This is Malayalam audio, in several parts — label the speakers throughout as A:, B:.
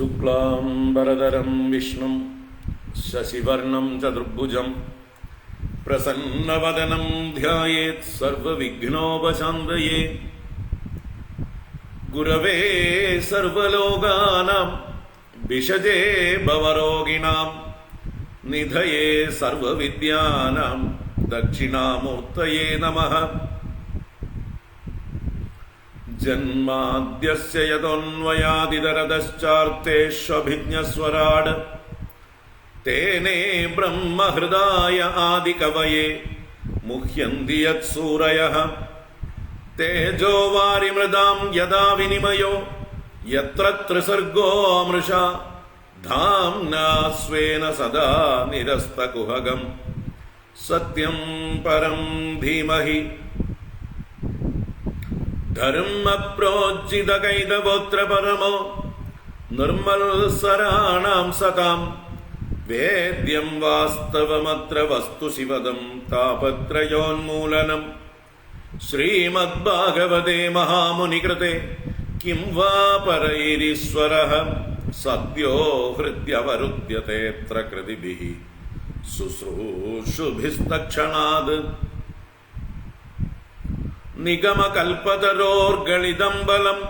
A: शुक्लांबरधरं विष्णुं शशिवर्णं चतुर्भुजं प्रसन्नवदनं ध्यायेत् सर्वविघ्नोपशान्तये। गुरवे सर्वलोकानां विषजे भवरोगिणां निधये सर्वविद्यानां दक्षिणामूर्तये नमः। जन्माद्यस्य यतोऽन्वयादितरतश्चार्तेष्वभिज्ञस्वराड् तेने ब्रह्महृदाय आदिकवये मुह्यन्ति यत्सूरयः। तेजो वारिमृदां यदा विनिमयो यत्र त्रिसर्गो मृषा धाम्ना स्वेन सदा निरस्तकुहगं सत्यं परं धीमहि। धर्मप्रोज्झितकैतवोऽत्र परमो निर्मलसराणां सतां वेद्यं वास्तवमत्र वस्तु शिवदं तापत्रयोन्मूलनम्। श्रीमद्भागवते महामुनिकृते किं वा परैरीश्वरः सद्यो हृद्यवरुध्यतेऽत्र कृतिभिः शुश्रूषुभिस्तक्षणात्। निगमकल्पतरोर्गलितं बलं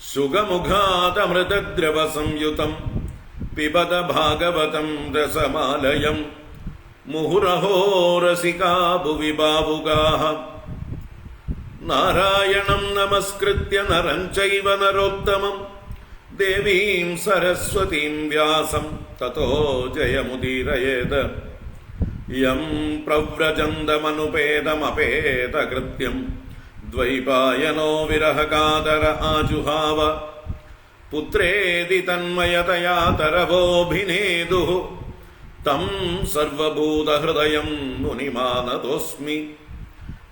A: सुगमुखादमृतद्रवसंयुतं पिबत भागवतं रसमालयं मुहुरहो रसिका भुवि भावुकाः। नारायणं नमस्कृत्य नरं चैव नरोत्तमं देवीं सरस्वतीं व्यासं ततो जयमुदीरयेत्। यं प्रव्रजन्तमनुपेदमपेतकृत्यं द्वैपायनो विरहकातर आजुहाव। पुत्रेदि तन्मयतया तरवोऽभिनेदुः तं सर्वभूतहृदयं मुनिमानतोऽस्मि।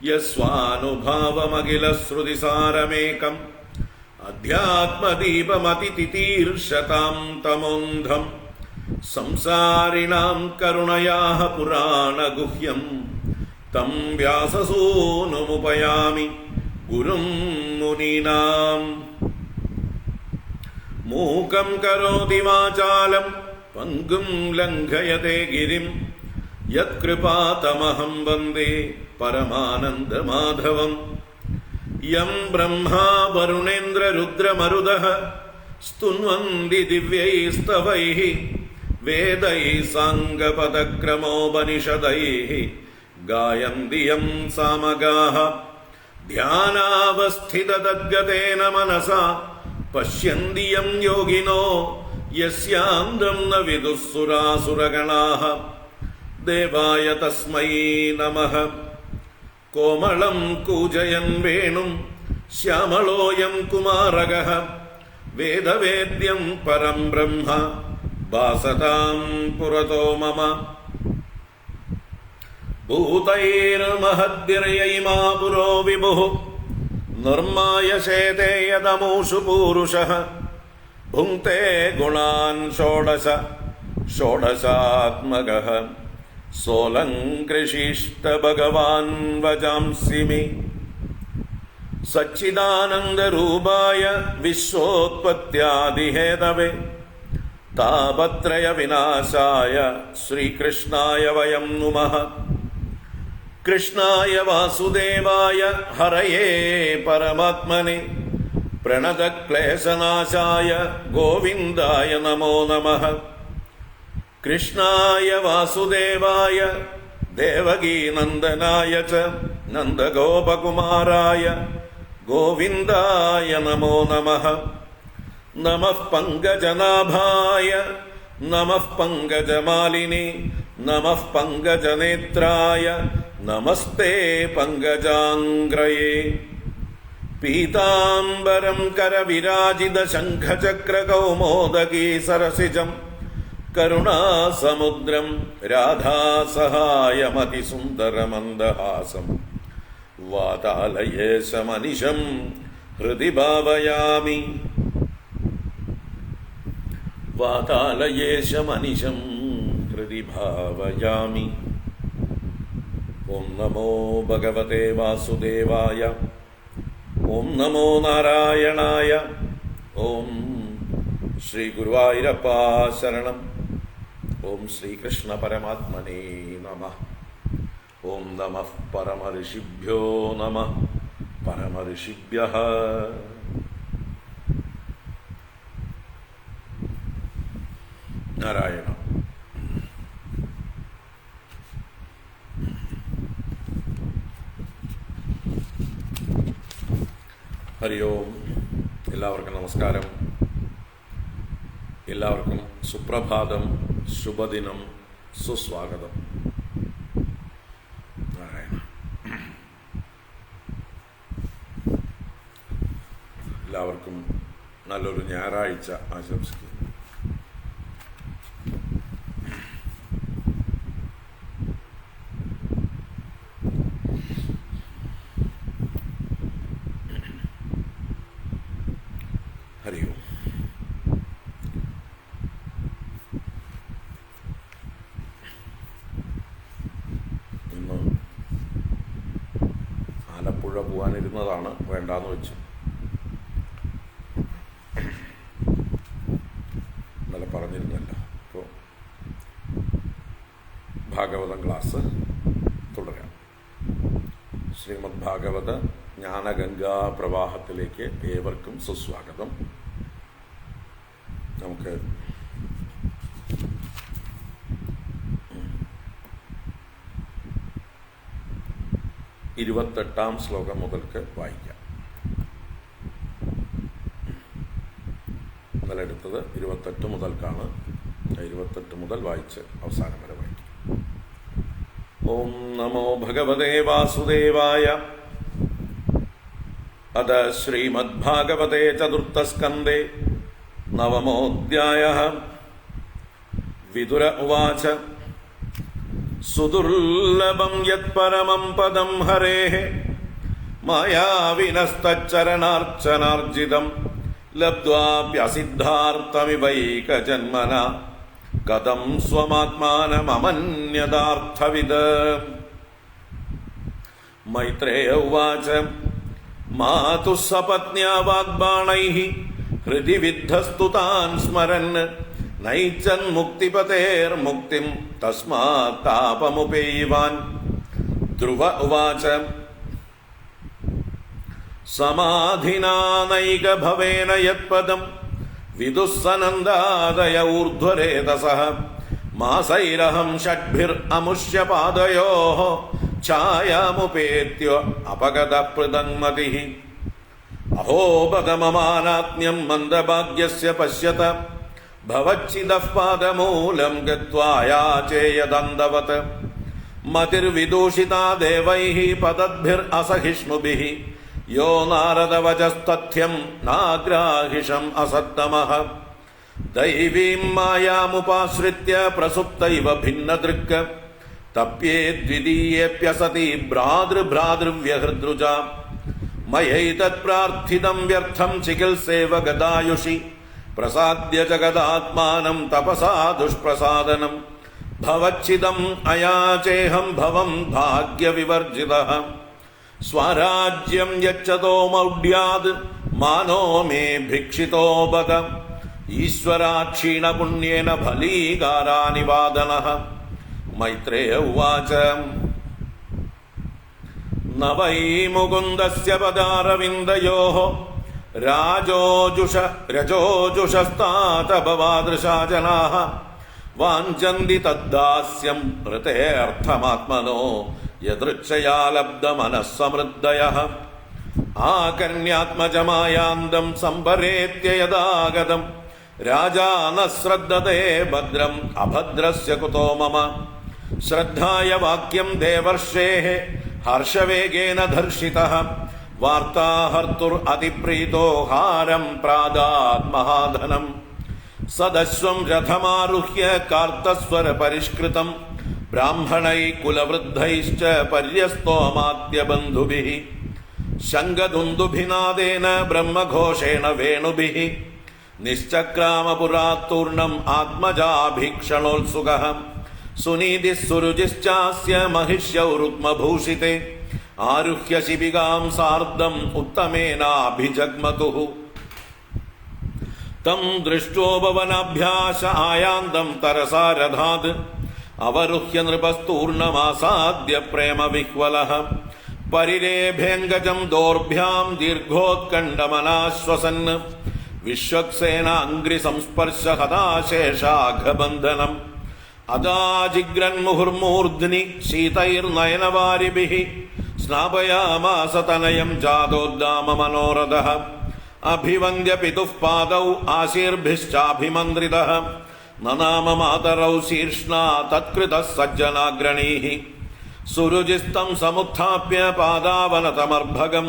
A: यस्वानुभावमखिलश्रुतिसारमेकम् अध्यात्मदीपमतितितीर्षतां तमोन्धं संसारिणां करुणयाः पुराणगुह्यं तं व्याससूनुमुपयामि गुरुं मुनीनां। मूकं करोति वाचालं पङ्गुं लङ्घयते गिरिं यत्कृपातमहं वन्दे परमानन्दमाधवम्। यं ब्रह्मा वरुणेन्द्ररुद्रमरुदः स्तुन्वन्ति दिव्यैस्तवैः वेदैः साङ्गपदक्रमोपनिषदैः गायन्ति यं सामगाः। ध्यानावस्थिततद्गतेन मनसा पश्यन्ति यं योगिनो यस्यान्तं न विदुः सुरासुरगणाः। देवाय तस्मै नमः। कोमलं कूजयन् वेणुं श्यामलोऽयं कुमारकः वेदवेद्यं परं ब्रह्म भासतां पुरतो मम। भूतैर्महद्भिर्यैमा पुरो विभुः निर्मायशेते यदमूषु पूरुषः। भुङ्क्ते गुणान् षोडश षोडशात्मकः सोऽलङ्कृशिष्ट भगवान् वचांसि मे। सच्चिदानन्दरूपाय विश्वोत्पत्त्यादिहेतवे तापत्रयविनाशाय श्रीकृष्णाय वयं नुमः। कृष्णाय वासुदेवाय हरये परमात्मने प्रणतक्लेशनाशाय गोविन्दाय नमो नमः। कृष्णाय वासुदेवाय देवकीनन्दनाय च नन्दगोपकुमाराय गोविन्दाय नमो नमः। नमः पङ्कजनाभाय नमः पङ्कजमालिने नमः पङ्कजनेत्राय नमस्ते पङ्कजाङ्ग्रये। पीताम्बरं करविराजितशङ्खचक्रकौमोदकी सरसिजं करुणासमुद्रं राधासहायमतिसुन्दरमन्दहासं वातालयेशमनिशं हृदि भावयामि। वातालयेशमनिशं हृदि भावयामि। ॐ नमो भगवते वासुदेवाय। ॐ नमो नारायणाय। ॐ ശ്രീ ഗുരുവായൂരപ്പ ശരണം. ഓം ശ്രീകൃഷ്ണ പരമാത്മനേ നമഃ. ഓം നമഃ പരമഋഷിഭ്യോ നമഃ പരമഋഷിഭ്യഃ. നാരായണ. ഹരി ഓം. എല്ലാവർക്കും നമസ്കാരം. എല്ലാവർക്കും സുപ്രഭാതം, ശുഭദിനം, സുസ്വാഗതം. നാരായണ. എല്ലാവർക്കും നല്ലൊരു ഞായറാഴ്ച ആശംസിക്കുന്നു. ഹരി ഓം. ഇന്ന് ആലപ്പുഴ പോകാനിരുന്നതാണ്, വേണ്ടാന്ന് വെച്ചു. ഇന്നലെ പറഞ്ഞിരുന്നല്ലോ. ഇപ്പോൾ ഭാഗവതം ക്ലാസ് തുടരാം. ശ്രീമദ് ഭാഗവത ജ്ഞാനഗംഗാ പ്രവാഹത്തിലേക്ക് ഏവർക്കും സുസ്വാഗതം. നമുക്ക് 28-ാം ശ്ലോകം മുതൽക്ക് വായിക്കാം. ഇന്നലെ എടുത്തത് 28 മുതൽക്കാണ്. 28 മുതൽ വായിച്ച് അവസാനം വരെ വായിക്കാം. ഓം നമോ ഭഗവതേ വാസുദേവായ. അത ശ്രീമദ്ഭാഗവതേ ചതുർത്ഥസ്കന്ധേ നവമോऽധ്യായഃ. വിദുര ഉവാച സുദുർലഭം യത്പരമം പദം ഹരേഃ മായാവിനസ്തച്ചരണാർച്ചനാർജിതം ലബ്ധ്വാപ്യസിദ്ധാർത്ഥമിവൈകജന്മനാ കഥം സ്വമാത്മാനമമന്യതാർത്ഥവിദ്. മൈത്രേയ ഉവാച മാതുഃ സപത്ന്യാ വാഗ്ബാണൈഃ ഹൃദി വിദ്ധസ്തു താൻ സ്മരൻ നൈച്ഛന്മുക്തിപതേർമുക്തിം തസ്മാത് താപമുപേയിവാൻ. ധ്രുവ ഉവാച സമാധിനാ നൈകഭവേന യത്പദം വിദുഃ സനന്ദാദയ ഊർധ്വരേതസഃ മാസൈരഹം ഷഡ്ഭിരമുഷ്യ പാദയോഃ ഛായാമുപേത്യ അപഗതപൃതന്മതിഃ. അഹോ ബദമമാനാത്മ്യം മന്ദഭാഗ്യസ്യ പശ്യത ഭവച്ഛിദഃ പാദമൂലം ഗത്വാ യാചേയദന്തവത് മതിർവിദൂഷിതാ ദേവൈഃ പദദ്ഭിരസഹിഷ്ണുഭിഃ യോ നാരദവചസ്തഥ്യം നാഗ്രാഹിഷം അസത്തമഃ. ദൈവീം മായാമുപാശ്രിത്യ പ്രസുപ്തൈവ ഭിന്നദൃക്ക് തപ്യേദ്വിതീയേപ്യസതി ഭ്രാതൃഭ്രാതൃവ്യഹൃദ്രുജ മയൈതത് പ്രാർത്ഥിതം വ്യർത്ഥം ചികിത്സേവ ഗദായുഷി പ്രസാദ്യ ജഗദാത്മാനം തപസാ ദുഷ്പ്രസാദനം ഭവച്ഛിദം അയാചേഹം ഭവം ഭാഗ്യവിവർജിതഃ സ്വരാജ്യം യച്ഛതോ മൗഢ്യാത് മാനോ മേ ഭിക്ഷിതോ ബദ ഈശ്വരാക്ഷീണ പുണ്യേന ഫലീകാരാനിവാദനഃ. മൈത്രേയ ഉവാച ന വൈ മുകുന്ദസ്യ പദാരവിന്ദയോഃ രജോജുഷസ്താതഭവാദൃശാ ജനാഃ വാഞ്ചന്തി തദ്ദാസ്യം ഹൃതേർത്ഥമാത്മനോ യദൃച്ഛയാ ലബ്ധമനഃസമൃദ്ധയഃ. ആകർണ്യാത്മജമായാന്തം സംഭരേത്യ യദാഗതം രാജാ ന ശ്രദ്ധതേ ഭദ്രം അഭദ്രസ്യ കുതോ മമ. ശ്രദ്ധായ വാക്യം ദേവർഷേഃ ഹർഷവേഗേന ധർഷിതഃ വാർത്താഹർത്തുർ അതിപ്രീതോ ഹാരം പ്രാദാത് മഹാധനം. സദശ്വം രഥമാരുഹ്യ കാർത്തസ്വര പരിഷ്കൃതം ബ്രാഹ്മണൈ കുലവൃദ്ധൈശ്ച പര്യസ്തോമാദ്യബന്ധുഭിഃ ശംഖദുന്ദുഭിനാദേന ബ്രഹ്മഘോഷേണ വേണുഭിഃ നിശ്ചക്രാമപുരാത്തൂർണം ആത്മജാഭീക്ഷണോത്സുകഃ സുനീതിഃ സുരുചിശ്ചാസ്യ മഹിഷ്യൗ രുക്മഭൂഷിതേ ആരുഹ്യ ശിബികാം സാർദ്ധം ഉത്തമേനാഭിജഗ്മതുഃ. തം ദൃഷ്ടോപവനാഭ്യാസ ആയാന്തം തരസാരഥാത് അവരുഹ്യ നൃപസ്തൂർണമാസാദ്യ പ്രേമവിഹ്വലഃ പരിരേഭേംഗജം ദോർഭ്യാം ദീർഘോത്കണ്ഠമനാശ്വസൻ വിശ്വക്സേന അംഗ്രി സംസ്പർശ ഹതാശേഷാഘബന്ധനം അദാജിഗ്രന്മുഹുർമൂർധ്നി ശീതൈർനയനവാരിഭിഃ സ്നാപയാമാസ തനയം ജാതോദ്ദാമ മനോരഥഃ അഭിവന്ദ്യ പിതുഃ പാദൗ ആശീർഭിശ്ചാഭിമന്ത്രിതഃ നനാമ മാതരൗ ശീർഷ്ണാ തത്കൃതഃ സജ്ജനാഗ്രണീഃ സുരുചിസ്തം സമുത്ഥാപ്യ പാദാവനതമർഭകം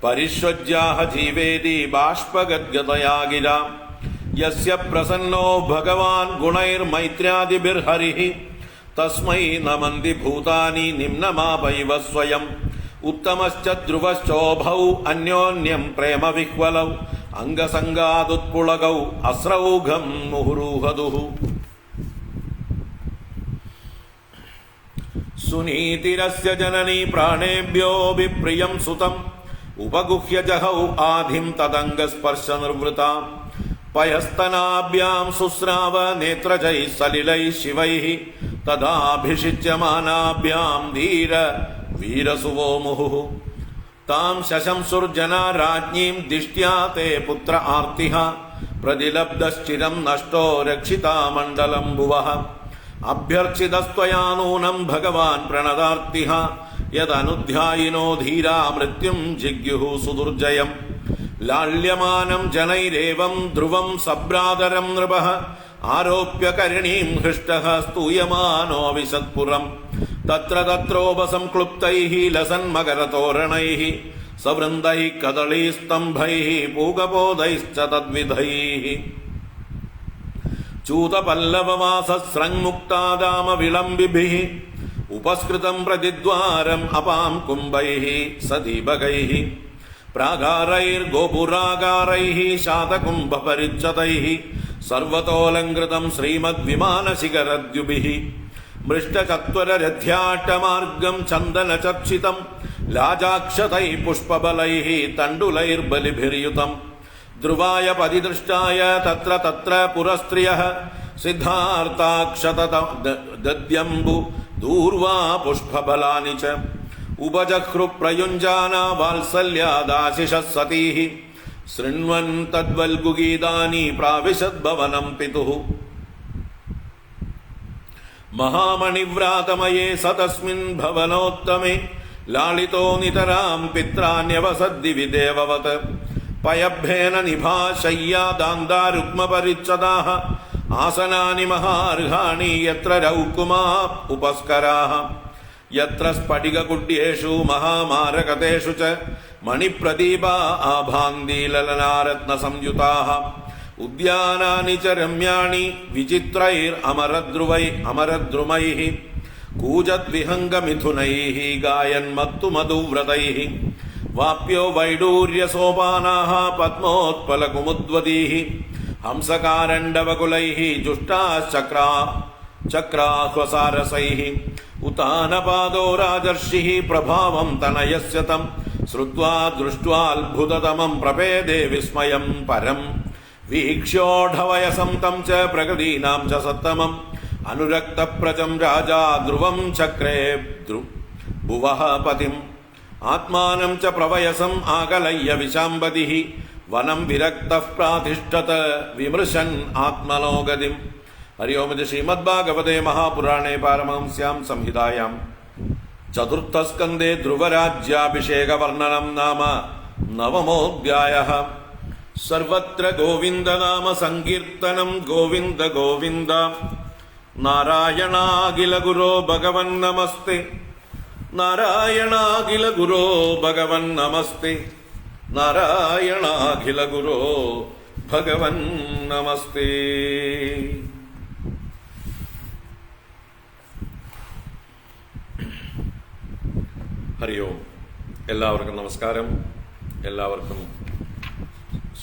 A: പരിഷ്വജ്യാഹ ജീവേതി ബാഷ്പഗദ്ഗതയാ ഗിരാ യസ്യ പ്രസന്നോ ഭഗവാൻ ഗുണൈർമൈത്ര്യാദിഭിർഹരിഃ തസ്മൈ നമന്തി ഭൂതാനി നിമ്നമാപൈവ സ്വയം ഉത്തമശ്ച ധ്രുവശ്ചോഭൗ അന്യോന്യം പ്രേമവിഹ്വലൗ അംഗസംഗാദുത്പുളകൗ അസ്രൗഘം മുഹുരൂഹദുഃ സുനീതിരസ്യ ജനനീ പ്രാണേഭ്യോऽപി പ്രിയം സുതം ഉപഗുഹ്യ ജഹൗ ആധിം തദംഗസ്പർശ നിർവൃതാ പയസ്തനാഭ്യാം ശുശ്രാവ നേത്രജൈഃ സലിലൈഃ ശിവൈഃ തദാഭിഷിച്യമാനാഭ്യാം ധീര വീരസുവോ മുഹുഃ താം ശശംസുർജനാ രാജ്ഞീം ദിഷ്ട്യാ തേ പുത്ര ആർത്തിഃ പ്രതിലബ്ധശ്ചിരം നഷ്ടോ രക്ഷിതാ മണ്ഡലം ഭുവഃ അഭ്യർച്ചിതസ്ത്വയാ നൂനം ഭഗവാൻ പ്രണതാർത്തിഃ യദനുധ്യായിനോ ധീരാ മൃത്യും ജിഗ്യുഃ സുദുർജയം ലാള്യമാനം ജനൈരേവം ധ്രുവം സഭ്രാതരം നൃപഃ ആരോപ്യ കരുണീം ഹൃഷ്ടഃ സ്തൂയമാനോ വിശത്പുരം തത്ര തത്രോപസംക്ലുപ്തൈഃ ലസന്മകരതോരണൈഃ സവൃന്ദൈഃ കദളീസ്തംഭൈഃ പൂകപോദൈശ്ച തദ്വിധൈഃ ചൂതപല്ലവവാസസ്രങ്മുക്താദാമ വിളംബിഭിഃ ഉപസ്കൃതം പ്രതിദ്വാരം അപാം കുംഭൈഃ സദീപകൈഃ പ്രാകാരൈർഗോപുരാകാരൈഃ ശാതകുംഭപരിച്ഛദൈഃ സർവതോലങ്കൃതം ശ്രീമദ്വിമാനശിഖരദ്യുഭിഃ മൃഷ്ടചത്വരരഥ്യാട്ടമാർഗം ചന്ദനചർച്ചിതം ലാജാക്ഷതൈ പുഷ്പബലൈഃ തണ്ഡുലൈർബലിഭിർയുതം ധ്രുവായ പരിദൃഷ്ടായ തത്ര തത്ര പുരസ്ത്രിയഃ സിദ്ധാർത്ഥാക്ഷത ദദ്യംബു ദൂർവാ പുഷ്പബലാനി ച ഉപജഹ്രു പ്രയുഞ്ജാനാ വാത്സല്യാദാശിഷഃ സതീഃ ശൃണ്വൻ തദ്വൽഗുഗീതാനി പ്രാവിശദ്ഭവനം പിതുഃ മഹാമണിവ്രാതമയേ സതസ്മിൻ ഭവനോത്തമേ ലാളിതോ നിതരാം പിത്രാന്യവസദ്ദിവി ദേവവത് പയഭ്യേന നിഭാശയ്യാദാന്താരുഗ്മപരിച്ഛദാഃ ആസനാനി മഹാർഹാണി യത്ര രൗകുമാ ഉപസ്കരാഃ യത്ര സ്ഫടികകുഡ്യേഷു മഹാമാരകതേഷു ച മണിപ്രദീപാ ആഭാന്തി ലലനാരത്ന സംയുതാഃ ഉദ്യാനാനി ച രമ്യാണി വിചിത്രൈർ അമരദ്രുമൈഃ കൂജദ്വിഹംഗമിഥുനൈഃ ഗായന്മത്തു മധുവ്രതൈഃ വാപ്യോ വൈഡൂര്യസോപാനാഃ പദ്മോത്പലകുമുദ്വതീഃ ഹംസകാരണ്ഡവകുലൈഃ ജുഷ്ടാശ്ചക്രാഹ്വസാരസൈഃ ഉത്താനപാദോ രാജർഷിഃ പ്രഭാവം തനയസ്യ തം ശ്രുത്വാ ദൃഷ്ട്വാത്ഭുതതമം പ്രപേദേ വിസ്മയം പരം വീക്ഷ്യോഢവയസം തം ച പ്രകൃതീനാം ച സത്തമം അനുരക്തപ്രജം രാജാ ധ്രുവം ചക്രേ ഭുവഃ പതിം ആത്മാനം ച പ്രവയസം ആകലയ്യ വിശാംബതിഃ വനം വിരക്തഃ പ്രാതിഷ്ഠത വിമൃശൻ ആത്മനോ ഗതിം. ഹരി ഓം. ഇത് ശ്രീമദ്ഭാഗവതേ മഹാപുരാണേ പാരമഹംസ്യാം സംഹിതായാം ചതുർത്ഥസ്കന്ധേ ധ്രുവരാജ്യാഭിഷേകവർണ്ണനം നാമ നവമോऽധ്യായഃ. സർവത്ര ഗോവിന്ദനാമ സങ്കീർത്തനം ഗോവിന്ദ ഗോവിന്ദ. നാരായണാഖില ഗുരോ ഭഗവൻ നമസ്തേ. നാരായണാഖില ഗുരോ ഭഗവൻ നമസ്തേ. നാരായണാഖില ഗുരോ ഭഗവൻ നമസ്തേ. ഹരി ഓം. എല്ലാവർക്കും നമസ്കാരം. എല്ലാവർക്കും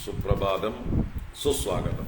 A: സുപ്രഭാതം, സുസ്വാഗതം.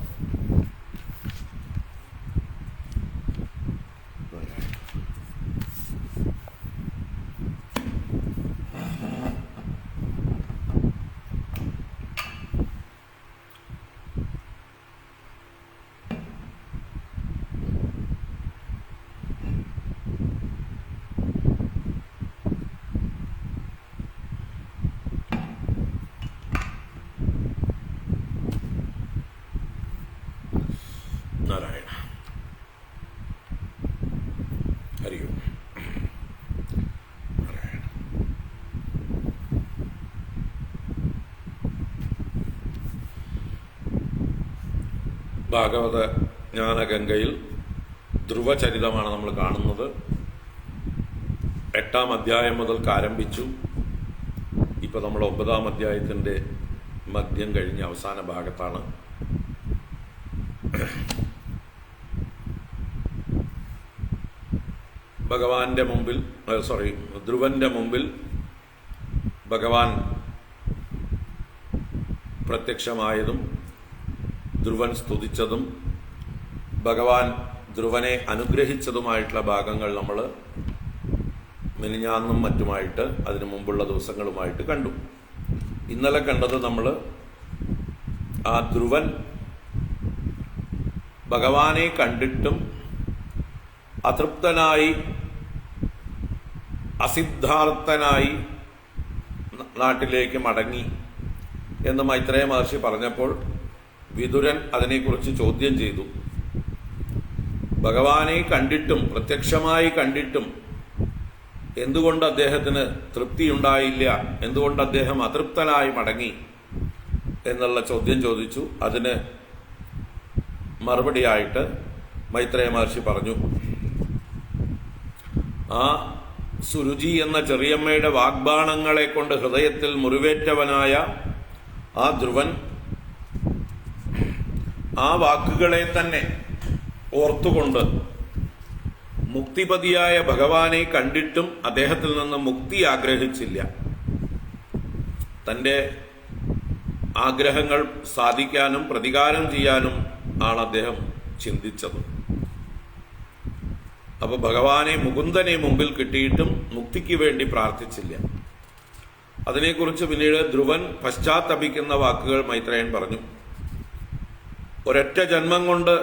A: ഭാഗവത ജ്ഞാനഗംഗയിൽ ധ്രുവചരിതമാണ് നമ്മൾ കാണുന്നത്. 8-ാം അധ്യായം മുതൽ ആരംഭിച്ചു. ഇപ്പോൾ നമ്മൾ 9-ാം അധ്യായത്തിൻ്റെ മധ്യം കഴിഞ്ഞ അവസാന ഭാഗത്താണ്. ധ്രുവന്റെ മുമ്പിൽ ഭഗവാൻ പ്രത്യക്ഷമായതും ധ്രുവൻ സ്തുതിച്ചതും ഭഗവാൻ ധ്രുവനെ അനുഗ്രഹിച്ചതുമായിട്ടുള്ള ഭാഗങ്ങൾ നമ്മൾ മിനിഞ്ഞാന്നും മറ്റുമായിട്ട് അതിനു മുമ്പുള്ള ദിവസങ്ങളുമായിട്ട് കണ്ടു. ഇന്നലെ കണ്ടത് നമ്മൾ ആ ധ്രുവൻ ഭഗവാനെ കണ്ടിട്ടും അതൃപ്തനായി അസിദ്ധാർത്ഥനായി നാട്ടിലേക്ക് മടങ്ങി എന്ന് മൈത്രേയ മഹർഷി പറഞ്ഞപ്പോൾ വിതുരൻ അതിനെക്കുറിച്ച് ചോദ്യം ചെയ്തു. ഭഗവാനെ കണ്ടിട്ടും പ്രത്യക്ഷമായി കണ്ടിട്ടും എന്തുകൊണ്ട് അദ്ദേഹത്തിന് തൃപ്തിയുണ്ടായില്ല, എന്തുകൊണ്ട് അദ്ദേഹം അതൃപ്തനായി മടങ്ങി എന്നുള്ള ചോദ്യം ചോദിച്ചു. അതിന് മറുപടിയായിട്ട് മൈത്രേയ മഹർഷി പറഞ്ഞു, ആ സുരുചി എന്ന ചെറിയമ്മയുടെ വാഗ്ബാണങ്ങളെ കൊണ്ട് ഹൃദയത്തിൽ മുറിവേറ്റവനായ ആ ധ്രുവൻ ആ വാക്കുകളെ തന്നെ ഓർത്തുകൊണ്ട് മുക്തിപതിയായ ഭഗവാനെ കണ്ടിട്ടും അദ്ദേഹത്തിൽ നിന്ന് മുക്തി ആഗ്രഹിച്ചില്ല. തൻ്റെ ആഗ്രഹങ്ങൾ സാധിക്കാനും പ്രതികാരം ചെയ്യാനും ആണ് അദ്ദേഹം ചിന്തിച്ചത്. അപ്പൊ ഭഗവാനെ മുകുന്ദനെ മുമ്പിൽ കിട്ടിയിട്ടും മുക്തിക്ക് വേണ്ടി പ്രാർത്ഥിച്ചില്ല. അതിനെക്കുറിച്ച് പിന്നീട് ധ്രുവൻ പശ്ചാത്തപിക്കുന്ന വാക്കുകൾ മൈത്രേയൻ പറഞ്ഞു. ഒരൊറ്റ ജന്മം കൊണ്ട്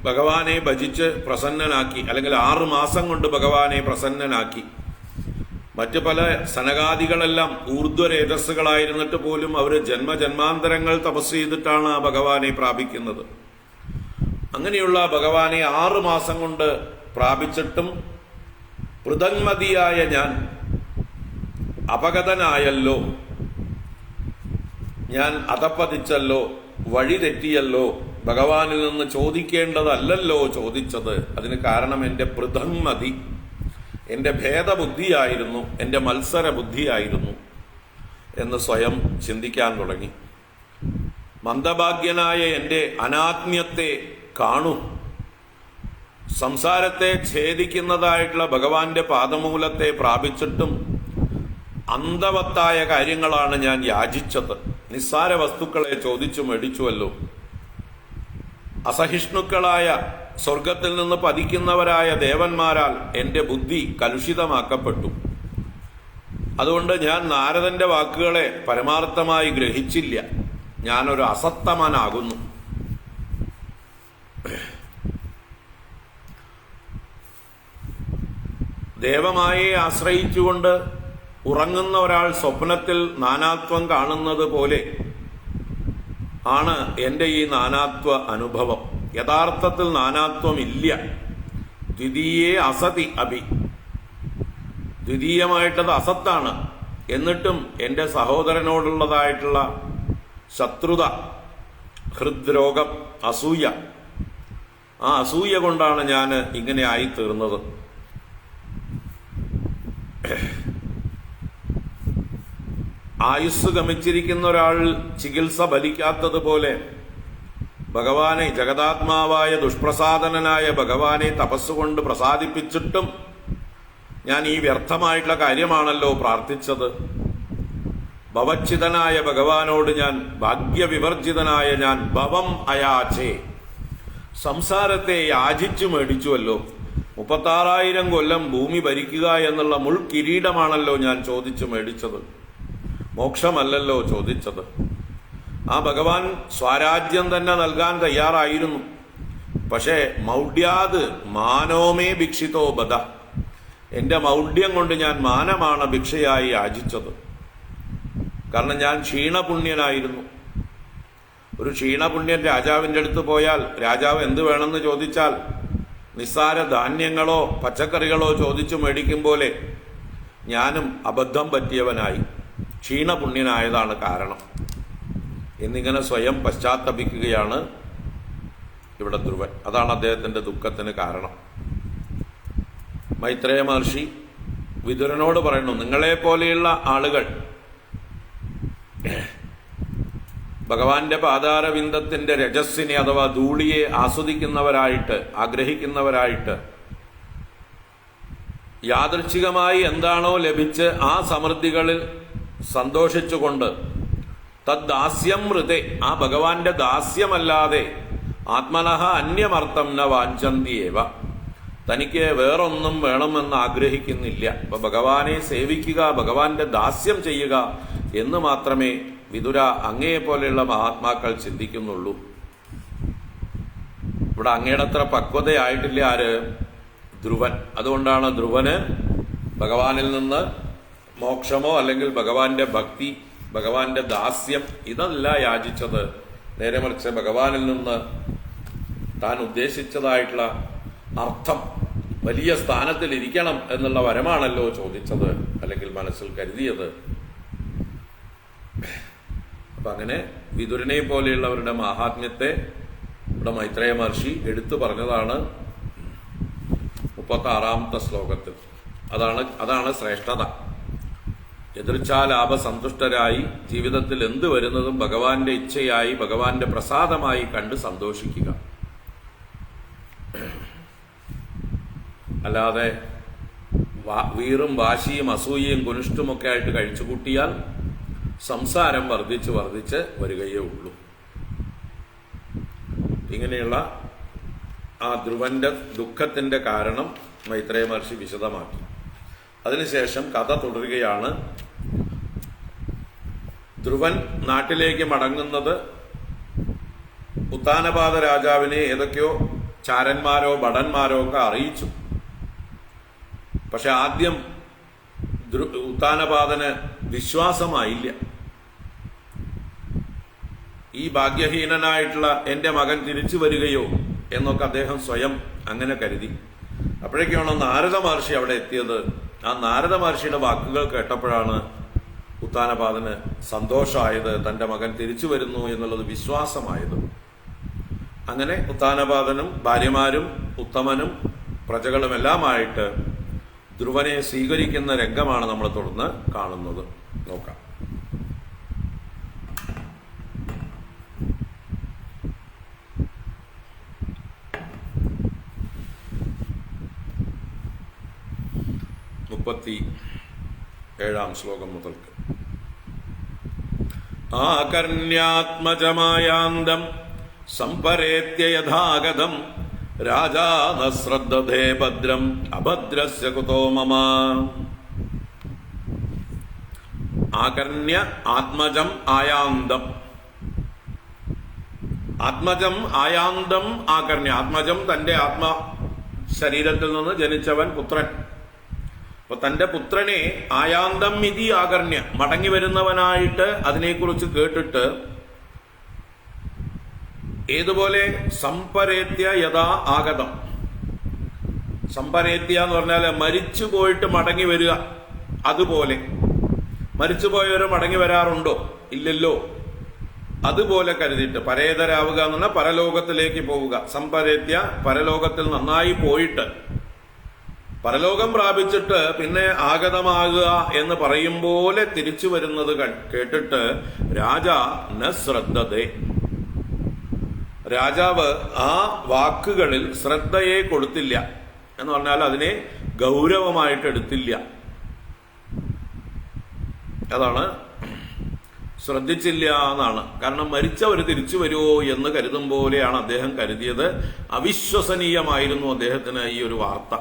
A: ഭഗവാനെ ഭജിച്ച് പ്രസന്നനാക്കി, അല്ലെങ്കിൽ 6 മാസം കൊണ്ട് ഭഗവാനെ പ്രസന്നനാക്കി. മറ്റു പല സനകാദികളെല്ലാം ഊർധ്വരേതസ്സുകളായിരുന്നിട്ട് പോലും അവർ ജന്മജന്മാന്തരങ്ങൾ തപസ് ചെയ്തിട്ടാണ് ആ ഭഗവാനെ പ്രാപിക്കുന്നത്. അങ്ങനെയുള്ള ഭഗവാനെ 6 മാസം കൊണ്ട് പ്രാപിച്ചിട്ടും പൃഥന്മതിയായ ഞാൻ അപഗതനായല്ലോ, ഞാൻ അധപ്പതിച്ചല്ലോ, വഴിതെറ്റിയല്ലോ, ഭഗവാനിൽ നിന്ന് ചോദിക്കേണ്ടതല്ലല്ലോ ചോദിച്ചത്. അതിന് കാരണം എൻ്റെ പൃഥന്മതി, എൻ്റെ ഭേദബുദ്ധിയായിരുന്നു, എൻ്റെ മത്സര ബുദ്ധിയായിരുന്നു എന്ന് സ്വയം ചിന്തിക്കാൻ തുടങ്ങി. മന്ദഭാഗ്യനായ എൻ്റെ അനാത്മ്യത്തെ കാണൂ. സംസാരത്തെ ഛേദിക്കുന്നതായിട്ടുള്ള ഭഗവാന്റെ പാദമൂലത്തെ പ്രാപിച്ചിട്ടും അന്ധവത്തായ കാര്യങ്ങളാണ് ഞാൻ യാചിച്ചത്. നിസ്സാര വസ്തുക്കളെ ചോദിച്ചു മേടിച്ചുവല്ലോ. അസഹിഷ്ണുക്കളായ സ്വർഗത്തിൽ നിന്ന് പതിക്കുന്നവരായ ദേവന്മാരാൽ എൻ്റെ ബുദ്ധി കലുഷിതമാക്കപ്പെട്ടു. അതുകൊണ്ട് ഞാൻ നാരദന്റെ വാക്കുകളെ പരമാർത്ഥമായി ഗ്രഹിച്ചില്ല. ഞാനൊരു അസത്തമനാകുന്നു. ദേവമായെ ആശ്രയിച്ചുകൊണ്ട് ഉറങ്ങുന്ന ഒരാൾ സ്വപ്നത്തിൽ നാനാത്വം കാണുന്നത് പോലെ ആണ് എൻ്റെ ഈ നാനാത്വ അനുഭവം. യഥാർത്ഥത്തിൽ നാനാത്വം ഇല്ല. ദ്വിതീയേ അസതി അഭി, ദ്വിതീയമായിട്ടത് അസത്താണ്. എന്നിട്ടും എൻ്റെ സഹോദരനോടുള്ളതായിട്ടുള്ള ശത്രുത, ഹൃദ്രോഗം, അസൂയ, ആ അസൂയ കൊണ്ടാണ് ഞാൻ ഇങ്ങനെ ആയിത്തീർന്നത്. ആയുസ് ഗമിച്ചിരിക്കുന്ന ഒരാൾ ചികിത്സ ഫലിക്കാത്തതുപോലെ ഭഗവാനെ, ജഗതാത്മാവായ ദുഷ്പ്രസാദനായ ഭഗവാനെ തപസ്സുകൊണ്ട് പ്രസാദിപ്പിച്ചിട്ടും ഞാൻ ഈ വ്യർത്ഥമായിട്ടുള്ള കാര്യമാണല്ലോ പ്രാർത്ഥിച്ചത്. ഭവച്ഛിതനായ ഭഗവാനോട് ഞാൻ, ഭാഗ്യവിവർജിതനായ ഞാൻ ഭവം അയാചേ, സംസാരത്തെ യാചിച്ചു മേടിച്ചുവല്ലോ. 36,000 കൊല്ലം ഭൂമി ഭരിക്കുക എന്നുള്ള മുൾക്കിരീടമാണല്ലോ ഞാൻ ചോദിച്ചു മേടിച്ചത്, മോക്ഷമല്ലല്ലോ ചോദിച്ചത്. ആ ഭഗവാൻ സ്വരാജ്യം തന്നെ നൽകാൻ തയ്യാറായിരുന്നു. പക്ഷേ മൗഢ്യാത് മാനോമേ ഭിക്ഷിതോ ബദ, എൻ്റെ മൗഢ്യം കൊണ്ട് ഞാൻ മാനമാണ് ഭിക്ഷയായി യാചിച്ചത്. കാരണം ഞാൻ ക്ഷീണപുണ്യനായിരുന്നു. ഒരു ക്ഷീണപുണ്യൻ രാജാവിൻ്റെ അടുത്ത് പോയാൽ രാജാവ് എന്ത് വേണമെന്ന് ചോദിച്ചാൽ നിസ്സാര ധാന്യങ്ങളോ പച്ചക്കറികളോ ചോദിച്ചു മേടിക്കും പോലെ ഞാനും അബദ്ധം പറ്റിയവനായി, ക്ഷീണപുണ്യനായതാണ് കാരണം. എന്നിങ്ങനെ സ്വയം പശ്ചാത്തപിക്കുകയാണ് ഇവിടെ ധ്രുവൻ. അതാണ് അദ്ദേഹത്തിൻ്റെ ദുഃഖത്തിന് കാരണം. മൈത്രേയ മഹർഷി വിതുരനോട് പറയുന്നു, നിങ്ങളെ പോലെയുള്ള ആളുകൾ ഭഗവാന്റെ പാതാരവിന്ദത്തിന്റെ രജസ്സിനെ അഥവാ ധൂളിയെ ആസ്വദിക്കുന്നവരായിട്ട്, ആഗ്രഹിക്കുന്നവരായിട്ട്, യാദൃച്ഛികമായി എന്താണോ ലഭിച്ച് ആ സമൃദ്ധികളിൽ സന്തോഷിച്ചുകൊണ്ട് തദ്ദാസ്യം ഹൃദേ, ആ ഭഗവാന്റെ ദാസ്യമല്ലാതെ ആത്മനഃ അന്യമർത്ഥം ന വാഞ്ചന്തിയേവ, തനിക്ക് വേറൊന്നും വേണമെന്ന് ആഗ്രഹിക്കുന്നില്ല. അപ്പൊ ഭഗവാനെ സേവിക്കുക, ഭഗവാന്റെ ദാസ്യം ചെയ്യുക എന്ന് മാത്രമേ വിതുര അങ്ങയെ പോലെയുള്ള മഹാത്മാക്കൾ ചിന്തിക്കുന്നുള്ളൂ. ഇവിടെ അങ്ങയുടെ അത്ര പക്വതയായിട്ടില്ല ആര്? ധ്രുവൻ. അതുകൊണ്ടാണ് ധ്രുവന് ഭഗവാനിൽ നിന്ന് മോക്ഷമോ അല്ലെങ്കിൽ ഭഗവാന്റെ ഭക്തി, ഭഗവാന്റെ ദാസ്യം ഇതല്ല യാചിച്ചത്. നേരെ മറിച്ച് ഭഗവാനിൽ നിന്ന് താൻ ഉദ്ദേശിച്ചതായിട്ടുള്ള അർത്ഥം, വലിയ സ്ഥാനത്തിൽ ഇരിക്കണം എന്നുള്ള വരമാണല്ലോ ചോദിച്ചത്, അല്ലെങ്കിൽ മനസ്സിൽ കരുതിയത്. അപ്പൊ അങ്ങനെ വിതുരനെ പോലെയുള്ളവരുടെ മാഹാത്മ്യത്തെ ഇവിടെ മൈത്രേയ മഹർഷി എടുത്തു പറഞ്ഞതാണ് 36ാമത്തെ ശ്ലോകത്തിൽ. അതാണ് ശ്രേഷ്ഠത. എതിർച്ചാലാഭ സന്തുഷ്ടരായി ജീവിതത്തിൽ എന്ത് വരുന്നതും ഭഗവാന്റെ ഇച്ഛയായി, ഭഗവാന്റെ പ്രസാദമായി കണ്ട് സന്തോഷിക്കുക. അല്ലാതെ വീറും വാശിയും അസൂയയും കുനിഷ്ടുമൊക്കെ ആയിട്ട് കഴിച്ചു കൂട്ടിയാൽ സംസാരം വർദ്ധിച്ച് വർദ്ധിച്ച് വരികയേ ഉള്ളൂ. ഇങ്ങനെയുള്ള ആ ധ്രുവന്റെ ദുഃഖത്തിന്റെ കാരണം മൈത്രേയ മഹർഷി വിശദമാക്കി. അതിനുശേഷം കഥ തുടരുകയാണ്. ധ്രുവൻ നാട്ടിലേക്ക് മടങ്ങുന്നത് ഉത്താനപാദ രാജാവിനെ ഏതൊക്കെയോ ചാരന്മാരോ ഭടന്മാരോ ഒക്കെ അറിയിച്ചു. പക്ഷെ ആദ്യം ഉത്താനപാദന് വിശ്വാസമായില്ല. ഈ ഭാഗ്യഹീനനായിട്ടുള്ള എൻ്റെ മകൻ തിരിച്ചു വരികയോ എന്നൊക്കെ അദ്ദേഹം സ്വയം അങ്ങനെ കരുതി. അപ്പോഴേക്കാണ് നാരദ മഹർഷി അവിടെ എത്തിയത്. ആ നാരദ മഹർഷിയുടെ വാക്കുകൾ കേട്ടപ്പോഴാണ് ഉത്താനപാദന് സന്തോഷമായത്, തൻ്റെ മകൻ തിരിച്ചു വരുന്നു എന്നുള്ളത് വിശ്വാസമായത്. അങ്ങനെ ഉത്താനപാദനും ഭാര്യമാരും ഉത്തമനും പ്രജകളുമെല്ലാമായിട്ട് ധ്രുവനെ സ്വീകരിക്കുന്ന രംഗമാണ് നമ്മൾ തുടർന്ന് കാണുന്നത്. നോക്കാം. ാം ശ്ലോകം മുതൽക്ക്. ആകർണ്യാത്മജമായാന്തം സംപരേത്യ യഥാഗതം രാജാ ന ശ്രദ്ധതേ ഭദ്രം അഭദ്രസ്യ കുതോ മമ. ആകർണ്യ ആത്മജം ആയാന്തം. ആത്മജം ആയാന്തം ആകർണ്യ. ആത്മജം തന്റെ ആത്മ ശരീരത്തിൽ നിന്ന് ജനിച്ചവൻ, പുത്രൻ. അപ്പൊ തന്റെ പുത്രനെ ആയാന്തം ഇതി ആകർണ്യ, മടങ്ങി വരുന്നവനായിട്ട് അതിനെക്കുറിച്ച് കേട്ടിട്ട് ഏതുപോലെ സംപരേത്യ യഥാ ആഗതം. സംപരേത്യ എന്ന് പറഞ്ഞാൽ മരിച്ചു പോയിട്ട് മടങ്ങി വരിക. അതുപോലെ മരിച്ചുപോയവർ മടങ്ങി വരാറുണ്ടോ? ഇല്ലല്ലോ. അതുപോലെ കരുതിയിട്ട് പരേതരാവുക എന്ന് പറഞ്ഞാൽ പരലോകത്തിലേക്ക് പോവുക. സംപരേത്യ, പരലോകത്തിൽ നന്നായി പോയിട്ട് പരലോകം പ്രാപിച്ചിട്ട് പിന്നെ ആഗതമാകുക എന്ന് പറയും പോലെ തിരിച്ചു വരുന്നത് കേട്ടിട്ട് രാജ ന ശ്രദ്ധതേ, രാജാവ് ആ വാക്കുകളിൽ ശ്രദ്ധയെ കൊടുത്തില്ല. എന്ന് പറഞ്ഞാൽ അതിനെ ഗൗരവമായിട്ട് എടുത്തില്ല. അതാണ് ശ്രദ്ധിച്ചില്ല എന്നാണ്. കാരണം മരിച്ചവർ തിരിച്ചു വരുമോ എന്ന് കരുതും പോലെയാണ് അദ്ദേഹം കരുതിയത്. അവിശ്വസനീയമായിരുന്നു അദ്ദേഹത്തിന് ഈ ഒരു വാർത്ത.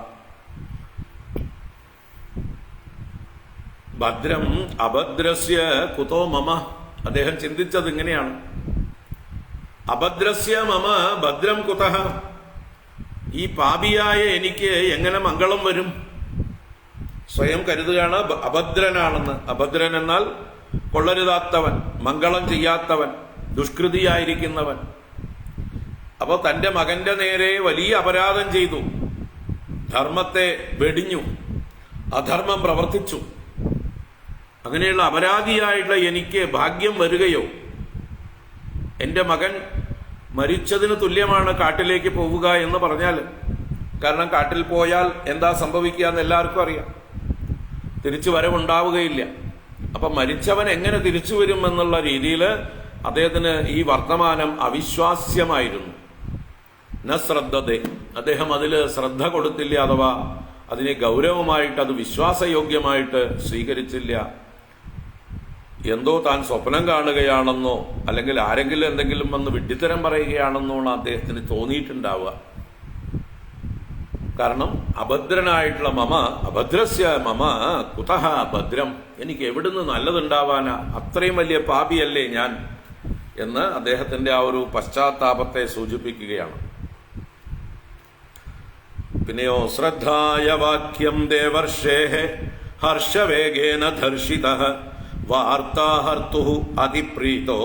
A: ഭദ്രം അഭദ്രസ്യ കുതോ മമ. അദ്ദേഹം ചിന്തിച്ചത് ഇങ്ങനെയാണ്, അഭദ്രസ്യ മമ ഭദ്രം കുതഃ. ഈ പാപിയായ എനിക്ക് എങ്ങനെ മംഗളം വരും? സ്വയം കരുതുകയാണ് അഭദ്രനാണെന്ന്. അഭദ്രൻ എന്നാൽ കൊള്ളരുതാത്തവൻ, മംഗളം ചെയ്യാത്തവൻ, ദുഷ്കൃതിയായിരിക്കുന്നവൻ. അപ്പൊ തന്റെ മകന്റെ നേരെ വലിയ അപരാധം ചെയ്തു, ധർമ്മത്തെ വെടിഞ്ഞു, അധർമ്മം എൻ്റെ മകൻ മരിച്ചതിന് തുല്യമാണ് കാട്ടിലേക്ക് പോവുക എന്ന് പറഞ്ഞാൽ. കാരണം കാട്ടിൽ പോയാൽ എന്താ സംഭവിക്കുക എന്ന് എല്ലാവർക്കും അറിയാം, തിരിച്ചു വരവുണ്ടാവുകയില്ല. അപ്പം മരിച്ചവൻ എങ്ങനെ തിരിച്ചു വരും എന്നുള്ള രീതിയിൽ അദ്ദേഹത്തിന് ഈ വർത്തമാനം അവിശ്വാസ്യമായിരുന്നു. ന ശ്രദ്ധതെ, അദ്ദേഹം അതിൽ ശ്രദ്ധ കൊടുത്തില്ല, അഥവാ അതിനെ ഗൗരവമായിട്ട് അത് വിശ്വാസയോഗ്യമായിട്ട് സ്വീകരിച്ചില്ല. എന്തോ താൻ സ്വപ്നം കാണുകയാണെന്നോ അല്ലെങ്കിൽ ആരെങ്കിലും എന്തെങ്കിലും വന്ന് വിഡ്ഢിത്തരം പറയുകയാണെന്നോ അദ്ദേഹത്തിന് തോന്നിയിട്ടുണ്ടാവുക. കാരണം അഭദ്രനായിട്ടുള്ള അഭദ്രസ്യ മമ കുതഹ ഭദ്രം, എനിക്ക് എവിടുന്ന് നല്ലതുണ്ടാവാനാ, അത്രയും വലിയ പാപിയല്ലേ ഞാൻ എന്ന് അദ്ദേഹത്തിന്റെ ആ ഒരു പശ്ചാത്താപത്തെ സൂചിപ്പിക്കുകയാണ്. പിന്നെയോ ശ്രദ്ധായ വാക്യം ദേവർഷേഃ ഹർഷവേഗേന ധർഷിതഃ വാർത്താഹർത്തുഃ അതിപ്രീതോ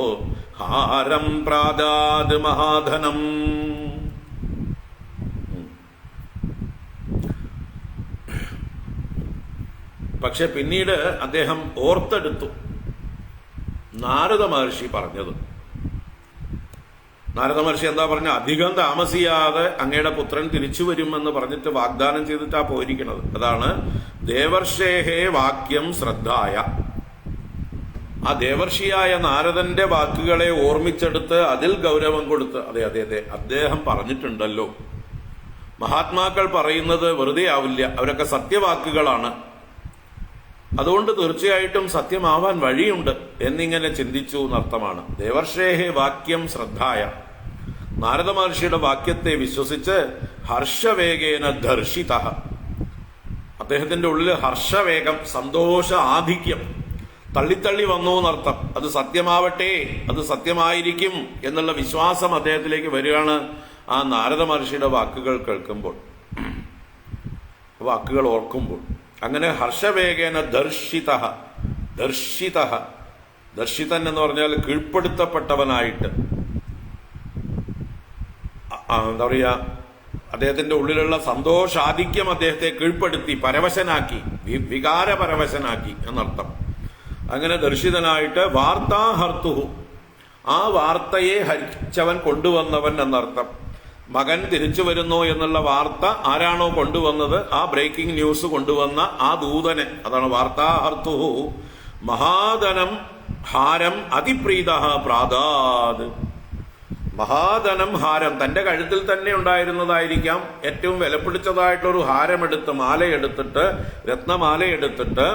A: ഹാരം പ്രാദാദ് മഹാധനം. പക്ഷെ പിന്നീട് അദ്ദേഹം ഓർത്തെടുത്തു നാരദ മഹർഷി പറഞ്ഞത്. നാരദ മഹർഷി എന്താ പറഞ്ഞ, അധികം താമസിയാതെ അങ്ങയുടെ പുത്രൻ തിരിച്ചു വരുമെന്ന് പറഞ്ഞിട്ട് വാഗ്ദാനം ചെയ്തിട്ടാ പോയിരിക്കുന്നത്. അതാണ് ദേവർഷേഹേ വാക്യം ശ്രദ്ധായ. ആ ദേവർഷിയായ നാരദന്റെ വാക്കുകളെ ഓർമ്മിച്ചെടുത്ത് അതിൽ ഗൗരവം കൊടുത്ത്, അതെ അതെ അതെ അദ്ദേഹം പറഞ്ഞിട്ടുണ്ടല്ലോ, മഹാത്മാക്കൾ പറയുന്നത് വെറുതെ ആവില്ല, അവരൊക്കെ സത്യവാക്കുകളാണ്, അതുകൊണ്ട് തീർച്ചയായിട്ടും സത്യമാവാൻ വഴിയുണ്ട് എന്നിങ്ങനെ ചിന്തിച്ചു എന്നർത്ഥമാണ്. ദേവർഷേഹേ വാക്യം ശ്രദ്ധായ, നാരദ മഹർഷിയുടെ വാക്യത്തെ വിശ്വസിച്ച് ഹർഷവേഗേന ധർഷിതഃ, അദ്ദേഹത്തിന്റെ ഉള്ളിൽ ഹർഷവേഗം, സന്തോഷ ആധിക്യം തള്ളിത്തള്ളി വന്നു എന്നർത്ഥം. അത് സത്യമാവട്ടെ, അത് സത്യമായിരിക്കും എന്നുള്ള വിശ്വാസം അദ്ദേഹത്തിലേക്ക് വരികയാണ് ആ നാരദ മഹർഷിയുടെ വാക്കുകൾ കേൾക്കുമ്പോൾ, വാക്കുകൾ ഓർക്കുമ്പോൾ. അങ്ങനെ ഹർഷവേഗേന ദർശിതഃ, ദർശിതൻ എന്ന് പറഞ്ഞാൽ കീഴ്പ്പെടുത്തപ്പെട്ടവനായിട്ട്, എന്താ പറയുക, അദ്ദേഹത്തിന്റെ ഉള്ളിലുള്ള സന്തോഷാധിക്യം അദ്ദേഹത്തെ കീഴ്പ്പെടുത്തി, പരവശനാക്കി, വികാരപരവശനാക്കി എന്നർത്ഥം. അങ്ങനെ ദർശിതനായിട്ട് വാർത്താഹർത്തുഹു, ആ വാർത്തയെ ഹരിച്ചവൻ, കൊണ്ടുവന്നവൻ എന്നർത്ഥം. മകൻ തിരിച്ചു വരുന്നു എന്നുള്ള വാർത്ത ആരാണോ കൊണ്ടുവന്നത്, ആ ബ്രേക്കിംഗ് ന്യൂസ് കൊണ്ടുവന്ന ആ ദൂതനെ, അതാണ് വാർത്താഹർത്തുഹു മഹാധനം ഹാരം അതിപ്രീതഃ പ്രാദാദ്. മഹാധനം ഹാരം, തന്റെ കഴുത്തിൽ തന്നെ ഉണ്ടായിരുന്നതായിരിക്കാം ഏറ്റവും വിലപിടിച്ചതായിട്ടൊരു ഹാരമെടുത്ത്, മാലയെടുത്തിട്ട്, രത്നമാലയെടുത്തിട്ട്,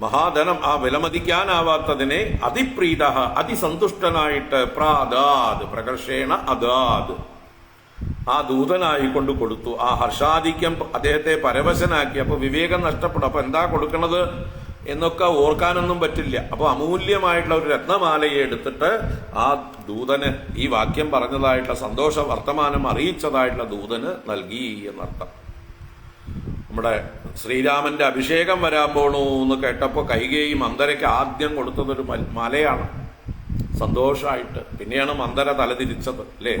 A: മഹാധനം, ആ വിലമതിക്കാനാവാത്തതിനെ അതിപ്രീതഃ അതിസന്തുഷ്ടനായിട്ട്, പ്രാദാദ് പ്രകർഷേണ അദാദ്, ആ ദൂതനായി കൊണ്ട് കൊടുത്തു. ആ ഹർഷാധിക്യം അദ്ദേഹത്തെ പരവശനാക്കി. അപ്പൊ വിവേകം നഷ്ടപ്പെടും. അപ്പൊ എന്താ കൊടുക്കണത് എന്നൊക്കെ ഓർക്കാനൊന്നും പറ്റില്ല. അപ്പൊ അമൂല്യമായിട്ടുള്ള ഒരു രത്നമാലയെ എടുത്തിട്ട് ആ ദൂതന്, ഈ വാക്യം പറഞ്ഞതായിട്ടുള്ള സന്തോഷ വർത്തമാനം അറിയിച്ചതായിട്ടുള്ള ദൂതന് നൽകി എന്നർത്ഥം. നമ്മുടെ ശ്രീരാമന്റെ അഭിഷേകം വരാൻ പോണു എന്ന് കേട്ടപ്പോ കൈകേയി മന്ദരയ്ക്ക് ആദ്യം കൊടുത്തതൊരു മാലയാണ്, സന്തോഷമായിട്ട്. പിന്നെയാണ് മന്ദര തലതിരിച്ചത്, അല്ലേ?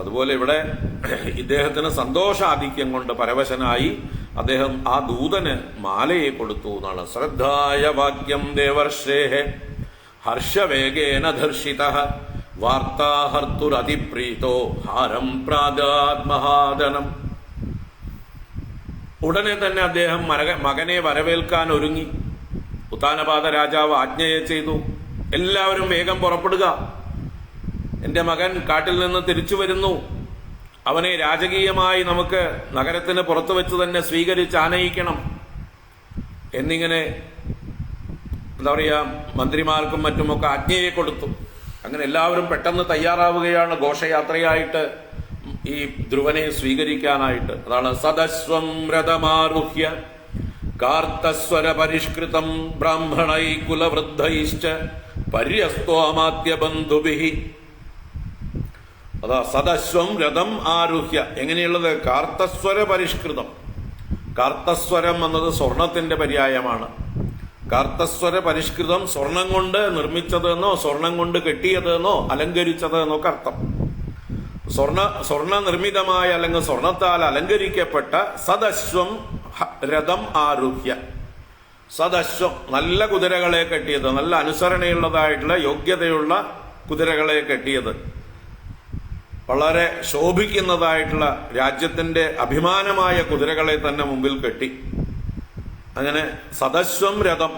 A: അതുപോലെ ഇവിടെ ഇദ്ദേഹത്തിന് സന്തോഷാധിക്യം കൊണ്ട് പരവശനായി അദ്ദേഹം ആ ദൂതന് മാലയെ കൊടുത്തു എന്നാണ്. ശ്രദ്ധായ വാക്യം ദേവർഷേഃ ഹർഷവേഗേന ധർഷിതഃ വാർത്താഹർത്തുരതിപ്രീതോ ഹാരം പ്രാദാദ് മഹാധനം. ഉടനെ തന്നെ അദ്ദേഹം മകനെ വരവേൽക്കാൻ ഒരുങ്ങി. ഉത്താനപാത രാജാവ് ആജ്ഞയെ ചെയ്തു, എല്ലാവരും വേഗം പുറപ്പെടുക, എന്റെ മകൻ കാട്ടിൽ നിന്ന് തിരിച്ചു വരുന്നു, അവനെ രാജകീയമായി നമുക്ക് നഗരത്തിന് പുറത്തു വെച്ച് തന്നെ സ്വീകരിച്ച് ആനയിക്കണം എന്നിങ്ങനെ എന്താ പറയുക, മന്ത്രിമാർക്കും മറ്റുമൊക്കെ ആജ്ഞയെ കൊടുത്തു. അങ്ങനെ എല്ലാവരും പെട്ടെന്ന് തയ്യാറാവുകയാണ് ഘോഷയാത്രയായിട്ട് ഈ ധ്രുവനെ സ്വീകരിക്കാനായിട്ട്. അതാണ് സദസ്വം രഥമാരുഹ്യ കാർത്തസ്വര പരിഷ്കൃതം ബ്രാഹ്മണൈ കുലവൃദ്ധൈശ്ച പര്യസ്തോമാത്യ ബന്ധുഭിഃ. അതാ സദസ്വം രഥം ആരുഹ്യ, എങ്ങനെയുള്ളത്? കാർത്തസ്വര പരിഷ്കൃതം. കാർത്തസ്വരം എന്നത് സ്വർണത്തിന്റെ പര്യായമാണ്. കാർത്തസ്വര പരിഷ്കൃതം, സ്വർണം കൊണ്ട് നിർമ്മിച്ചതെന്നോ സ്വർണം കൊണ്ട് കെട്ടിയതെന്നോ അലങ്കരിച്ചതെന്നൊക്കെ അർത്ഥം. സ്വർണ നിർമ്മിതമായ അല്ലെങ്കിൽ സ്വർണത്താൽ അലങ്കരിക്കപ്പെട്ട സദസ്വം രഥം ആരുഹ്യ. സദസ്വം, നല്ല കുതിരകളെ കെട്ടിയത്, നല്ല അനുസരണയുള്ളതായിട്ടുള്ള യോഗ്യതയുള്ള കുതിരകളെ കെട്ടിയത്. വളരെ ശോഭിക്കുന്നതായിട്ടുള്ള രാജ്യത്തിന്റെ അഭിമാനമായ കുതിരകളെ തന്നെ മുമ്പിൽ കെട്ടി. അങ്ങനെ സദസ്വം രഥം,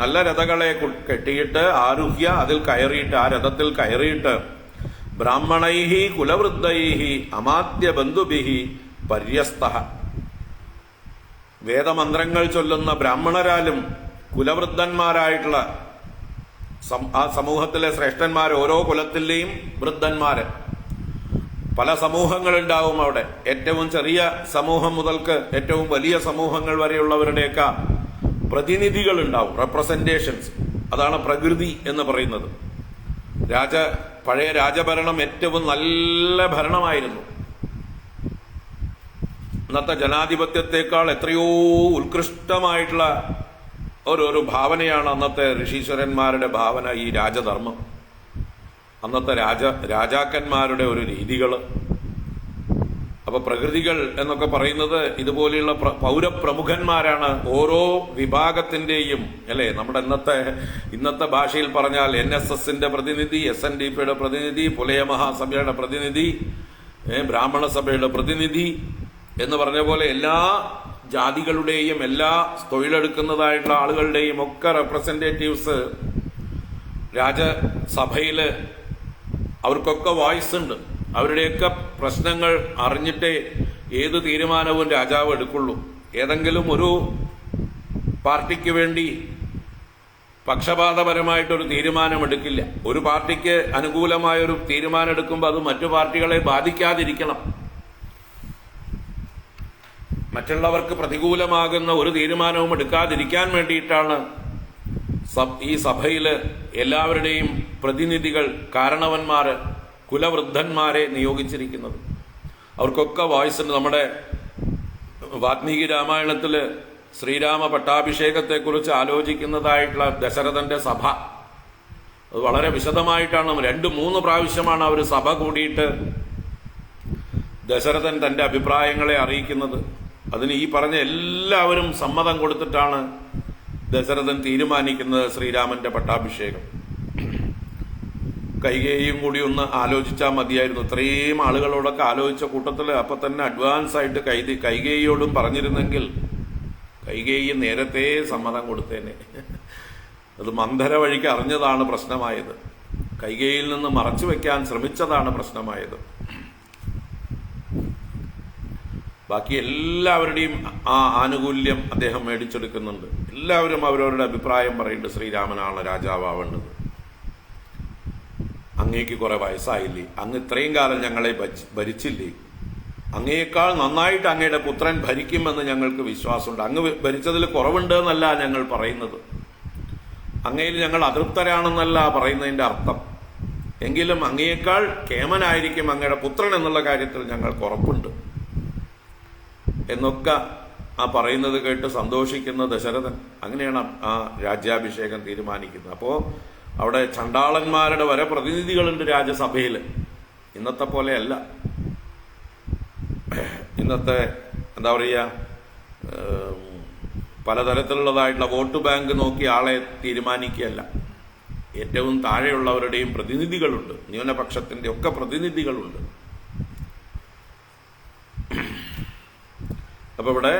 A: നല്ല രഥങ്ങളെ കെട്ടിയിട്ട് ആരുഹ്യ, അതിൽ കയറിയിട്ട്, ആ രഥത്തിൽ കയറിയിട്ട് ബ്രാഹ്മണൈഹി കുലവൃദ്ധൈഹി അമാത്യ ബന്ധുഭിഹി പര്യസ്തഃ, വേദമന്ത്രങ്ങൾ ചൊല്ലുന്ന ബ്രാഹ്മണരാലും കുലവൃദ്ധന്മാരായിട്ടുള്ള ആ സമൂഹത്തിലെ ശ്രേഷ്ഠന്മാർ, ഓരോ കുലത്തിലെയും വൃദ്ധന്മാര്, പല സമൂഹങ്ങളുണ്ടാവും അവിടെ. ഏറ്റവും ചെറിയ സമൂഹം മുതൽക്ക് ഏറ്റവും വലിയ സമൂഹങ്ങൾ വരെയുള്ളവരുടെയൊക്കെ പ്രതിനിധികൾ ഉണ്ടാവും, റെപ്രസെന്റേഷൻസ്. അതാണ് പ്രകൃതി എന്ന് പറയുന്നത്. പഴയ രാജഭരണം ഏറ്റവും നല്ല ഭരണമായിരുന്നു. ഇന്നത്തെ ജനാധിപത്യത്തെക്കാൾ എത്രയോ ഉത്കൃഷ്ടമായിട്ടുള്ള ഒരു ഭാവനയാണ് അന്നത്തെ ഋഷീശ്വരന്മാരുടെ ഭാവന, ഈ രാജധർമ്മം. അന്നത്തെ രാജാക്കന്മാരുടെ ഒരു രീതികൾ. അപ്പൊ പ്രകൃതികൾ എന്നൊക്കെ പറയുന്നത് ഇതുപോലെയുള്ള പൗരപ്രമുഖന്മാരാണ്. ഓരോ വിഭാഗത്തിന്റെയും, അല്ലെ, നമ്മുടെ ഇന്നത്തെ ഭാഷയിൽ പറഞ്ഞാൽ NSSന്റെ പ്രതിനിധി, SNDPയുടെ പ്രതിനിധി, പുലയ മഹാസഭയുടെ പ്രതിനിധി, ബ്രാഹ്മണ സഭയുടെ പ്രതിനിധി എന്ന് പറഞ്ഞ പോലെ എല്ലാ ജാതികളുടെയും എല്ലാ തൊഴിലെടുക്കുന്നതായിട്ടുള്ള ആളുകളുടെയും ഒക്കെ റെപ്രസെന്റേറ്റീവ്സ് രാജസഭയില്, അവർക്കൊക്കെ വോയിസ് ഉണ്ട്. അവരുടെയൊക്കെ പ്രശ്നങ്ങൾ അറിഞ്ഞിട്ടേ ഏത് തീരുമാനവും രാജാവ് എടുക്കുള്ളൂ. ഏതെങ്കിലും ഒരു പാർട്ടിക്ക് വേണ്ടി പക്ഷപാതപരമായിട്ടൊരു തീരുമാനമെടുക്കില്ല. ഒരു പാർട്ടിക്ക് അനുകൂലമായൊരു തീരുമാനം എടുക്കുമ്പോൾ അത് മറ്റു പാർട്ടികളെ ബാധിക്കാതിരിക്കണം. മറ്റുള്ളവർക്ക് പ്രതികൂലമാകുന്ന ഒരു തീരുമാനവും എടുക്കാതിരിക്കാൻ വേണ്ടിയിട്ടാണ് ഈ സഭയില് എല്ലാവരുടെയും പ്രതിനിധികൾ, കാരണവന്മാര്, കുലവൃദ്ധന്മാരെ നിയോഗിച്ചിരിക്കുന്നത്. അവർക്കൊക്കെ വോയിസ് ഉണ്ട്. നമ്മുടെ വാൽമീകി രാമായണത്തില് ശ്രീരാമ പട്ടാഭിഷേകത്തെക്കുറിച്ച് ആലോചിക്കുന്നതായിട്ടുള്ള ദശരഥന്റെ സഭ, അത് വളരെ വിശദമായിട്ടാണ് 2-3 പ്രാവശ്യമാണ് അവർ സഭ കൂടിയിട്ട് ദശരഥൻ തന്റെ അഭിപ്രായങ്ങളെ അറിയിക്കുന്നത്. അതിന് ഈ പറഞ്ഞ എല്ലാവരും സമ്മതം കൊടുത്തിട്ടാണ് ദശരഥൻ തീരുമാനിക്കുന്നത് ശ്രീരാമന്റെ പട്ടാഭിഷേകം. കൈകേയിയും കൂടി ഒന്ന് ആലോചിച്ചാൽ മതിയായിരുന്നു. ഇത്രയും ആളുകളോടൊക്കെ ആലോചിച്ച കൂട്ടത്തിൽ അപ്പൊ തന്നെ അഡ്വാൻസ് ആയിട്ട് കൈകേയിയോടും പറഞ്ഞിരുന്നെങ്കിൽ കൈകേയി നേരത്തെ സമ്മതം കൊടുത്തേനെ. അത് മന്ധര വഴിക്ക് അറിഞ്ഞതാണ് പ്രശ്നമായത്. കൈകേയിയിൽ നിന്ന് മറച്ചു വെക്കാൻ ശ്രമിച്ചതാണ് പ്രശ്നമായത്. ബാക്കി എല്ലാവരുടെയും ആ ആനുകൂല്യം അദ്ദേഹം മേടിച്ചെടുക്കുന്നുണ്ട്. എല്ലാവരും അവരവരുടെ അഭിപ്രായം പറയുന്നുണ്ട്. ശ്രീരാമനാണ് രാജാവേണ്ടത്. അങ്ങേക്ക് കുറെ വയസ്സായില്ലേ, അങ്ങ് ഇത്രയും കാലം ഞങ്ങളെ ഭരിച്ചില്ലേ, അങ്ങയേക്കാൾ നന്നായിട്ട് അങ്ങയുടെ പുത്രൻ ഭരിക്കുമെന്ന് ഞങ്ങൾക്ക് വിശ്വാസമുണ്ട്. അങ്ങ് ഭരിച്ചതിൽ കുറവുണ്ട് എന്നല്ല ഞങ്ങൾ പറയുന്നത്, അങ്ങയിൽ ഞങ്ങൾ അതൃപ്തരാണെന്നല്ല പറയുന്നതിന്റെ അർത്ഥം. എങ്കിലും അങ്ങയേക്കാൾ കേമനായിരിക്കും അങ്ങയുടെ പുത്രൻ എന്നുള്ള കാര്യത്തിൽ ഞങ്ങൾക്ക് ഉറപ്പുണ്ട് എന്നൊക്കെ ആ പറയുന്നത് കേട്ട് സന്തോഷിക്കുന്ന ദശരഥൻ അങ്ങനെയാണ് ആ രാജ്യാഭിഷേകം തീരുമാനിക്കുന്നത്. അപ്പോ അവിടെ ചണ്ടാളന്മാരുടെ വരെ പ്രതിനിധികളുണ്ട് രാജ്യസഭയിൽ. ഇന്നത്തെ പോലെയല്ല. ഇന്നത്തെ എന്താ പറയുക, പലതരത്തിലുള്ളതായിട്ടുള്ള വോട്ട് ബാങ്ക് നോക്കി ആളെ തീരുമാനിക്കുകയല്ല. ഏറ്റവും താഴെയുള്ളവരുടെയും പ്രതിനിധികളുണ്ട്, ന്യൂനപക്ഷത്തിന്റെ ഒക്കെ പ്രതിനിധികളുണ്ട്. അപ്പൊ ഇവിടെ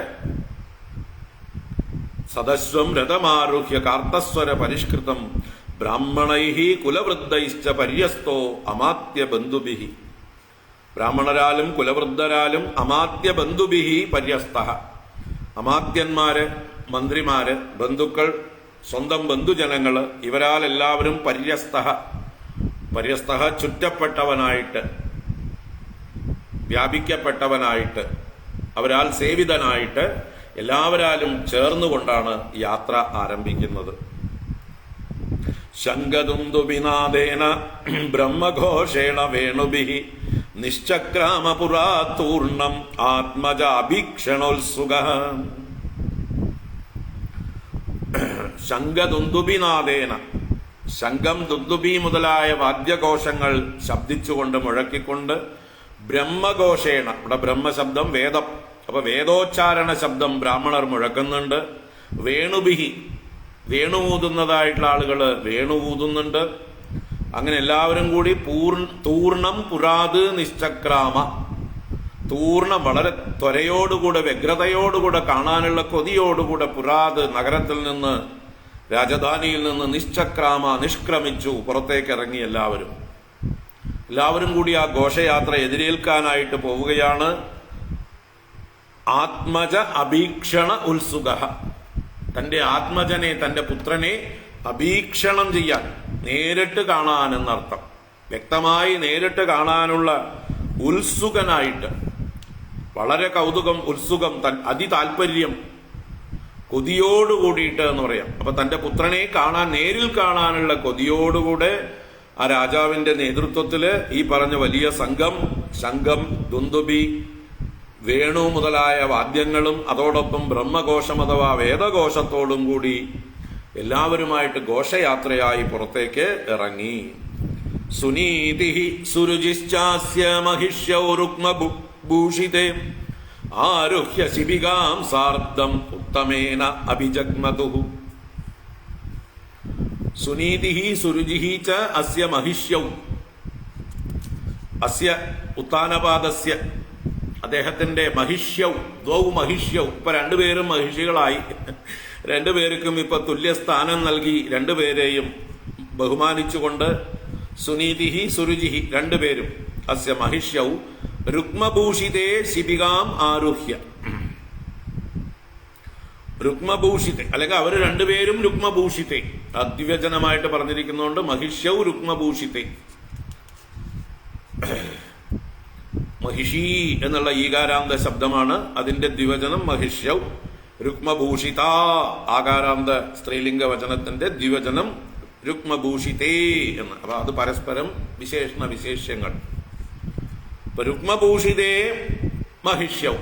A: സദസ്വം രഥമാരുഹ്യ കാർത്തസ്വര പരിഷ്കൃതം ബ്രാഹ്മണൈഹി കുലവൃദ്ധൈശ്ച പര്യസ്തോ അമാത്യ ബന്ധുഭിഹി. ബ്രാഹ്മണരാലും കുലവൃദ്ധരാലും അമാത്യ ബന്ധുഭിഹി പര്യസ്തഃ. അമാത്യന്മാര്, മന്ത്രിമാര്, ബന്ധുക്കൾ, സ്വന്തം ബന്ധുജനങ്ങള്, ഇവരാൽ എല്ലാവരും പര്യസ്തഃ. പര്യസ്തഃ ചുറ്റപ്പെട്ടവനായിട്ട്, വ്യാപിക്കപ്പെട്ടവനായിട്ട്, അവരാൽ സേവിതനായിട്ട്, എല്ലാവരാലും ചേർന്നുകൊണ്ടാണ് യാത്ര ആരംഭിക്കുന്നത്. ശംഖദുന്ദുഭിനാദേന ബ്രഹ്മഘോഷേണ വേണുഭിഃ നിശ്ചക്രാമപുരാത്തൂർണം ആത്മജാഭീക്ഷണോത്സുകഃ. ശംഖദുന്ദുഭിനാദേന, ശംഖം, ദുന്ദുഭി മുതലായ വാദ്യഘോഷങ്ങൾ ശബ്ദിച്ചുകൊണ്ട്, മുഴക്കിക്കൊണ്ട്, ബ്രഹ്മഘോഷേണ, ഇവിടെ ബ്രഹ്മശബ്ദം വേദം, അപ്പൊ വേദോച്ചാരണ ശബ്ദം ബ്രാഹ്മണർ മുഴക്കുന്നുണ്ട്. വേണുഭിഹി, വേണുവൂതുന്നതായിട്ടുള്ള ആളുകള് വേണുവൂതുന്നുണ്ട്. അങ്ങനെ എല്ലാവരും കൂടി തൂർണം പുരാത് നിശ്ചക്രാമ, തൂർണം വളരെ ത്വരയോടുകൂടെ വ്യഗ്രതയോടുകൂടെ കാണാനുള്ള കൊതിയോടുകൂടെ പുരാത് നഗരത്തിൽ നിന്ന്, രാജധാനിയിൽ നിന്ന് നിശ്ചക്രാമ നിഷ്ക്രമിച്ചു, പുറത്തേക്ക് ഇറങ്ങി. എല്ലാവരും കൂടി ആ ഘോഷയാത്ര എതിരേൽക്കാനായിട്ട് പോവുകയാണ്. ആത്മജ അഭീക്ഷണ ഉത്സുക, തന്റെ ആത്മജനെ, തന്റെ പുത്രനെ അഭീക്ഷണം ചെയ്യാൻ, നേരിട്ട് കാണാൻ എന്നർത്ഥം, വ്യക്തമായി നേരിട്ട് കാണാനുള്ള ഉത്സുകനായിട്ട്, വളരെ കൗതുകം, ഉത്സുകം, അതിതാൽപര്യം, കൊതിയോടുകൂടിയിട്ട് എന്ന് പറയാം. അപ്പൊ തന്റെ പുത്രനെ നേരിൽ കാണാനുള്ള കൊതിയോടുകൂടെ ആ രാജാവിന്റെ നേതൃത്വത്തില് ഈ പറഞ്ഞ വലിയ സംഘം, ശംഖം, ദുന്ദുബി, വേണു മുതലായ വാദ്യങ്ങളും അതോടൊപ്പം ബ്രഹ്മഘോഷം അഥവാ വേദഘോഷത്തോടും കൂടി എല്ലാവരുമായിട്ട് ഘോഷയാത്രയായി പുറത്തേക്ക് ഇറങ്ങി. സുനീതി സുരുചിശ്ചാസ്യ മഹിഷ്യൗ രുക്മഭൂഷിതേ ആരുഹ്യ ശിബികാം സാർദ്ധം ഉത്തമേന അഭിജഗ്മതുഃ. സുനീതി സുരുചി ച അസ്യ മഹിഷ്യൗ, അസ്യ ഉത്താനപാദസ്യ, അദ്ദേഹത്തിന്റെ മഹിഷ്യൗ, ദ്വൗ മഹിഷ്യൗ, ഇപ്പൊ രണ്ടുപേരും മഹിഷികളായി. രണ്ടുപേർക്കും ഇപ്പൊ തുല്യസ്ഥാനം നൽകി, രണ്ടുപേരെയും ബഹുമാനിച്ചുകൊണ്ട് സുനീതിഹി സുരുചിഹി രണ്ടുപേരും അസ്യ മഹിഷ്യൗ രുക്മഭൂഷിതേ ശിബികാം ആരുഹ്യ. രുക്മഭൂഷിതെ അല്ലെങ്കിൽ അവർ രണ്ടുപേരും രുക്മഭൂഷിത്തെ, അദ്വചനമായിട്ട് പറഞ്ഞിരിക്കുന്നതുകൊണ്ട് മഹിഷ്യൗ രുക്മഭൂഷിത്തെ. മഹിഷി എന്നുള്ള ഈകാരാന്ത ശബ്ദമാണ്, അതിന്റെ ദ്വിവചനം മഹിഷ്യൗ. രുക്മഭൂഷിത ആകാരാന്ത സ്ത്രീലിംഗ വചനത്തിന്റെ ദ്വിവചനം രുക്മഭൂഷിതേ എന്ന്. അപ്പൊ അത് പരസ്പരം വിശേഷണ വിശേഷ്യങ്ങൾ. ഇപ്പൊ രുക്മഭൂഷിതേ മഹിഷ്യൗ,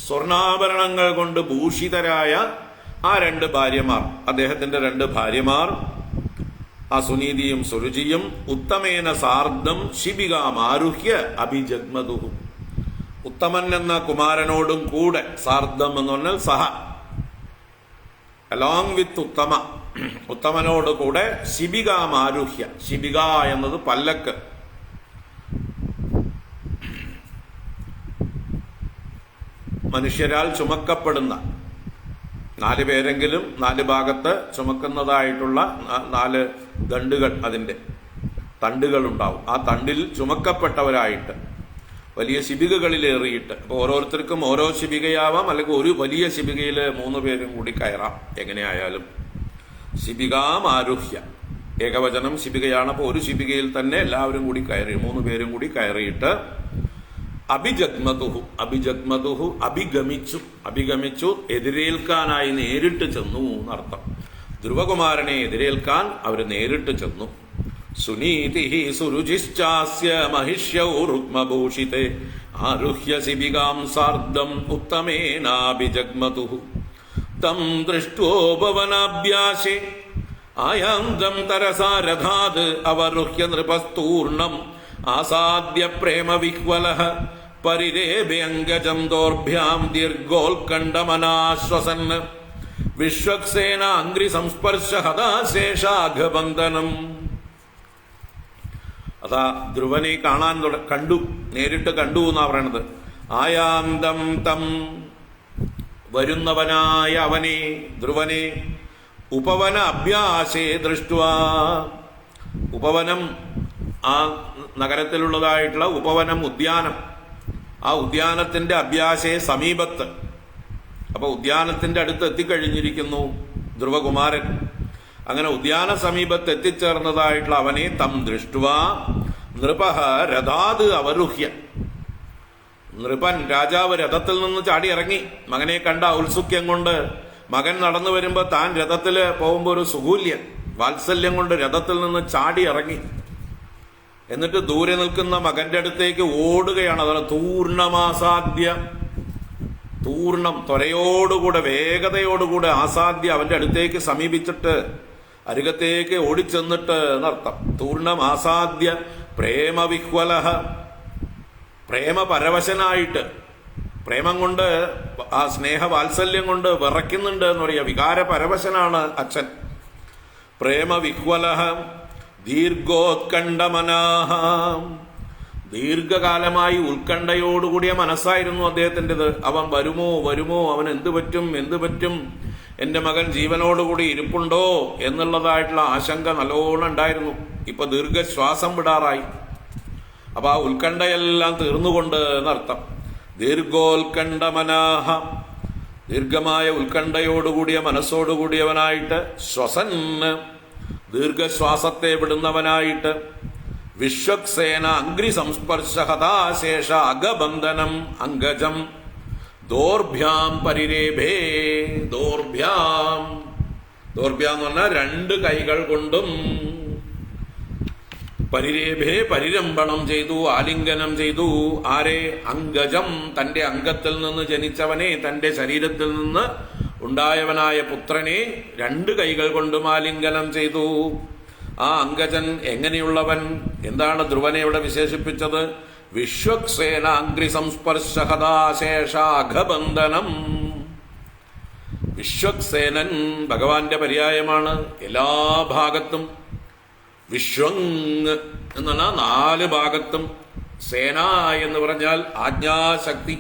A: സ്വർണാഭരണങ്ങൾ കൊണ്ട് ഭൂഷിതരായ ആ രണ്ട് ഭാര്യമാർ, അദ്ദേഹത്തിന്റെ രണ്ട് ഭാര്യമാർ, ആ സുനീതിയും സുരുചിയും ഉത്തമേന സാർദ്ധം ശിബികാം ആരുഹ്യ അഭിജഗ്മതുഃ. ഉത്തമൻ എന്ന കുമാരനോടും കൂടെ, സാർദ്ധം എന്ന് പറഞ്ഞാൽ സഹ, അലോങ് വിത്ത് ഉത്തമ, ഉത്തമനോട് കൂടെ ശിബികാം ആരുഹ്യ. ശിബിക എന്നത് പല്ലക്ക്, മനുഷ്യരാൽ ചുമക്കപ്പെടുന്ന, 4 പേരെങ്കിലും 4 ഭാഗത്ത് ചുമക്കുന്നതായിട്ടുള്ള 4 ദണ്ടുകൾ, അതിന്റെ തണ്ടുകൾ ഉണ്ടാവും. ആ തണ്ടിൽ ചുമക്കപ്പെട്ടവരായിട്ട് വലിയ ശിബികകളിലേറിയിട്ട്, അപ്പൊ ഓരോരുത്തർക്കും ഓരോ ശിബികയാവാം, അല്ലെങ്കിൽ ഒരു വലിയ ശിബികയിൽ 3 പേരും കൂടി കയറാം. എങ്ങനെയായാലും ശിബികാം ആരുഹ്യ, ഏകവചനം ശിബികയാണ്. അപ്പൊ ഒരു ശിബികയിൽ തന്നെ എല്ലാവരും കൂടി കയറി, 3 പേരും കൂടി കയറിയിട്ട് അഭിജഗ്മതുഹു, അഭിജഗ്മതുഹു അഭിഗമിച്ചു, എതിരേൽക്കാനായി നേരിട്ട് ചെന്നു എന്നർത്ഥം. ധ്രുവകുമാരനെ എതിരേൽക്കാൻ അവർ നേരിട്ട് ചെന്നു. സുനീതി സുരുചിശ്ചാസ്യ മഹിഷ്യൗ രുക്മഭൂഷിതേ ആരുഹ്യ ശിബികാം സാർദ്ധം ഉത്തമേനാഭിജഗ്മതുഃ. തം ദൃഷ്ട്വോപവനാഭ്യാസേ ആയാന്തം തരസാ രഥാത് അവരുഹ്യ നൃപസ്തൂർണം ആസാദ്യ പ്രേമ വിഹ്വലഃ പരിരേഭ്യംഗജം ദോർഭ്യാം ദീർഘോത്കണ്ഠമനാശ്വസൻ വിശ്വക്സേന അംഗ്രി സംസ്പർശ ഹതാശേഷാഘബന്ധനം. അതാ ധ്രുവനെ കാണാൻ കണ്ടു, നേരിട്ട് കണ്ടു എന്നാ പറയണത്. ആയാന്തം തം, വരുന്നവനായ അവനെ, ധ്രുവനെ, ഉപവന അഭ്യാസേ ദൃഷ്ട്വാ, ഉപവനം, ആ നഗരത്തിലുള്ളതായിട്ടുള്ള ഉപവനം, ഉദ്യാനം, ആ ഉദ്യാനത്തിന്റെ അഭ്യാസേ സമീപത്ത്, അപ്പൊ ഉദ്യാനത്തിന്റെ അടുത്ത് എത്തിക്കഴിഞ്ഞിരിക്കുന്നു ധ്രുവകുമാരൻ. അങ്ങനെ ഉദ്യാന സമീപത്ത് എത്തിച്ചേർന്നതായിട്ടുള്ള അവനെ തം ദൃഷ്ട്വാ നൃപഃ രഥാത് അവരുഹ്യ, നൃപൻ രാജാവ് രഥത്തിൽ നിന്ന് ചാടി ഇറങ്ങി. മകനെ കണ്ട ഔത്സുക്യം കൊണ്ട്, മകൻ നടന്നു വരുമ്പോ താൻ രഥത്തില് പോകുമ്പോ ഒരു സുകൂല്യം, വാത്സല്യം കൊണ്ട് രഥത്തിൽ നിന്ന് ചാടി ഇറങ്ങി. എന്നിട്ട് ദൂരെ നിൽക്കുന്ന മകന്റെ അടുത്തേക്ക് ഓടുകയാണ്. അതാണ് തൂർണമാസാദ്യ, തൂർണം, ത്വരയോടുകൂടെ വേഗതയോടുകൂടെ, ആസാദ്യ അവന്റെ അടുത്തേക്ക് സമീപിച്ചിട്ട്, അരികത്തേക്ക് ഓടിച്ചെന്നിട്ട് എന്നർത്ഥം. തൂർണമാസാദ്യ പ്രേമവിഹ്വലഃ, പ്രേമപരവശനായിട്ട്, പ്രേമം കൊണ്ട്, ആ സ്നേഹവാത്സല്യം കൊണ്ട് വിറയ്ക്കുന്നുണ്ട് എന്ന് പറയാ. വികാരപരവശനാണ് അച്ഛൻ. പ്രേമവിഹ്വലഃ ദീർഘോത്കണ്ഠമനാഹ, ദീർഘകാലമായി ഉത്കണ്ഠയോടുകൂടിയ മനസ്സായിരുന്നു അദ്ദേഹത്തിൻ്റെത്. അവൻ വരുമോ വരുമോ, അവൻ എന്ത് പറ്റും, എൻ്റെ മകൻ ജീവനോടുകൂടി ഇരിപ്പുണ്ടോ എന്നുള്ളതായിട്ടുള്ള ആശങ്ക നല്ലോണം ഉണ്ടായിരുന്നു. ഇപ്പൊ ദീർഘശ്വാസം വിടാറായി. അപ്പൊ ആ ഉത്കണ്ഠയെല്ലാം തീർന്നുകൊണ്ട് എന്നർത്ഥം. ദീർഘോത്കണ്ഠമനാഹ, ദീർഘമായ ഉത്കണ്ഠയോടുകൂടിയ മനസ്സോടുകൂടിയവനായിട്ട്, ശ്വസന്, ദീർഘശ്വാസത്തെ വിടുന്നവനായിട്ട്, വിശ്വക്സേന അംഗ്രി സംസ്പർശ ഹതാശേഷ അഗബന്ധനം അംഗജം ദോർഭ്യാം പരിരേഭേ. ദോർഭ്യാം എന്ന് പറഞ്ഞാൽ രണ്ട് കൈകൾ കൊണ്ടും, പരിരേഭേ പരിരംഭണം ചെയ്തു, ആലിംഗനം ചെയ്തു. ആരെ? അംഗജം, തന്റെ അംഗത്തിൽ നിന്ന് ജനിച്ചവനെ, തന്റെ ശരീരത്തിൽ നിന്ന് ഉണ്ടായവനായ പുത്രനെ രണ്ട് കൈകൾ കൊണ്ടും ആലിംഗനം ചെയ്തു. ആ അംഗജൻ എങ്ങനെയുള്ളവൻ? എന്താണ് ധ്രുവനെ ഇവിടെ വിശേഷിപ്പിച്ചത്? വിശ്വക്സേന അംഗ്രി സംസ്പർശ ഹതാശേഷാഘബന്ധനം. വിശ്വക്സേനൻ ഭഗവാന്റെ പര്യായമാണ്. എല്ലാ ഭാഗത്തും വിശ്വങ് എന്ന് പറഞ്ഞാൽ 4 ഭാഗത്തും, സേന എന്ന് പറഞ്ഞാൽ ആജ്ഞാശക്തി.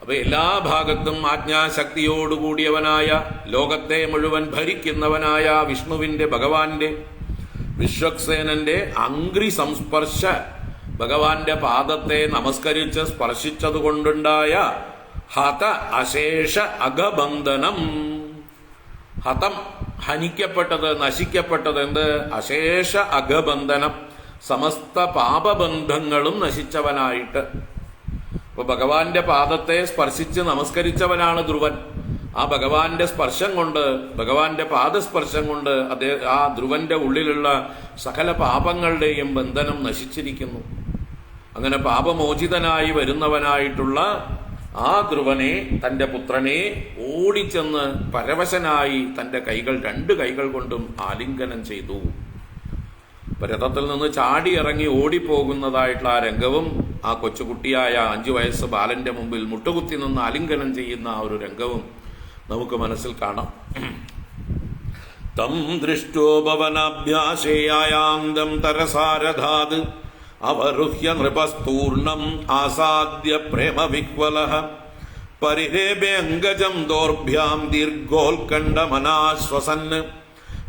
A: അപ്പൊ എല്ലാ ഭാഗത്തും ആജ്ഞാശക്തിയോടുകൂടിയവനായ, ലോകത്തെ മുഴുവൻ ഭരിക്കുന്നവനായ വിഷ്ണുവിന്റെ, ഭഗവാന്റെ, വിശ്വക്സേനന്റെ അംഗ്രി സംസ്പർശ, ഭഗവാന്റെ പാദത്തെ നമസ്കരിച്ച് സ്പർശിച്ചതുകൊണ്ടുണ്ടായ ഹത അശേഷ അഗബന്ധനം. ഹതം, ഹനിക്കപ്പെട്ടത്, നശിക്കപ്പെട്ടത്. എന്ത്? അശേഷ അഗബന്ധനം, സമസ്ത പാപബന്ധങ്ങളും നശിച്ചവനായിട്ട്. അപ്പൊ ഭഗവാന്റെ പാദത്തെ സ്പർശിച്ച് നമസ്കരിച്ചവനാണ് ധ്രുവൻ. ആ ഭഗവാന്റെ സ്പർശം കൊണ്ട്, ഭഗവാന്റെ പാദസ്പർശം കൊണ്ട് ആ ധ്രുവന്റെ ഉള്ളിലുള്ള സകല പാപങ്ങളുടെയും ബന്ധനം നശിച്ചിരിക്കുന്നു. അങ്ങനെ പാപമോചിതനായി വരുന്നവനായിട്ടുള്ള ആ ധ്രുവനെ, തന്റെ പുത്രനെ ഓടിച്ചെന്ന് പരവശനായി തന്റെ കൈകൾ, 2 കൈകൾ കൊണ്ടും ആലിംഗനം ചെയ്തു. രഥത്തിൽ നിന്ന് ചാടി ഇറങ്ങി ഓടിപ്പോകുന്നതായിട്ടുള്ള ആ രംഗവും, ആ കൊച്ചുകുട്ടിയായ 5 വയസ്സ് ബാലന്റെ മുമ്പിൽ മുട്ടുകുത്തി നിന്ന് ആലിംഗനം ചെയ്യുന്ന ആ ഒരു രംഗവും നമുക്ക് മനസ്സിൽ കാണാം. തം ദൃഷ്ടോപവനാഭ്യാശേയാന്തം തരസാരധാത് അവരുഹ്യ നൃപസ്തൂർണം ആസാദ്യ പ്രേമവിഹ്വലഃ പരിരേഭേ അംഗജം ദോർഭ്യാം ദീർഘോത്കണ്ഠമനാശ്വസന്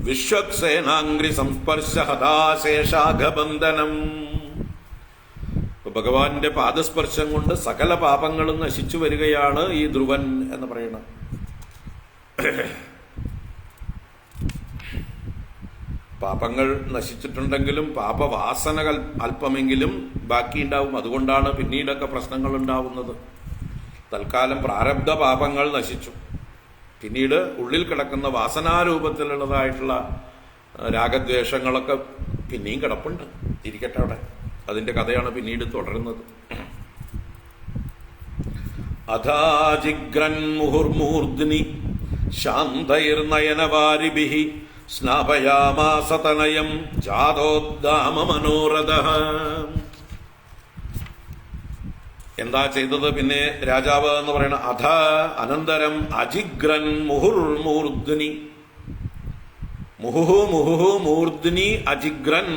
A: വിശ്വക്സേനാംഗ്രി സംസ്പർശ ഹതാശേഷാഘബന്ധനം. ഭഗവാന്റെ പാദസ്പർശം കൊണ്ട് സകല പാപങ്ങളും നശിച്ചു വരികയാണ് ഈ ധ്രുവൻ എന്ന് പറയുന്നത്. പാപങ്ങൾ നശിച്ചിട്ടുണ്ടെങ്കിലും പാപവാസനകൾ അല്പമെങ്കിലും ബാക്കിയുണ്ടാവും. അതുകൊണ്ടാണ് പിന്നീടൊക്കെ പ്രശ്നങ്ങൾ ഉണ്ടാവുന്നത്. തൽക്കാലം പ്രാരബ്ധ പാപങ്ങൾ നശിച്ചു, പിന്നീട് ഉള്ളിൽ കിടക്കുന്ന വാസനാരൂപത്തിലുള്ളതായിട്ടുള്ള രാഗദ്വേഷങ്ങളൊക്കെ പിന്നെയും കിടപ്പുണ്ട്. ഇരിക്കട്ടെ അവിടെ, അതിന്റെ കഥയാണ് പിന്നീട് തുടരുന്നത്. അഥാജിഗ്രൻ മുഹുർമൂർധ്നി ശാന്തൈർനയനവാരിഭിഃ സ്നാപയാമാസതനയം ജാതോദ്ദാമ മനോരഥഃ. എന്താ ചെയ്തത് പിന്നെ രാജാവ് എന്ന് പറയുന്ന? അധ അനന്തരം അജിഗ്രൻ മുഹുർമൂർധ്നി, മുഹുഹു മൂർധ്നി അജിഗ്രൻ,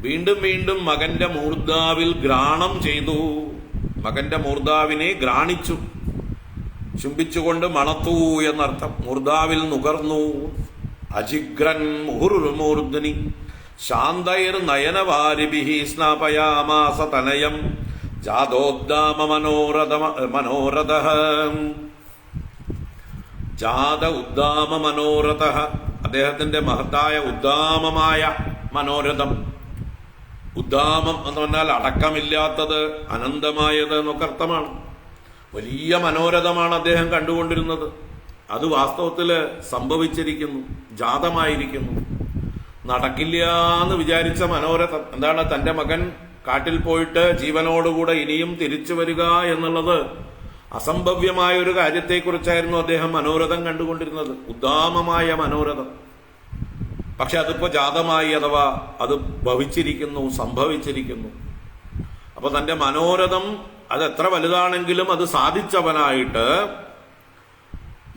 A: വീണ്ടും വീണ്ടും മകന്റെ മൂർധാവിൽ ഘ്രാണം ചെയ്തു. മകന്റെ മൂർധാവിനെ ഘ്രാണിച്ചു, ചുംബിച്ചുകൊണ്ട് മണത്തു എന്നർത്ഥം. മൂർധാവിൽ നുകർന്നു. അജിഗ്രൻ മുഹുർമൂർധ്നി ശാന്തൈർ നയനവാരിഭിഃ സ്നാപയാമാസ തനയം ജാതോദ്ദാമ മനോരഥഃ. ജാത ഉദ്ദാമ മനോരഥഃ, അദ്ദേഹത്തിന്റെ മഹത്തായ ഉദ്ദാമമായ മനോരഥം. ഉദ്ദാമം എന്ന് പറഞ്ഞാൽ അടക്കമില്ലാത്തത്, അനന്തമായത് എന്നൊക്കെ അർത്ഥമാണ്. വലിയ മനോരഥമാണ് അദ്ദേഹം കണ്ടുകൊണ്ടിരുന്നത്. അത് വാസ്തവത്തില് സംഭവിച്ചിരിക്കുന്നു, ജാതമായിരിക്കുന്നു. നടക്കില്ല എന്ന് വിചാരിച്ച മനോരഥം എന്താണ്? തന്റെ മകൻ കാട്ടിൽ പോയിട്ട് ജീവനോടുകൂടെ ഇനിയും തിരിച്ചു വരിക എന്നുള്ളത് അസംഭവ്യമായ ഒരു കാര്യത്തെക്കുറിച്ചായിരുന്നു അദ്ദേഹം മനോരഥം കണ്ടുകൊണ്ടിരുന്നത്, ഉദ്ദാമമായ മനോരഥം. പക്ഷെ അതിപ്പോ ജാതമായി, അഥവാ അത് ഭവിച്ചിരിക്കുന്നു, സംഭവിച്ചിരിക്കുന്നു. അപ്പൊ തന്റെ മനോരഥം അത് എത്ര വലുതാണെങ്കിലും അത് സാധിച്ചവനായിട്ട്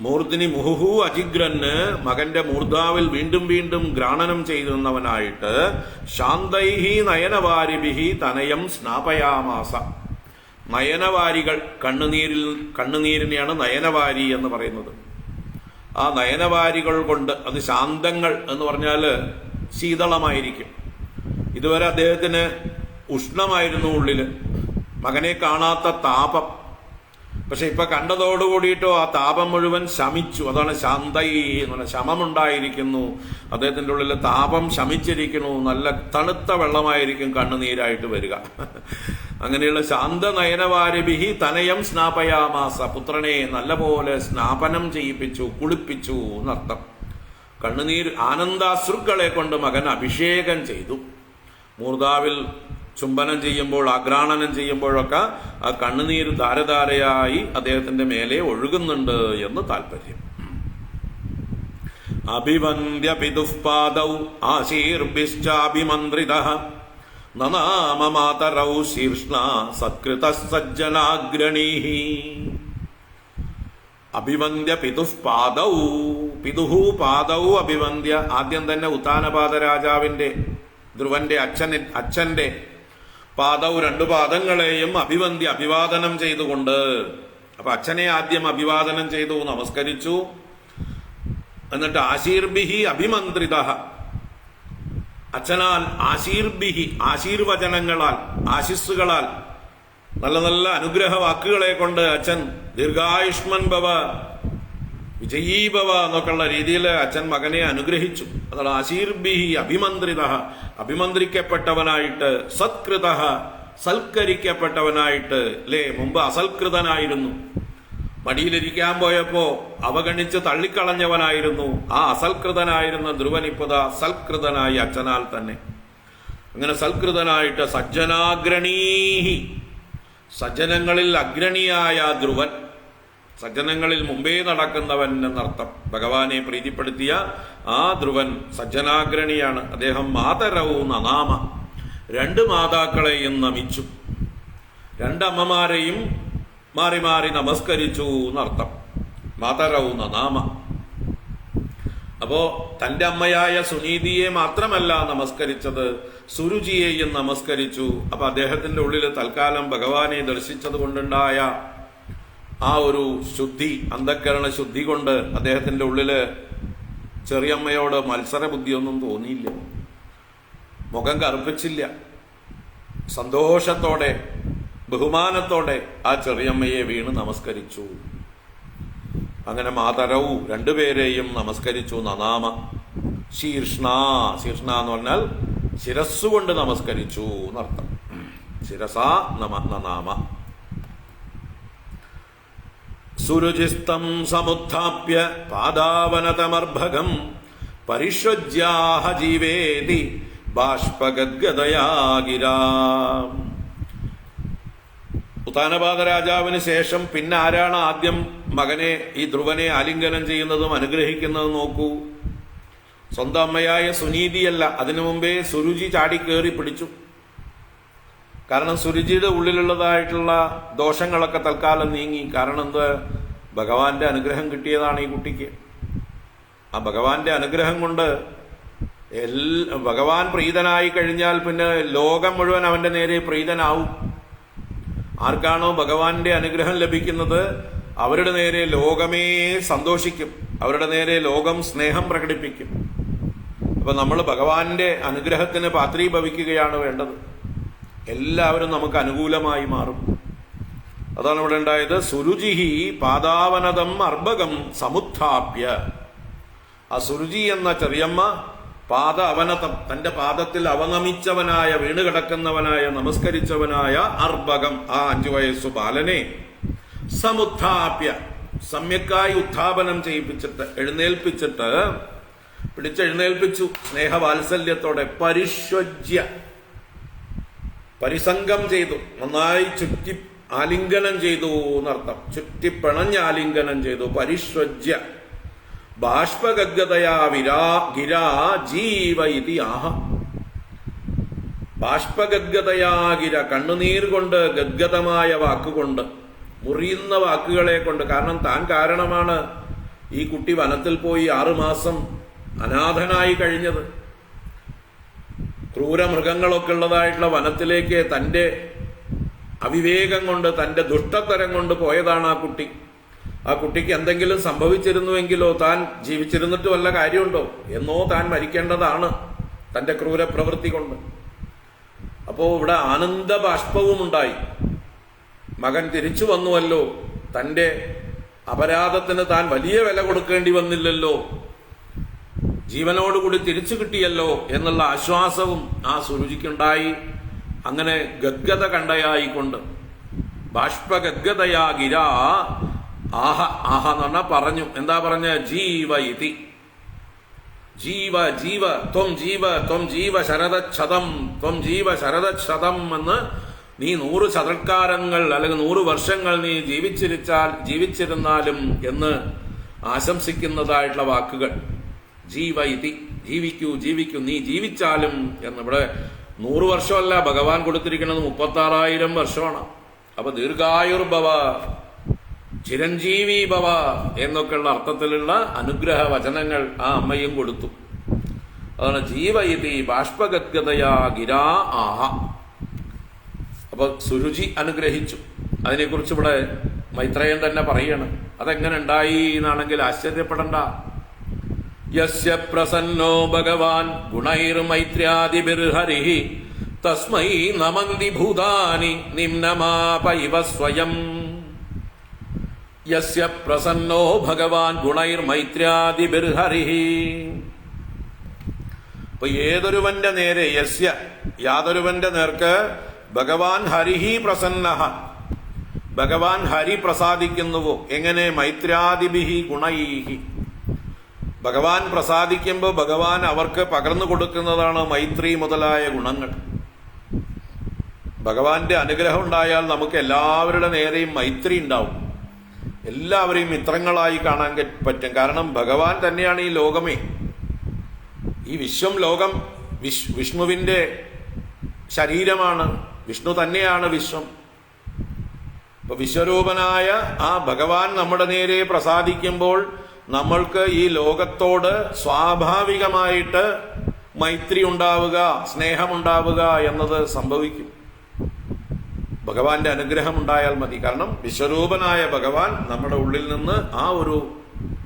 A: മൂർധിനി മുഹുഹു അജിഗ്രന് മകന്റെ മൂർധാവിൽ വീണ്ടും വീണ്ടും ഗ്രാണനം ചെയ്യുന്നവനായിട്ട് ശാന്തൈഹി നയനവാരിഭിഹി തനയം സ്നാപയാമാസ. നയനവാരികൾ, കണ്ണുനീരിനെയാണ് നയനവാരി എന്ന് പറയുന്നത്. ആ നയനവാരികൾ കൊണ്ട്, അത് ശാന്തങ്ങൾ എന്ന് പറഞ്ഞാൽ ശീതളമായിരിക്കും. ഇതുവരെ അദ്ദേഹത്തിന് ഉഷ്ണമായിരുന്നു ഉള്ളില്, മകനെ കാണാത്ത താപം. പക്ഷെ ഇപ്പൊ കണ്ടതോടുകൂടിയിട്ടോ ആ താപം മുഴുവൻ ശമിച്ചു. അതാണ് ശാന്തൈ എന്ന് പറഞ്ഞാൽ, ശമമുണ്ടായിരിക്കുന്നു അദ്ദേഹത്തിന്റെ ഉള്ളിൽ, താപം ശമിച്ചിരിക്കുന്നു. നല്ല തണുത്ത വെള്ളമായിരിക്കും കണ്ണുനീരായിട്ട് വരിക. അങ്ങനെയുള്ള ശാന്ത നയനവാരിഭിഹി തനയം സ്നാപയാമാസ. പുത്രനെ നല്ലപോലെ സ്നാപനം ചെയ്യിപ്പിച്ചു, കുളിപ്പിച്ചു എന്നർത്ഥം. കണ്ണുനീർ ആനന്ദാശ്രുക്കളെ കൊണ്ട് മകൻ അഭിഷേകം ചെയ്തു. മൂർധാവിൽ ചുംബനം ചെയ്യുമ്പോൾ, ആഗ്രാണനം ചെയ്യുമ്പോഴൊക്കെ ആ കണ്ണുനീർ ധാരധാരയായി അദ്ദേഹത്തിന്റെ മേലെ ഒഴുകുന്നുണ്ട് എന്ന് താല്പര്യം. അഭിവന്ദ്യ പിതുഃപാദൗ ആശീർഭിശ്ചാഭിമന്ത്രിതഃ നനാമ മാതരൗ ശീർഷ്ണ സത്കൃത സജ്ജനാഗ്രണീഃ. അഭിവന്ദ്യ പിതുഃപാദൗ, പിതുഹു പാദൗ അഭിവന്ദ്യ. ആദ്യം തന്നെ ഉത്താനപാദ രാജാവിന്റെ, ധ്രുവന്റെ അച്ഛന്റെ പാദൗ, രണ്ടു പാദങ്ങളെയും അഭിവന്ദ്യ അഭിവാദനം ചെയ്തുകൊണ്ട്. അപ്പൊ അച്ഛനെ ആദ്യം അഭിവാദനം ചെയ്തു, നമസ്കരിച്ചു. എന്നിട്ട് ആശീർഭിഹി അഭിമന്ത്രിത, അച്ഛനാൽ ആശീർഭിഹി, ആശീർവചനങ്ങളാൽ, ആശിസ്സുകളാൽ, നല്ല നല്ല അനുഗ്രഹ വാക്കുകളെ കൊണ്ട് അച്ഛൻ ദീർഘായുഷ്മൻ ഭവ, വിജയീഭവ എന്നൊക്കെയുള്ള രീതിയിൽ അച്ഛൻ മകനെ അനുഗ്രഹിച്ചു. അതാണ് ആശീർഭിഹി അഭിമന്ത്രിത, അഭിമന്ത്രിക്കപ്പെട്ടവനായിട്ട്, സത്കൃത, സൽക്കരിക്കപ്പെട്ടവനായിട്ട്. അല്ലേ, മുമ്പ് അസൽകൃതനായിരുന്നു, മടിയിലിരിക്കാൻ പോയപ്പോ അവഗണിച്ച് തള്ളിക്കളഞ്ഞവനായിരുന്നു. ആ അസൽകൃതനായിരുന്ന ധ്രുവനിപ്പത സൽകൃതനായി അച്ഛനാൽ തന്നെ. അങ്ങനെ സൽകൃതനായിട്ട് സജ്ജനാഗ്രണീഹി, സജ്ജനങ്ങളിൽ അഗ്രണിയായ ധ്രുവൻ, സജ്ജനങ്ങളിൽ മുമ്പേ നടക്കുന്നവൻ എന്നർത്ഥം. ഭഗവാനെ പ്രീതിപ്പെടുത്തിയ ആ ധ്രുവൻ സജ്ജനാഗ്രണിയാണ്. അദ്ദേഹം മാതരൗ നനാമ, രണ്ട് മാതാക്കളെയും നമിച്ചു, രണ്ടമ്മമാരെയും മാറി മാറി നമസ്കരിച്ചു എന്നർത്ഥം. മാതരൗ നനാമ. അപ്പോ തന്റെ അമ്മയായ സുനീതിയെ മാത്രമല്ല നമസ്കരിച്ചത്, സുരുചിയെയും നമസ്കരിച്ചു. അപ്പൊ അദ്ദേഹത്തിന്റെ ഉള്ളിൽ തൽക്കാലം ഭഗവാനെ ദർശിച്ചത് കൊണ്ടുണ്ടായ ആ ഒരു ശുദ്ധി, അന്ധക്കരണ ശുദ്ധി കൊണ്ട് അദ്ദേഹത്തിന്റെ ഉള്ളില് ചെറിയമ്മയോട് മത്സര ബുദ്ധിയൊന്നും തോന്നിയില്ല, മുഖം കറുപ്പിച്ചില്ല. സന്തോഷത്തോടെ ബഹുമാനത്തോടെ ആ ചെറിയമ്മയെ വീണ് നമസ്കരിച്ചു. അങ്ങനെ മാതരവും രണ്ടുപേരെയും നമസ്കരിച്ചു. നനാമ ശീർഷ്ണ, ശീർഷ്ണ എന്ന് പറഞ്ഞാൽ ശിരസ്സുകൊണ്ട് നമസ്കരിച്ചു എന്നർത്ഥം. ശിരസാ നനാമ. സുരുചിസ്തം സമുത്ഥാപ്യ പാദാവനതമർഭകം പരിഷ്വജ്യാഹ ജീവേതി ബാഷ്പഗദ്ഗദയാ ഗിരാ. ഉത്താനപാദ രാജാവിന് ശേഷം പിന്നെ ആരാണ് ആദ്യം മകനെ, ഈ ധ്രുവനെ ആലിംഗനം ചെയ്യുന്നതും അനുഗ്രഹിക്കുന്നതും നോക്കൂ. സ്വന്തം അമ്മയായ സുനീതിയല്ല, അതിനു മുമ്പേ സുരുചി ചാടിക്കേറി പിടിച്ചു. കാരണം സുരുചിയുടെ ഉള്ളിലുള്ളതായിട്ടുള്ള ദോഷങ്ങളൊക്കെ തൽക്കാലം നീങ്ങി. കാരണം എന്ത്, ഭഗവാന്റെ അനുഗ്രഹം കിട്ടിയതാണ് ഈ കുട്ടിക്ക്. ആ ഭഗവാന്റെ അനുഗ്രഹം കൊണ്ട് ഭഗവാൻ പ്രീതനായി കഴിഞ്ഞാൽ പിന്നെ ലോകം മുഴുവൻ അവന്റെ നേരെ പ്രീതനാവും. ആർക്കാണോ ഭഗവാന്റെ അനുഗ്രഹം ലഭിക്കുന്നത് അവരുടെ നേരെ ലോകമേ സന്തോഷിക്കും, അവരുടെ നേരെ ലോകം സ്നേഹം പ്രകടിപ്പിക്കും. അപ്പൊ നമ്മൾ ഭഗവാന്റെ അനുഗ്രഹത്തിന് പാത്രീഭവിക്കുകയാണ് വേണ്ടത്. എല്ലാവരും നമുക്ക് അനുകൂലമായി മാറും. അതാണ് ഇവിടെ ഉണ്ടായത്. സുരുചിഹി പാദാവനതം അർഭകം സമുത്ഥാപ്യ. ആ സുരുചി എന്ന ചെറിയമ്മ പാദ അവനതം, തന്റെ പാദത്തിൽ അവനമിച്ചവനായ, വീണുകിടക്കുന്നവനായ, നമസ്കരിച്ചവനായ അർഭകം, ആ 5 വയസ്സു ബാലനെ സമുത്ഥാപ്യ, സമ്യക്കായി ഉത്ഥാപനം ചെയ്യിപ്പിച്ചിട്ട്, എഴുന്നേൽപ്പിച്ചിട്ട്, പിടിച്ചെഴുന്നേൽപ്പിച്ചു സ്നേഹവാത്സല്യത്തോടെ. പരിഷ്വജ്യ, പരിസംഗം ചെയ്തു, നന്നായി ചുറ്റി ആലിംഗനം ചെയ്തു എന്നർത്ഥം. ചുറ്റിപ്പിണഞ്ഞ് ആലിംഗനം ചെയ്തു. പരിഷ്വജ്യ ബാഷ്പഗദ്ഗതയാ ഗിരാ ജീവ ഇതി ആഹ. ബാഷ്പഗദ്ഗതയാ ഗിര, കണ്ണുനീർ കൊണ്ട്, ഗദ്ഗതമായ വാക്കുകൊണ്ട്, മുറിയുന്ന വാക്കുകളെ കൊണ്ട്. കാരണം താൻ കാരണമാണ് ഈ കുട്ടി വനത്തിൽ പോയി 6 മാസം അനാഥനായി കഴിഞ്ഞത്? ക്രൂരമൃഗങ്ങളൊക്കെ ഉള്ളതായിട്ടുള്ള വനത്തിലേക്ക് തൻ്റെ അവിവേകം കൊണ്ട്, തൻ്റെ ദുഷ്ടത്തരം കൊണ്ട് പോയതാണ് ആ കുട്ടി. ആ കുട്ടിക്ക് എന്തെങ്കിലും സംഭവിച്ചിരുന്നുവെങ്കിലോ, താൻ ജീവിച്ചിരുന്നിട്ട് വല്ല കാര്യമുണ്ടോ? എന്നോ താൻ മരിക്കേണ്ടതാണ് തൻ്റെ ക്രൂരപ്രവൃത്തി കൊണ്ട്. അപ്പോൾ ഇവിടെ ആനന്ദ ബാഷ്പവും ഉണ്ടായി. മകൻ തിരിച്ചു വന്നുവല്ലോ, തൻ്റെ അപരാധത്തിന് താൻ വലിയ വില കൊടുക്കേണ്ടി വന്നില്ലല്ലോ, ജീവനോടുകൂടി തിരിച്ചു കിട്ടിയല്ലോ എന്നുള്ള ആശ്വാസവും ആ സുരുചിക്കുണ്ടായി. അങ്ങനെ ഗദ്ഗത കണ്ടയായിക്കൊണ്ട് ബാഷ്പഗദ്ഗതയാ ഗിരാ ആഹ ആഹ എന്ന് പറഞ്ഞാൽ പറഞ്ഞു. എന്താ പറഞ്ഞ? ജീവ ഇതി, ജീവ ജീവ ത്വം ജീവ ത്വം ജീവ ശരദച്ഛതം ത്വം ജീവ ശരദച്ഛതം എന്ന്, നീ 100 ശതൽക്കാരങ്ങൾ അല്ലെങ്കിൽ 100 വർഷങ്ങൾ നീ ജീവിച്ചിരുന്നാലും എന്ന് ആശംസിക്കുന്നതായിട്ടുള്ള വാക്കുകൾ. ജീവ ഇതി, ജീവിക്കൂ ജീവിക്കൂ, നീ ജീവിച്ചാലും എന്നിവിടെ 100 വർഷമല്ല ഭഗവാൻ കൊടുത്തിരിക്കുന്നത്, 36,000 വർഷമാണ്. അപ്പൊ ദീർഘായുർഭവ, ചിരഞ്ജീവി ഭവ എന്നൊക്കെയുള്ള അർത്ഥത്തിലുള്ള അനുഗ്രഹ വചനങ്ങൾ ആ അമ്മയും കൊടുത്തു. അതാണ് ജീവ ഇതി ബാഷ്പഗദ്ഗതയാ ഗിരാ ആഹ. അപ്പൊ സുരുചി അനുഗ്രഹിച്ചു. അതിനെക്കുറിച്ച് ഇവിടെ മൈത്രേയൻ തന്നെ പറയണം. അതെങ്ങനെ ഉണ്ടായി എന്നാണെങ്കിൽ ആശ്ചര്യപ്പെടണ്ട. യസ്യ പ്രസന്നോ ഭഗവാൻ ഗുണൈർമൈത്ര്യാദിഭിർഹരിഃ തസ്മൈ നമന്തി ഭൂതാനി നിമ്നമാപൈവ സ്വയം. യസ്യ പ്രസന്നോ ഭഗവാൻ ഗുണൈർമൈത്ര്യാദിഭിർഹരിഃ. അപ്പൊ ഏതൊരുവന്റെ നേരെ, യസ്യ യാതൊരുവന്റെ നേർക്ക്, ഭഗവാൻ ഹരിഹി പ്രസന്നഃ, ഭഗവാൻ ഹരി പ്രസാദിക്കുന്നുവോ. എങ്ങനെ? മൈത്ര്യാദിഭിഹി ഗുണൈഹി. ഭഗവാൻ പ്രസാദിക്കുമ്പോൾ ഭഗവാൻ അവർക്ക് പകർന്നു കൊടുക്കുന്നതാണ് മൈത്രി മുതലായ ഗുണങ്ങൾ. ഭഗവാന്റെ അനുഗ്രഹം ഉണ്ടായാൽ നമുക്ക് എല്ലാവരുടെ നേരെയും മൈത്രി ഉണ്ടാവും, എല്ലാവരെയും മിത്രങ്ങളായി കാണാൻ പറ്റും. കാരണം ഭഗവാൻ തന്നെയാണ് ഈ ലോകമേ. ഈ വിശ്വം, ലോകം വിഷ്ണുവിന്റെ ശരീരമാണ്, വിഷ്ണു തന്നെയാണ് വിശ്വം. അപ്പൊ വിശ്വരൂപനായ ആ ഭഗവാൻ നമ്മുടെ നേരെ പ്രസാദിക്കുമ്പോൾ നമ്മൾക്ക് ഈ ലോകത്തോട് സ്വാഭാവികമായിട്ട് മൈത്രി ഉണ്ടാവുക, സ്നേഹമുണ്ടാവുക എന്നത് സംഭവിക്കും. ഭഗവാന്റെ അനുഗ്രഹം ഉണ്ടായാൽ മതി. കാരണം വിശ്വരൂപനായ ഭഗവാൻ നമ്മുടെ ഉള്ളിൽ നിന്ന് ആ ഒരു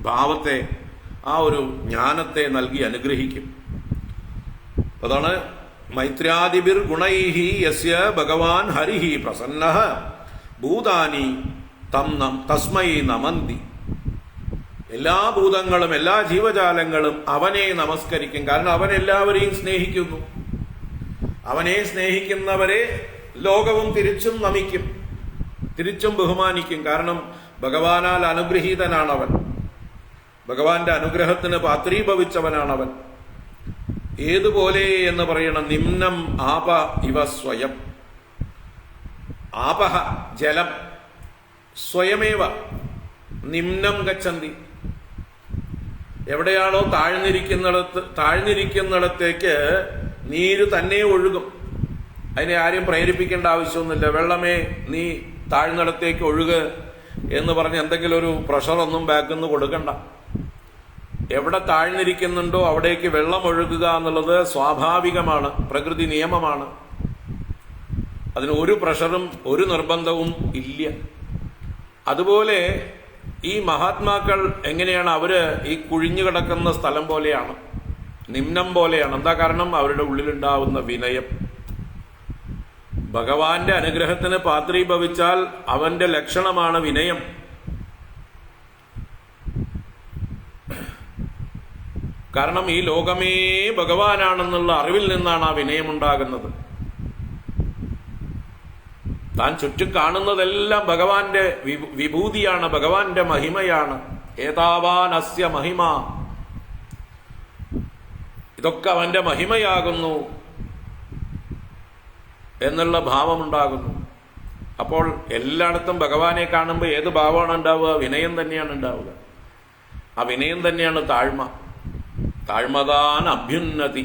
A: ഭാവത്തെ, ആ ഒരു ജ്ഞാനത്തെ നൽകി അനുഗ്രഹിക്കും. അതാണ് മൈത്ര്യാദിഭിർ ഗുണൈഹി യസ്യ ഭഗവാൻ ഹരിഹി പ്രസന്നഃ ഭൂതാനി തസ്മൈ നമന്തി. എല്ലാ ഭൂതങ്ങളും, എല്ലാ ജീവജാലങ്ങളും അവനെ നമസ്കരിക്കും. കാരണം അവൻ എല്ലാവരെയും സ്നേഹിക്കുന്നു. അവനെ സ്നേഹിക്കുന്നവരെ ലോകവും തിരിച്ചും നമിക്കും, തിരിച്ചും ബഹുമാനിക്കും. കാരണം ഭഗവാനാൽ അനുഗ്രഹീതനാണവൻ, ഭഗവാന്റെ അനുഗ്രഹത്തിന് പാത്രീഭവിച്ചവനാണവൻ. ഏതുപോലെ എന്ന് പറയണം? നിമ്നം ആപ ഇവ സ്വയം. ആപഹ ജലം, സ്വയമേവ നിമ്നം ഗച്ഛന്തി. എവിടെയാണോ താഴ്ന്നിരിക്കുന്നിടത്തേക്ക് നീര് തന്നെ ഒഴുകും. അതിനെ ആരും പ്രേരിപ്പിക്കേണ്ട ആവശ്യമൊന്നുമില്ല. വെള്ളമേ നീ താഴ്ന്നിടത്തേക്ക് ഒഴുക എന്ന് പറഞ്ഞ് എന്തെങ്കിലും ഒരു പ്രഷറൊന്നും ബാക്കിൽ നിന്ന് കൊടുക്കണ്ട. എവിടെ താഴ്ന്നിരിക്കുന്നുണ്ടോ അവിടേക്ക് വെള്ളം ഒഴുകുക എന്നുള്ളത് സ്വാഭാവികമാണ്, പ്രകൃതി നിയമമാണ്. അതിന് ഒരു പ്രഷറും ഒരു നിർബന്ധവും ഇല്ല. അതുപോലെ ഈ മഹാത്മാക്കൾ എങ്ങനെയാണ്? അവര് ഈ കുഴിഞ്ഞു കിടക്കുന്ന സ്ഥലം പോലെയാണ്, നിമ്നം പോലെയാണ്. എന്താ കാരണം? അവരുടെ ഉള്ളിലുണ്ടാവുന്ന വിനയം. ഭഗവാന്റെ അനുഗ്രഹത്തിന് പാത്രീഭവിച്ചാൽ അവന്റെ ലക്ഷണമാണ് വിനയം. കാരണം ഈ ലോകമേ ഭഗവാനാണെന്നുള്ള അറിവിൽ നിന്നാണ് ആ വിനയമുണ്ടാകുന്നത്. താൻ ചുറ്റും കാണുന്നതെല്ലാം ഭഗവാന്റെ വിഭൂതിയാണ്, ഭഗവാന്റെ മഹിമയാണ്. ഏതാവാൻ അസ്യ മഹിമ, ഇതൊക്കെ അവന്റെ മഹിമയാകുന്നു എന്നുള്ള ഭാവമുണ്ടാകുന്നു. അപ്പോൾ എല്ലായിടത്തും ഭഗവാനെ കാണുമ്പോൾ ഏത് ഭാവമാണ് ഉണ്ടാവുക? വിനയം തന്നെയാണ് ഉണ്ടാവുക. ആ വിനയം തന്നെയാണ് താഴ്മ. താഴ്മതാൻ അഭ്യുന്നതി.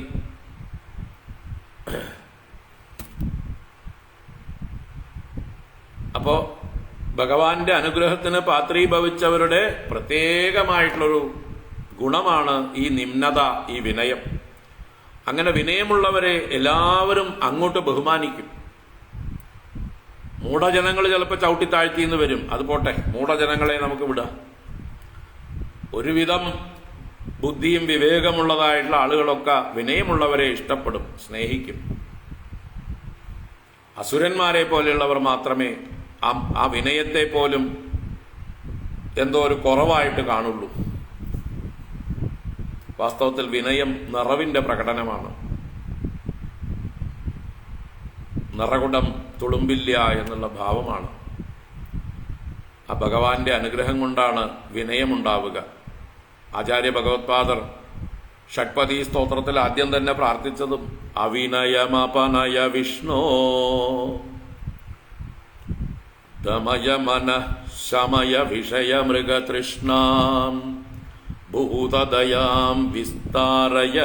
A: അപ്പോ ഭഗവാന്റെ അനുഗ്രഹത്തിന് പാത്രീഭവിച്ചവരുടെ പ്രത്യേകമായിട്ടുള്ളൊരു ഗുണമാണ് ഈ നിമ്നത, ഈ വിനയം. അങ്ങനെ വിനയമുള്ളവരെ എല്ലാവരും അങ്ങോട്ട് ബഹുമാനിക്കും. മൂഢജനങ്ങൾ ചിലപ്പോൾ ചവിട്ടിത്താഴ്ത്തിന്ന് വരും, അത് പോട്ടെ, മൂഢജനങ്ങളെ നമുക്ക് വിടാം. ഒരുവിധം ബുദ്ധിയും വിവേകമുള്ളതായിട്ടുള്ള ആളുകളൊക്കെ വിനയമുള്ളവരെ ഇഷ്ടപ്പെടും, സ്നേഹിക്കും. അസുരന്മാരെ പോലെയുള്ളവർ മാത്രമേ ആ വിനയത്തെ പോലും എന്തോ ഒരു കുറവായിട്ട് കാണുള്ളൂ. വാസ്തവത്തിൽ വിനയം നിറവിന്റെ പ്രകടനമാണ്. നിറകുടം തുളുമ്പില്ല എന്നുള്ള ഭാവമാണ്. ആ ഭഗവാന്റെ അനുഗ്രഹം കൊണ്ടാണ് വിനയമുണ്ടാവുക. ആചാര്യ ഭഗവത്പാദർ ഷഡ്പദി സ്തോത്രത്തിൽ ആദ്യം തന്നെ പ്രാർത്ഥിച്ചതും അവിനയമപനയ വിഷ്ണോ ദമയ മനഃ ശമയ വിഷയ മൃഗതൃഷ്ണാം ഭൂതദയാം വിസ്താരയ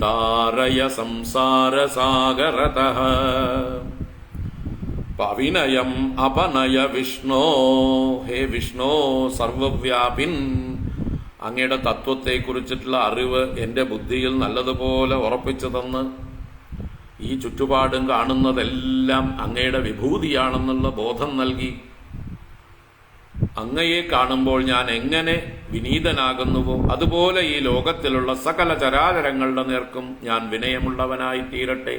A: താരയ സംസാരസാഗരതഃ. അവിനയം അപനയ വിഷ്ണോ, ഹേ വിഷ്ണു സർവവ്യാപിൻ, അങ്ങയുടെ തത്വത്തെക്കുറിച്ചിട്ടുള്ള അറിവ് എൻ്റെ ബുദ്ധിയിൽ നല്ലതുപോലെ ഉറപ്പിച്ചു തന്ന് ഈ ചുറ്റുപാടും കാണുന്നതെല്ലാം അങ്ങയുടെ വിഭൂതിയാണെന്നുള്ള ബോധം നൽകി അങ്ങയെ കാണുമ്പോൾ ഞാൻ എങ്ങനെ വിനീതനാകുന്നുവോ അതുപോലെ ഈ ലോകത്തിലുള്ള സകല ചരാചരങ്ങളുടെ നേർക്കും ഞാൻ വിനയമുള്ളവനായി തീരട്ടെ.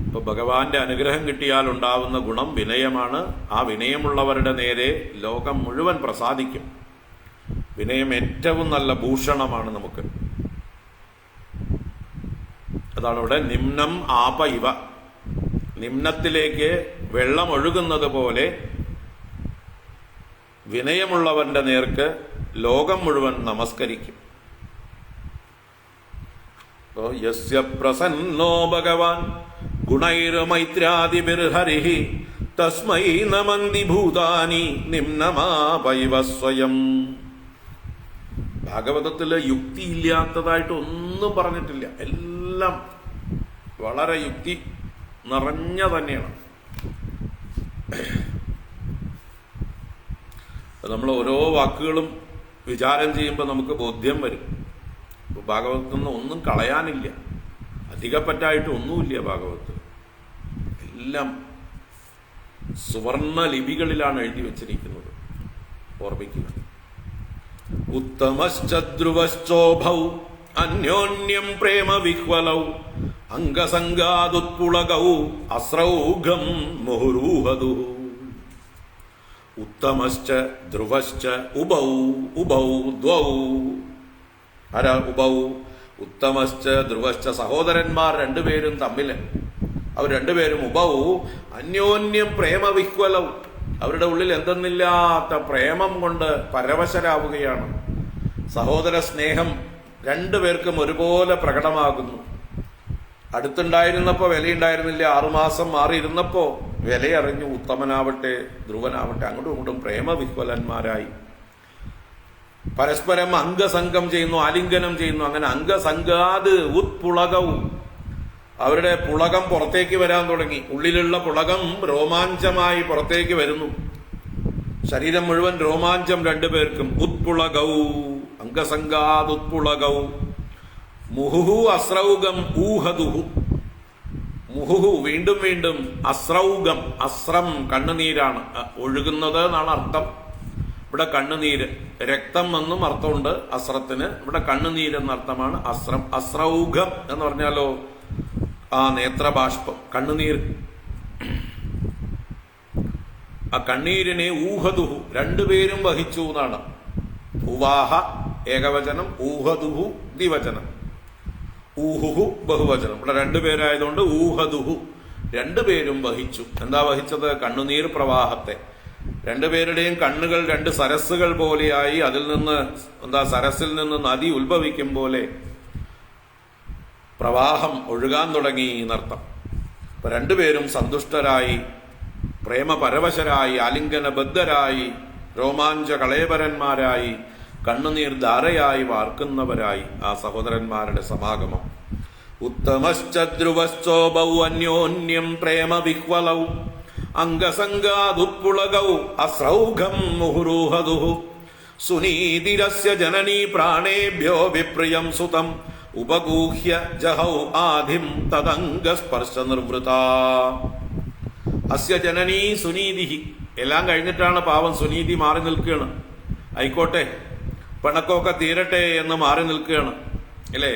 A: ഇപ്പൊ ഭഗവാന്റെ അനുഗ്രഹം കിട്ടിയാൽ ഉണ്ടാവുന്ന ഗുണം വിനയമാണ്. ആ വിനയമുള്ളവരുടെ നേരെ ലോകം മുഴുവൻ പ്രസാദിക്കും. വിനയം ഏറ്റവും നല്ല ഭൂഷണമാണ് നമുക്ക്. അതാണ് ഇവിടെ നിമ്നം ആപ ഇവ, നിമ്നത്തിലേക്ക് വെള്ളം ഒഴുകുന്നത് പോലെ വിനയമുള്ളവന്റെ നേർക്ക് ലോകം മുഴുവൻ നമസ്കരിക്കും. യസ്യ പ്രസന്നോ ഭഗവാൻ ഗുണൈർമൈത്രാദിഭിർഹരിഃ തസ്മൈ നമന്തി ഭൂതാനി നിമ്നമാപൈവ സ്വയം. ഭാഗവതത്തില് യുക്തിയില്ലാത്തതായിട്ട് ഒന്നും പറഞ്ഞിട്ടില്ല. എല്ലാം വളരെ യുക്തി നിറഞ്ഞ തന്നെയാണ്. നമ്മൾ ഓരോ വാക്കുകളും വിചാരം ചെയ്യുമ്പോൾ നമുക്ക് ബോധ്യം വരും. ഭാഗവതത്തിൽ നിന്ന് ഒന്നും കളയാനില്ല, അധികപ്പറ്റായിട്ട് ഒന്നുമില്ല. ഭാഗവതത്തിൽ എല്ലാം സുവർണ ലിപികളിലാണ് എഴുതി വച്ചിരിക്കുന്നത്. ഓർമ്മിക്കുക. ഉത്തമശ്ച ധ്രുവശ്ചോഭൗ അന്യോന്യം പ്രേമ വിഹ്വലൗ അംഗസംഗാദുത്പുളകൗ അസ്രൗഘം മുഹുരൂഹദു. ഉത്തമശ്ച ധ്രുവശ്ച ഉഭൗ ഉഭൗ ദ്വൗ. ആരാ ഉഭൗ? ഉത്തമശ്ച ധ്രുവശ്ച, സഹോദരന്മാർ രണ്ടുപേരും തമ്മിൽ, അവർ രണ്ടുപേരും ഉഭൗ അന്യോന്യം പ്രേമവിഹ്വലൗ, അവരുടെ ഉള്ളിൽ എന്തെന്നില്ലാത്ത പ്രേമം കൊണ്ട് പരവശരാവുകയാണ്. സഹോദര സ്നേഹം രണ്ടുപേർക്കും ഒരുപോലെ പ്രകടമാകുന്നു. അടുത്തുണ്ടായിരുന്നപ്പോ വിലയുണ്ടായിരുന്നില്ല, 6 മാസം മാറിയിരുന്നപ്പോ വിലയറിഞ്ഞു. ഉത്തമനാവട്ടെ ധ്രുവനാവട്ടെ അങ്ങോട്ടും ഇങ്ങോട്ടും പ്രേമവിഹ്വലന്മാരായി പരസ്പരം അംഗസംഗം ചെയ്യുന്നു, ആലിംഗനം ചെയ്യുന്നു. അങ്ങനെ അംഗസംഗാത് ഉത്പുളകവും, അവരുടെ പുളകം പുറത്തേക്ക് വരാൻ തുടങ്ങി. ഉള്ളിലുള്ള പുളകം രോമാഞ്ചമായി പുറത്തേക്ക് വരുന്നു. ശരീരം മുഴുവൻ രോമാഞ്ചം രണ്ടുപേർക്കും. ഉത്പുളകൗ അംഗസംഗാത് ഉത്പുളകൗ. മുഹുഹു അസ്രൗഗം ഊഹദുഹു. മുഹുഹു വീണ്ടും വീണ്ടും, അസ്രൗഗം, അസ്രം കണ്ണുനീരാണ് ഒഴുകുന്നത് എന്നാണ് അർത്ഥം. ഇവിടെ കണ്ണുനീര്, രക്തം എന്നും അർത്ഥമുണ്ട് അസ്രത്തിന്. ഇവിടെ കണ്ണുനീര് എന്ന അർത്ഥമാണ് അസ്രം. അസ്രൗഘം എന്ന് പറഞ്ഞാലോ ആ നേത്രബാഷ്പം, കണ്ണുനീർ. ആ കണ്ണീരിനെ ഊഹദുഹു രണ്ടുപേരും വഹിച്ചു എന്നാണ്. ഉവാഹ ഏകവചനം, ഊഹദുഹു ദ്വിവചനം, ഊഹുഹു ബഹുവചനം. ഇവിടെ രണ്ടുപേരായതുകൊണ്ട് ഊഹദുഹു രണ്ടുപേരും വഹിച്ചു. എന്താ വഹിച്ചത്? കണ്ണുനീർ പ്രവാഹത്തെ. രണ്ടുപേരുടെയും കണ്ണുകൾ 2 സരസ്സുകൾ പോലെയായി. അതിൽ നിന്ന് സരസിൽ നിന്ന് നദി ഉത്ഭവിക്കും പോലെ പ്രവാഹം ഒഴുകാൻ തുടങ്ങി എന്നർത്ഥം. അപ്പൊ രണ്ടുപേരും സന്തുഷ്ടരായി, പ്രേമപരവശരായി, ആലിംഗനബദ്ധരായി, രോമാഞ്ച കളേബരന്മാരായി, കണ്ണുനീർ ധാരയായി വാർക്കുന്നവരായി ആ സഹോദരന്മാരുടെ സമാഗമം. ഉത്തമശ്ച ധ്രുവശ്ചോഭൗ അന്യോന്യം പ്രേമ വിഹ്വലൗ അംഗസംഗാദുത്പുളകൗ അസ്രൗഘം മുഹുരുഹദുഃ സുനീതിരസ്യ ജനനീ പ്രാണേഭ്യോ വിപ്രിയം സുതം ഉപഗൂഹ്യ ജഹൗ ആധിം തദംഗസ്പർശ നിർവൃത. അസ്യ ജനനീ സുനീതിഹി. എല്ലാം കഴിഞ്ഞിട്ടാണ് പാവം സുനീതി മാറി നിൽക്കുകയാണ്. ആയിക്കോട്ടെ, പിണക്കമൊക്കെ തീരട്ടെ എന്ന് മാറി നിൽക്കുകയാണ് അല്ലേ.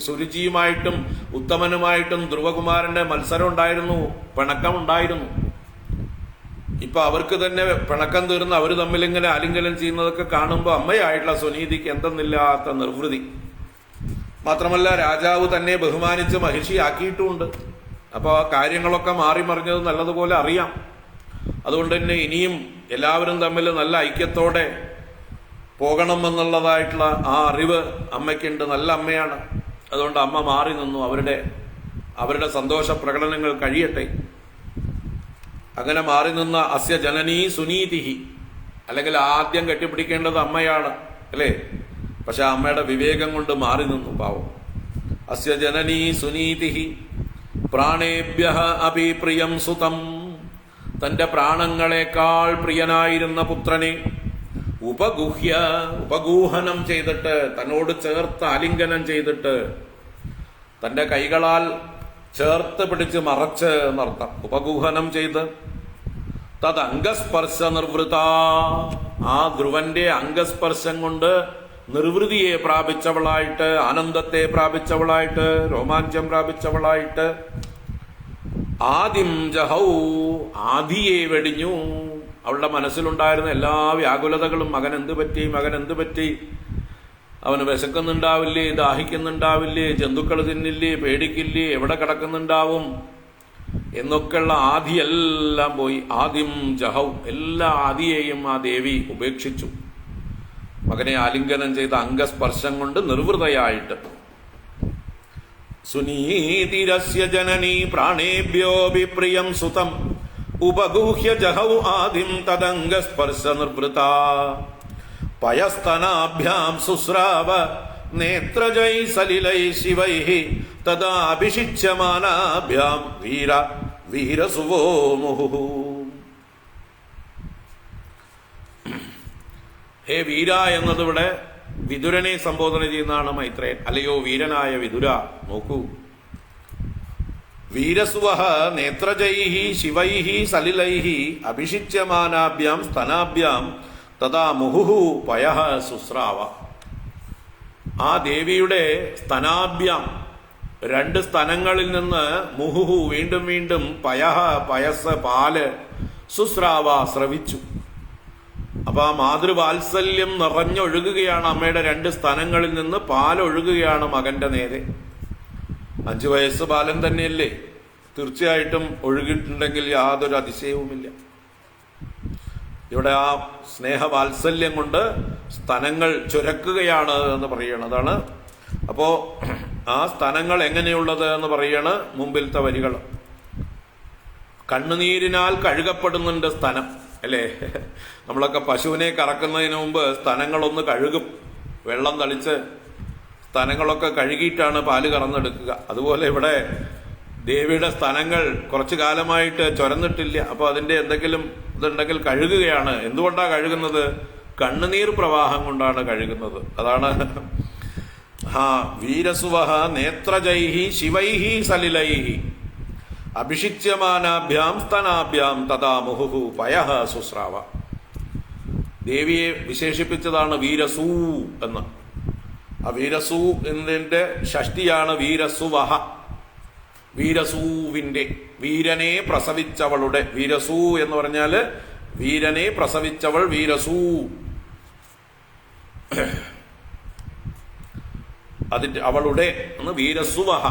A: സുരുചിയുമായിട്ടും ഉത്തമനുമായിട്ടും ധ്രുവകുമാരന്റെ മത്സരം ഉണ്ടായിരുന്നു, പിണക്കം ഉണ്ടായിരുന്നു. ഇപ്പൊ അവർക്ക് തന്നെ പിണക്കം തീർന്ന് അവർ തമ്മിലിങ്ങനെ ആലിംഗനം ചെയ്യുന്നതൊക്കെ കാണുമ്പോൾ അമ്മയായിട്ടുള്ള സുനീതിക്ക് എന്തെന്നില്ലാത്ത നിർവൃതി. മാത്രമല്ല രാജാവ് തന്നെ ബഹുമാനിച്ച് മഹിഷിയാക്കിയിട്ടുമുണ്ട്. അപ്പോൾ ആ കാര്യങ്ങളൊക്കെ മാറി മറിഞ്ഞത് നല്ലതുപോലെ അറിയാം. അതുകൊണ്ട് തന്നെ ഇനിയും എല്ലാവരും തമ്മിൽ നല്ല ഐക്യത്തോടെ പോകണമെന്നുള്ളതായിട്ടുള്ള ആ അറിവ് അമ്മയ്ക്കുണ്ട്. നല്ല അമ്മയാണ്. അതുകൊണ്ട് അമ്മ മാറി നിന്നു. അവരുടെ സന്തോഷ പ്രകടനങ്ങൾ കഴിയട്ടെ. അങ്ങനെ മാറി നിന്ന അസ്യ ജനനീ സുനീതിഹി, അല്ലെങ്കിൽ ആദ്യം കെട്ടിപ്പിടിക്കേണ്ടത് അമ്മയാണ് അല്ലേ. പക്ഷെ അമ്മയുടെ വിവേകം കൊണ്ട് മാറി നിന്നു പാവം. അസ്യ ജനനീ സുനീതിഹി പ്രാണേഭ്യഃ അപി പ്രിയം സുതം. തന്റെ പ്രാണങ്ങളെക്കാൾ പ്രിയനായിരുന്ന പുത്രനെ ഉപഗൂഹനം ചെയ്തിട്ട്, തന്നോട് ചേർത്ത് ആലിംഗനം ചെയ്തിട്ട്, തന്റെ കൈകളാൽ ചേർത്ത് പിടിച്ച് മറച്ച് എന്നർത്ഥം. ഉപഗൂഹനം ചെയ്ത് തത് അംഗസ്പർശ നിർവൃത. ആ ധ്രുവന്റെ അംഗസ്പർശം കൊണ്ട് നിർവൃതിയെ പ്രാപിച്ചവളായിട്ട്, ആനന്ദത്തെ പ്രാപിച്ചവളായിട്ട്, രോമാഞ്ചം പ്രാപിച്ചവളായിട്ട് ആദിം ജഹൗ, ആദിയെ വെടിഞ്ഞു. അവളുടെ മനസ്സിലുണ്ടായിരുന്ന എല്ലാ വ്യാകുലതകളും, മകൻ എന്ത് പറ്റി, അവന് വിശക്കുന്നുണ്ടാവില്ലേ, ദാഹിക്കുന്നുണ്ടാവില്ലേ, ജന്തുക്കൾ തിന്നില്ലേ, പേടിക്കില്ലേ, എവിടെ കിടക്കുന്നുണ്ടാവും എന്നൊക്കെയുള്ള ആദിയെല്ലാം പോയി. ആദിം ജഹൗ, എല്ലാ ആദിയെയും ആ ദേവി ഉപേക്ഷിച്ചു. മകനെ ആലിംഗനം ചെയ്ത അംഗസ്പർശം കൊണ്ട് നിർവൃതയായിട്ട്. സുനീതിരസ്യ ജനനീ പ്രാണേഭ്യോ വിപ്രിയം സുതം ഉപഗൂഹ്യ ജഹൗ ആദിം തദംഗസ്പർശ നിർവൃത. പയസ്തനാഭ്യാം സുസ്രാവ നേത്രജൈ സലിലൈ ശിവൈഃ തദാഭിഷിച്യമാനാഭ്യാം വീരസുവോ മുഹുഃ. ഹേ വീര എന്നതിവിടെ വിതുരനെ സംബോധന ചെയ്യുന്നതാണ് മൈത്രേയൻ. അല്ലയോ വീരനായ വിതുര, നോക്കൂ. വീരസുവഃ നേത്രജൈഃ ശിവൈഃ സലിലൈഃ അഭിഷിച്യമാനാഭ്യാം സ്തനാഭ്യാം തഥാ മുഹുഹു പയഃ സുസ്രാവ. ആ ദേവിയുടെ സ്തനാഭ്യാം, രണ്ട് സ്തനങ്ങളിൽ നിന്ന് മുഹുഹു വീണ്ടും വീണ്ടും പയഃ പയസ് പാല് സുസ്രാവ സ്രവിച്ചു. അപ്പൊ ആ മാതൃവാത്സല്യം നിറഞ്ഞൊഴുകുകയാണ്. അമ്മയുടെ രണ്ട് സ്തനങ്ങളിൽ നിന്ന് പാലൊഴുകുകയാണ് മകന്റെ നേരെ. 5 വയസ്സ് ബാലൻ തന്നെയല്ലേ, തീർച്ചയായിട്ടും ഒഴുകിയിട്ടുണ്ടെങ്കിൽ യാതൊരു അതിശയവുമില്ല. ഇവിടെ ആ സ്നേഹവാത്സല്യം കൊണ്ട് സ്തനങ്ങൾ ചുരക്കുകയാണ് എന്ന് പറയണതാണ്. അപ്പോ ആ സ്തനങ്ങൾ എങ്ങനെയുള്ളത് എന്ന് പറയാണ് മുമ്പിലത്തെ വരികൾ. കണ്ണുനീരിനാൽ കഴുകപ്പെടുന്നുണ്ട് സ്തനം അല്ലേ. നമ്മളൊക്കെ പശുവിനെ കറക്കുന്നതിന് മുമ്പ് സ്തനങ്ങളൊന്ന് കഴുകും, വെള്ളം തളിച്ച് സ്തനങ്ങളൊക്കെ കഴുകിയിട്ടാണ് പാല് കറന്നെടുക്കുക. അതുപോലെ ഇവിടെ ദേവിയുടെ സ്തനങ്ങൾ കുറച്ചു കാലമായിട്ട് ചൊരന്നിട്ടില്ല. അപ്പൊ അതിന്റെ എന്തെങ്കിലും ഇതുണ്ടെങ്കിൽ കഴുകുകയാണ്. എന്തുകൊണ്ടാണ് കഴുകുന്നത്? കണ്ണുനീർ പ്രവാഹം കൊണ്ടാണ് കഴുകുന്നത്. അതാണ് വീരസുവഃ നേത്രജൈഃ ശിവൈഃ സലിലൈഃ അഭിഷിച്യമാനാഭ്യാം സ്തനാഭ്യാം തഥാ മുഹുഹു പയഃ സുസ്രാവ. ദേവിയെ വിശേഷിപ്പിച്ചതാണ് വീരസൂ എന്ന്. ആ വീരസൂ എന്നതിന്റെ ഷഷ്ടിയാണ് വീരസുവഃ. വീരസൂവിന്റെ, വീരനെ പ്രസവിച്ചവളുടെ. വീരസൂ എന്ന് പറഞ്ഞാല് വീരനെ പ്രസവിച്ചവൾ വീരസൂ. അതിന്റെ അവളുടെ എന്ന് വീരസുവഃ,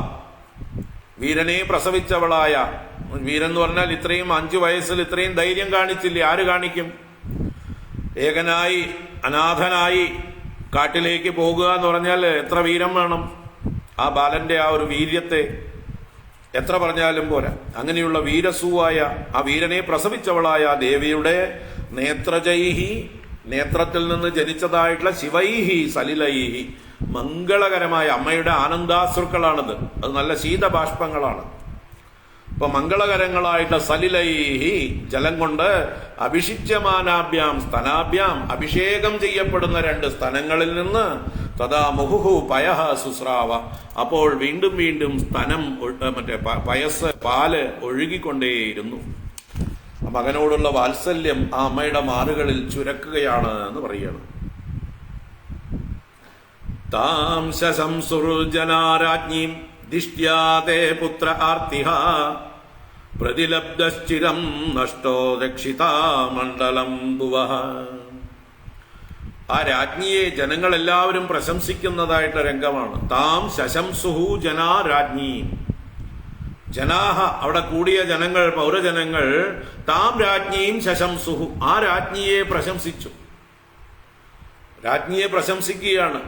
A: വീരനെ പ്രസവിച്ചവളായ. വീരൻ എന്ന് പറഞ്ഞാൽ ഇത്രയും 5 വയസ്സിൽ ഇത്രയും ധൈര്യം കാണിച്ചില്ലേ? ആര് കാണിക്കും? ഏകനായി അനാഥനായി കാട്ടിലേക്ക് പോകുക എന്ന് പറഞ്ഞാൽ എത്ര വീരം വേണം? ആ ബാലന്റെ ആ ഒരു വീര്യത്തെ എത്ര പറഞ്ഞാലും പോരാ. അങ്ങനെയുള്ള വീരസുവായ ആ വീരനെ പ്രസവിച്ചവളായ ദേവിയുടെ നേത്രജൈഹി നേത്രത്തിൽ നിന്ന് ജനിച്ചതായിട്ടുള്ള ശിവൈഹി സലിലൈഹി, മംഗളകരമായ അമ്മയുടെ ആനന്ദാശ്രുക്കളാണിത്. അത് നല്ല ശീതബാഷ്പങ്ങളാണ്. ഇപ്പൊ മംഗളകരങ്ങളായിട്ടുള്ള സലിലൈഹി, ജലം കൊണ്ട് അഭിഷിച്യമാനാഭ്യാം സ്തനാഭ്യാം, അഭിഷേകം ചെയ്യപ്പെടുന്ന 2 സ്തനങ്ങളിൽ നിന്ന് തഥാ മുഹുഹു പയഹ സുസ്രാവ, അപ്പോൾ വീണ്ടും വീണ്ടും സ്തനം പയസ് പാല് ഒഴുകിക്കൊണ്ടേയിരുന്നു. മകനോടുള്ള വാത്സല്യം ആ അമ്മയുടെ മാറുകളിൽ ചുരക്കുകയാണ് എന്ന് പറയുകയാണ്. താം ശംസുർജനാരാജ്ഞീം ദിഷ്ട്യാതേ പുത്ര ആർത്തിഹ പ്രതിലബ്ധശ്ചിരം നഷ്ടോ രക്ഷിതാ മണ്ഡലം ഭുവഃ. ആ രാജ്ഞിയെ ജനങ്ങളെല്ലാവരും പ്രശംസിക്കുന്നതായിട്ട് രംഗമാണ്. താം ശശംസുഹു ജനാ രാജ്ഞി, ജനാഹ അവിടെ കൂടിയ ജനങ്ങൾ, പൗരജനങ്ങൾ, താം രാജ്ഞിയും ശശംസുഹു, ആ രാജ്ഞിയെ പ്രശംസിച്ചു. രാജ്ഞിയെ പ്രശംസിക്കുകയാണ്.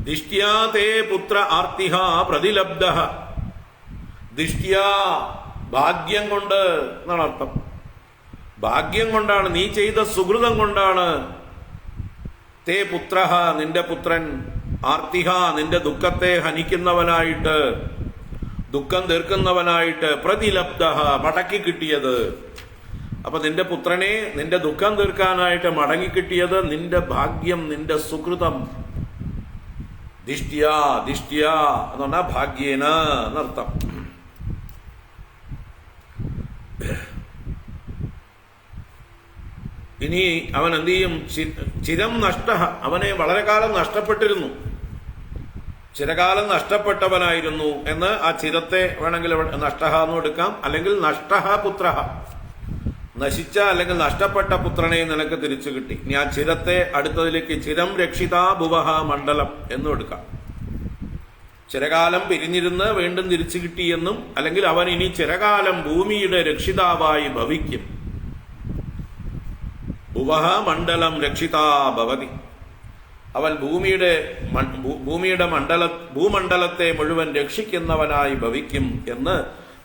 A: ദിഷ്ട്യാ തേ പുത്ര ആർത്തിഹ പ്രതിലബ്ധ, ദിഷ്ട്യാ ഭാഗ്യം കൊണ്ട് എന്നാണ് അർത്ഥം. ഭാഗ്യം കൊണ്ടാണ്, നീ ചെയ്ത സുഹൃതം കൊണ്ടാണ്. തേ പുത്ര, നിന്റെ പുത്രൻ, ആർത്തിഹ നിന്റെ ദുഃഖത്തെ ഹനിക്കുന്നവനായിട്ട്, ദുഃഖം തീർക്കുന്നവനായിട്ട്, പ്രതിലബ്ധ മടക്കി കിട്ടിയത്. അപ്പൊ നിന്റെ പുത്രനെ നിന്റെ ദുഃഖം തീർക്കാനായിട്ട് മടങ്ങി കിട്ടിയത് നിന്റെ ഭാഗ്യം, നിന്റെ സുകൃതം. ദിഷ്ട്യാ, ദിഷ്ട്യാ എന്ന് പറഞ്ഞാൽ ഭാഗ്യേന എന്നർത്ഥം. ഇനി അവൻ എന്ത് ചെയ്യും? ചിരം നഷ്ട, അവനെ വളരെ കാലം നഷ്ടപ്പെട്ടിരുന്നു, ചിരകാലം നഷ്ടപ്പെട്ടവനായിരുന്നു എന്ന് ആ ചിരത്തെ വേണമെങ്കിൽ നഷ്ട എന്ന് എടുക്കാം, അല്ലെങ്കിൽ നഷ്ട പുത്ര, നശിച്ച അല്ലെങ്കിൽ നഷ്ടപ്പെട്ട പുത്രനെ നിനക്ക് തിരിച്ചു കിട്ടി. ഇനി ആ ചിരത്തെ അടുത്തതിലേക്ക് ചിരം രക്ഷിതാ ഭുവഃ മണ്ഡലം എന്നും എടുക്കാം. ചിരകാലം പിരിഞ്ഞിരുന്ന് വീണ്ടും തിരിച്ചു കിട്ടിയെന്നും, അല്ലെങ്കിൽ അവൻ ഇനി ചിരകാലം ഭൂമിയുടെ രക്ഷിതാവായി ഭവിക്കും. ഭുവഃ മണ്ഡലം രക്ഷിതാ ഭവതി, അവൻ ഭൂമിയുടെ ഭൂമണ്ഡലത്തെ മുഴുവൻ രക്ഷിക്കുന്നവനായി ഭവിക്കും എന്ന്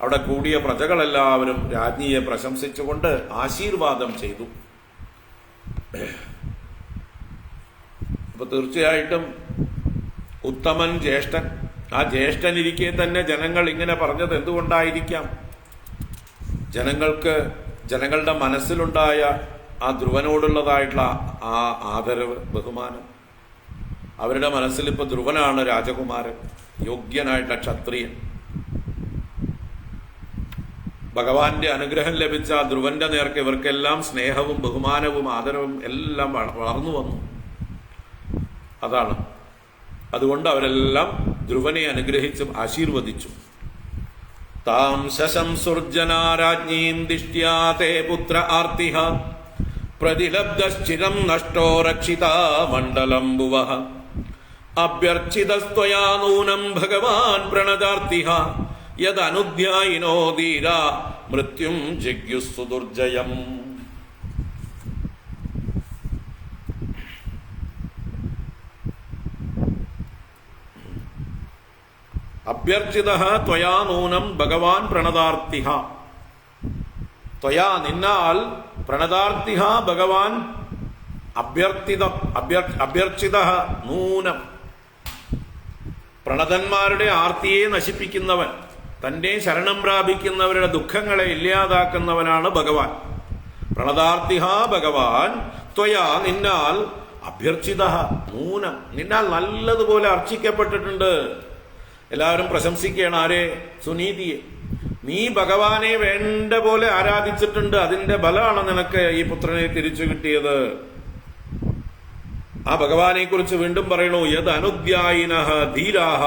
A: അവിടെ കൂടിയ പ്രജകളെല്ലാവരും രാജ്ഞിയെ പ്രശംസിച്ചുകൊണ്ട് ആശീർവാദം ചെയ്തു. അപ്പൊ തീർച്ചയായിട്ടും ഉത്തമൻ ജ്യേഷ്ഠൻ, ആ ജ്യേഷ്ഠനിരിക്കെ തന്നെ ജനങ്ങൾ ഇങ്ങനെ പറഞ്ഞത് എന്തുകൊണ്ടായിരിക്കാം? ജനങ്ങളുടെ മനസ്സിലുണ്ടായ ആ ധ്രുവനോടുള്ളതായിട്ടുള്ള ആ ആദരവ്, ബഹുമാനം. അവരുടെ മനസ്സിൽ ഇപ്പൊ ധ്രുവനാണ് രാജകുമാരൻ, യോഗ്യനായിട്ടുള്ള ക്ഷത്രിയൻ. ഭഗവാന്റെ അനുഗ്രഹം ലഭിച്ച ധ്രുവന്റെ നേർക്ക് ഇവർക്കെല്ലാം സ്നേഹവും ബഹുമാനവും ആദരവും എല്ലാം വളർന്നു വന്നു. അതാണ്, അതുകൊണ്ട് അവരെല്ലാം ധ്രുവനെ അനുഗ്രഹിച്ചും ആശീർവദിച്ചു. താം ശശംസുർജനാരാജ്ഞീം ദിഷ്ട്യാ തേ പുത്ര ആർത്തിഹ പ്രതിലബ്ധശ്ചിരം നഷ്ടോ രക്ഷിതാ മണ്ഡലം ഭുവഃ അഭ്യർച്ചിതസ്ത്വയാ നൂനം ഭഗവാൻ പ്രണതാർത്തിഹ യദനുധ്യായിനോ ധീരാ മൃത്യും ജിഗ്യുസ്സു ദുർജയം. അഭ്യർച്ചിതഃ ത്വയാ നൂനം ഭഗവാൻ പ്രണതാർത്തിഹ, ത്വയാ നിന്നാൽ, പ്രണതാർത്തിഹ ഭഗവാൻ അഭ്യർച്ചിതഃ നൂനം, പ്രണതന്മാരുടെ ആർത്തിയെ നശിപ്പിക്കുന്നവൻ, തന്റെ ശരണം പ്രാപിക്കുന്നവരുടെ ദുഃഖങ്ങളെ ഇല്ലാതാക്കുന്നവനാണ് ഭഗവാൻ. പ്രണതാർത്തിഹ ഭഗവാൻ ത്വയാ നിന്നാൽ, അഭ്യർച്ചിത നൂനം നിന്നാൽ നല്ലതുപോലെ അർച്ചിക്കപ്പെട്ടിട്ടുണ്ട്. എല്ലാവരും പ്രശംസിക്കുകയാണ് ആരെ? സുനീതിയെ. നീ ഭഗവാനെ വേണ്ട പോലെ ആരാധിച്ചിട്ടുണ്ട്, അതിന്റെ ബലമാണ് നിനക്ക് ഈ പുത്രനെ തിരിച്ചു കിട്ടിയത്. ആ ഭഗവാനെ കുറിച്ച് വീണ്ടും പറയണു, യത് അനുദ്യായിനഃ ധീരാഹ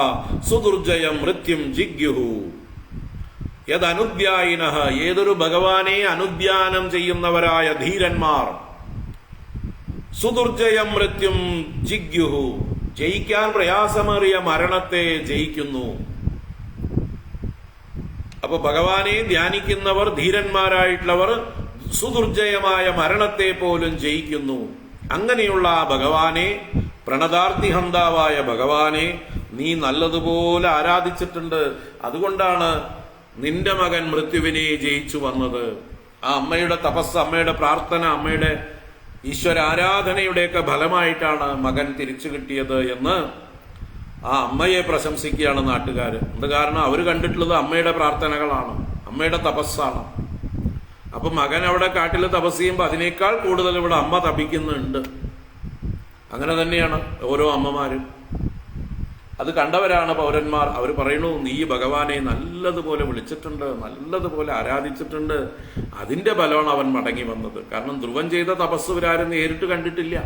A: സുദുർജയം മൃത്യും ജിഗ്യുഹു. യത് അനുദ്യായിനഃ, ഏതൊരു ഭഗവാനെ അനുദ്യാനം ചെയ്യുന്നവരായ ധീരന്മാർ, സുദുർജയം മൃത്യും ജിഗ്യുഹു, ജയിക്കാൻ പ്രയാസമേറിയ മരണത്തെ ജയിക്കുന്നു. അപ്പൊ ഭഗവാനെ ധ്യാനിക്കുന്നവർ, ധീരന്മാരായിട്ടുള്ളവർ സുദുർജയമായ മരണത്തെ പോലും ജയിക്കുന്നു. അങ്ങനെയുള്ള ആ ഭഗവാനെ, പ്രണതാർത്തിഹന്താവായ ഭഗവാനെ നീ നല്ലതുപോലെ ആരാധിച്ചിട്ടുണ്ട്. അതുകൊണ്ടാണ് നിന്റെ മകൻ മൃത്യുവിനെ ജയിച്ചു വന്നത്. ആ അമ്മയുടെ തപസ്, അമ്മയുടെ പ്രാർത്ഥന, അമ്മയുടെ ഈശ്വരാരാധനയുടെയൊക്കെ ഫലമായിട്ടാണ് മകൻ തിരിച്ചു കിട്ടിയത് എന്ന് ആ അമ്മയെ പ്രശംസിക്കുകയാണ് നാട്ടുകാർ. എന്ത് കാരണം? അവർ കണ്ടിട്ടുള്ളത് അമ്മയുടെ പ്രാർത്ഥനകളാണ്, അമ്മയുടെ തപസ്സാണ്. അപ്പൊ മകൻ അവിടെ കാട്ടിൽ തപസ് ചെയ്യുമ്പോൾ അതിനേക്കാൾ കൂടുതൽ ഇവിടെ അമ്മ തപിക്കുന്നുണ്ട്. അങ്ങനെ തന്നെയാണ് ഓരോ അമ്മമാരും. അത് കണ്ടവരാണ് പൗരന്മാർ. അവർ പറയണു, നീ ഭഗവാനെ നല്ലതുപോലെ വിളിച്ചിട്ടുണ്ട്, നല്ലതുപോലെ ആരാധിച്ചിട്ടുണ്ട്, അതിന്റെ ഫലമാണ് അവൻ മടങ്ങി വന്നത്. കാരണം ധ്രുവൻ ചെയ്ത തപസ് ഇവരാരും നേരിട്ട് കണ്ടിട്ടില്ല,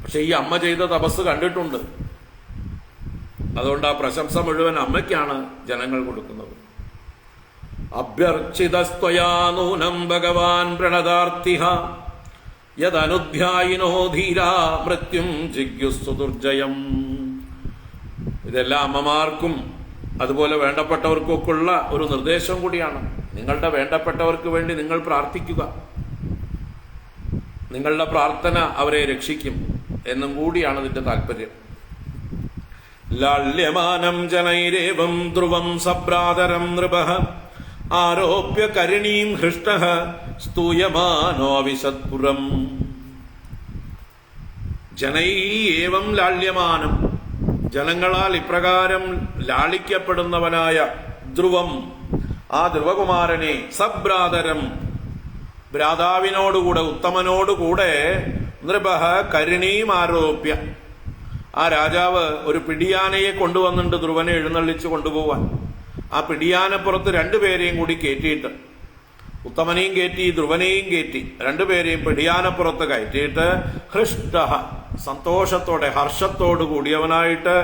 A: പക്ഷെ ഈ അമ്മ ചെയ്ത തപസ് കണ്ടിട്ടുണ്ട്. അതുകൊണ്ട് ആ പ്രശംസ മുഴുവൻ അമ്മയ്ക്കാണ് ജനങ്ങൾ കൊടുക്കുന്നത്. അഭ്യർച്ചിതസ്ത്വയാ നൂനം ഭഗവാൻ പ്രണതാർത്തിഹ യദനുധ്യായിനോ ധീരാ മൃത്യും ജിഗ്യുസ്തു ദുർജയം. ഇതെല്ലാം അമ്മമാർക്കും അതുപോലെ വേണ്ടപ്പെട്ടവർക്കൊക്കെ ഉള്ള ഒരു നിർദ്ദേശം കൂടിയാണ്. നിങ്ങളുടെ വേണ്ടപ്പെട്ടവർക്ക് വേണ്ടി നിങ്ങൾ പ്രാർത്ഥിക്കുക, നിങ്ങളുടെ പ്രാർത്ഥന അവരെ രക്ഷിക്കും എന്നും കൂടിയാണ് ഇതിന്റെ താല്പര്യം. ലാള്യമാനം ജനൈരേവം ധ്രുവം സഭ്രാതരം നൃപഃ ആരോപ്യ കരുണീം ഹൃഷ്ടഃ സ്തൂയമാനോ വിശത്പുരം. ജനൈയേവം ലാള്യമാനം, ജനങ്ങളാൽ ഇപ്രകാരം ലാളിക്കപ്പെടുന്നവനായ ധ്രുവം, ആ ധ്രുവകുമാരനെ സഭ്രാതരം, ഭ്രാതാവിനോടുകൂടെ ഉത്തമനോടുകൂടെ നൃപഃ കരുണീം ആരോപ്യ, ആ രാജാവ് ഒരു പിടിയാനയെ കൊണ്ടുവന്നിട്ടുണ്ട് ധ്രുവനെ എഴുന്നള്ളിച്ച് കൊണ്ടുപോവാൻ. ആ പിടിയാനപ്പുറത്ത് രണ്ടുപേരെയും കൂടി കയറ്റിയിട്ട്, ഉത്തമനെയും കയറ്റി ധ്രുവനെയും കയറ്റി, രണ്ടുപേരെയും പിടിയാനപ്പുറത്ത് കയറ്റിയിട്ട് ഹൃഷ്ടഃ, സന്തോഷത്തോടെ ഹർഷത്തോടു കൂടിയവനായിട്ട്,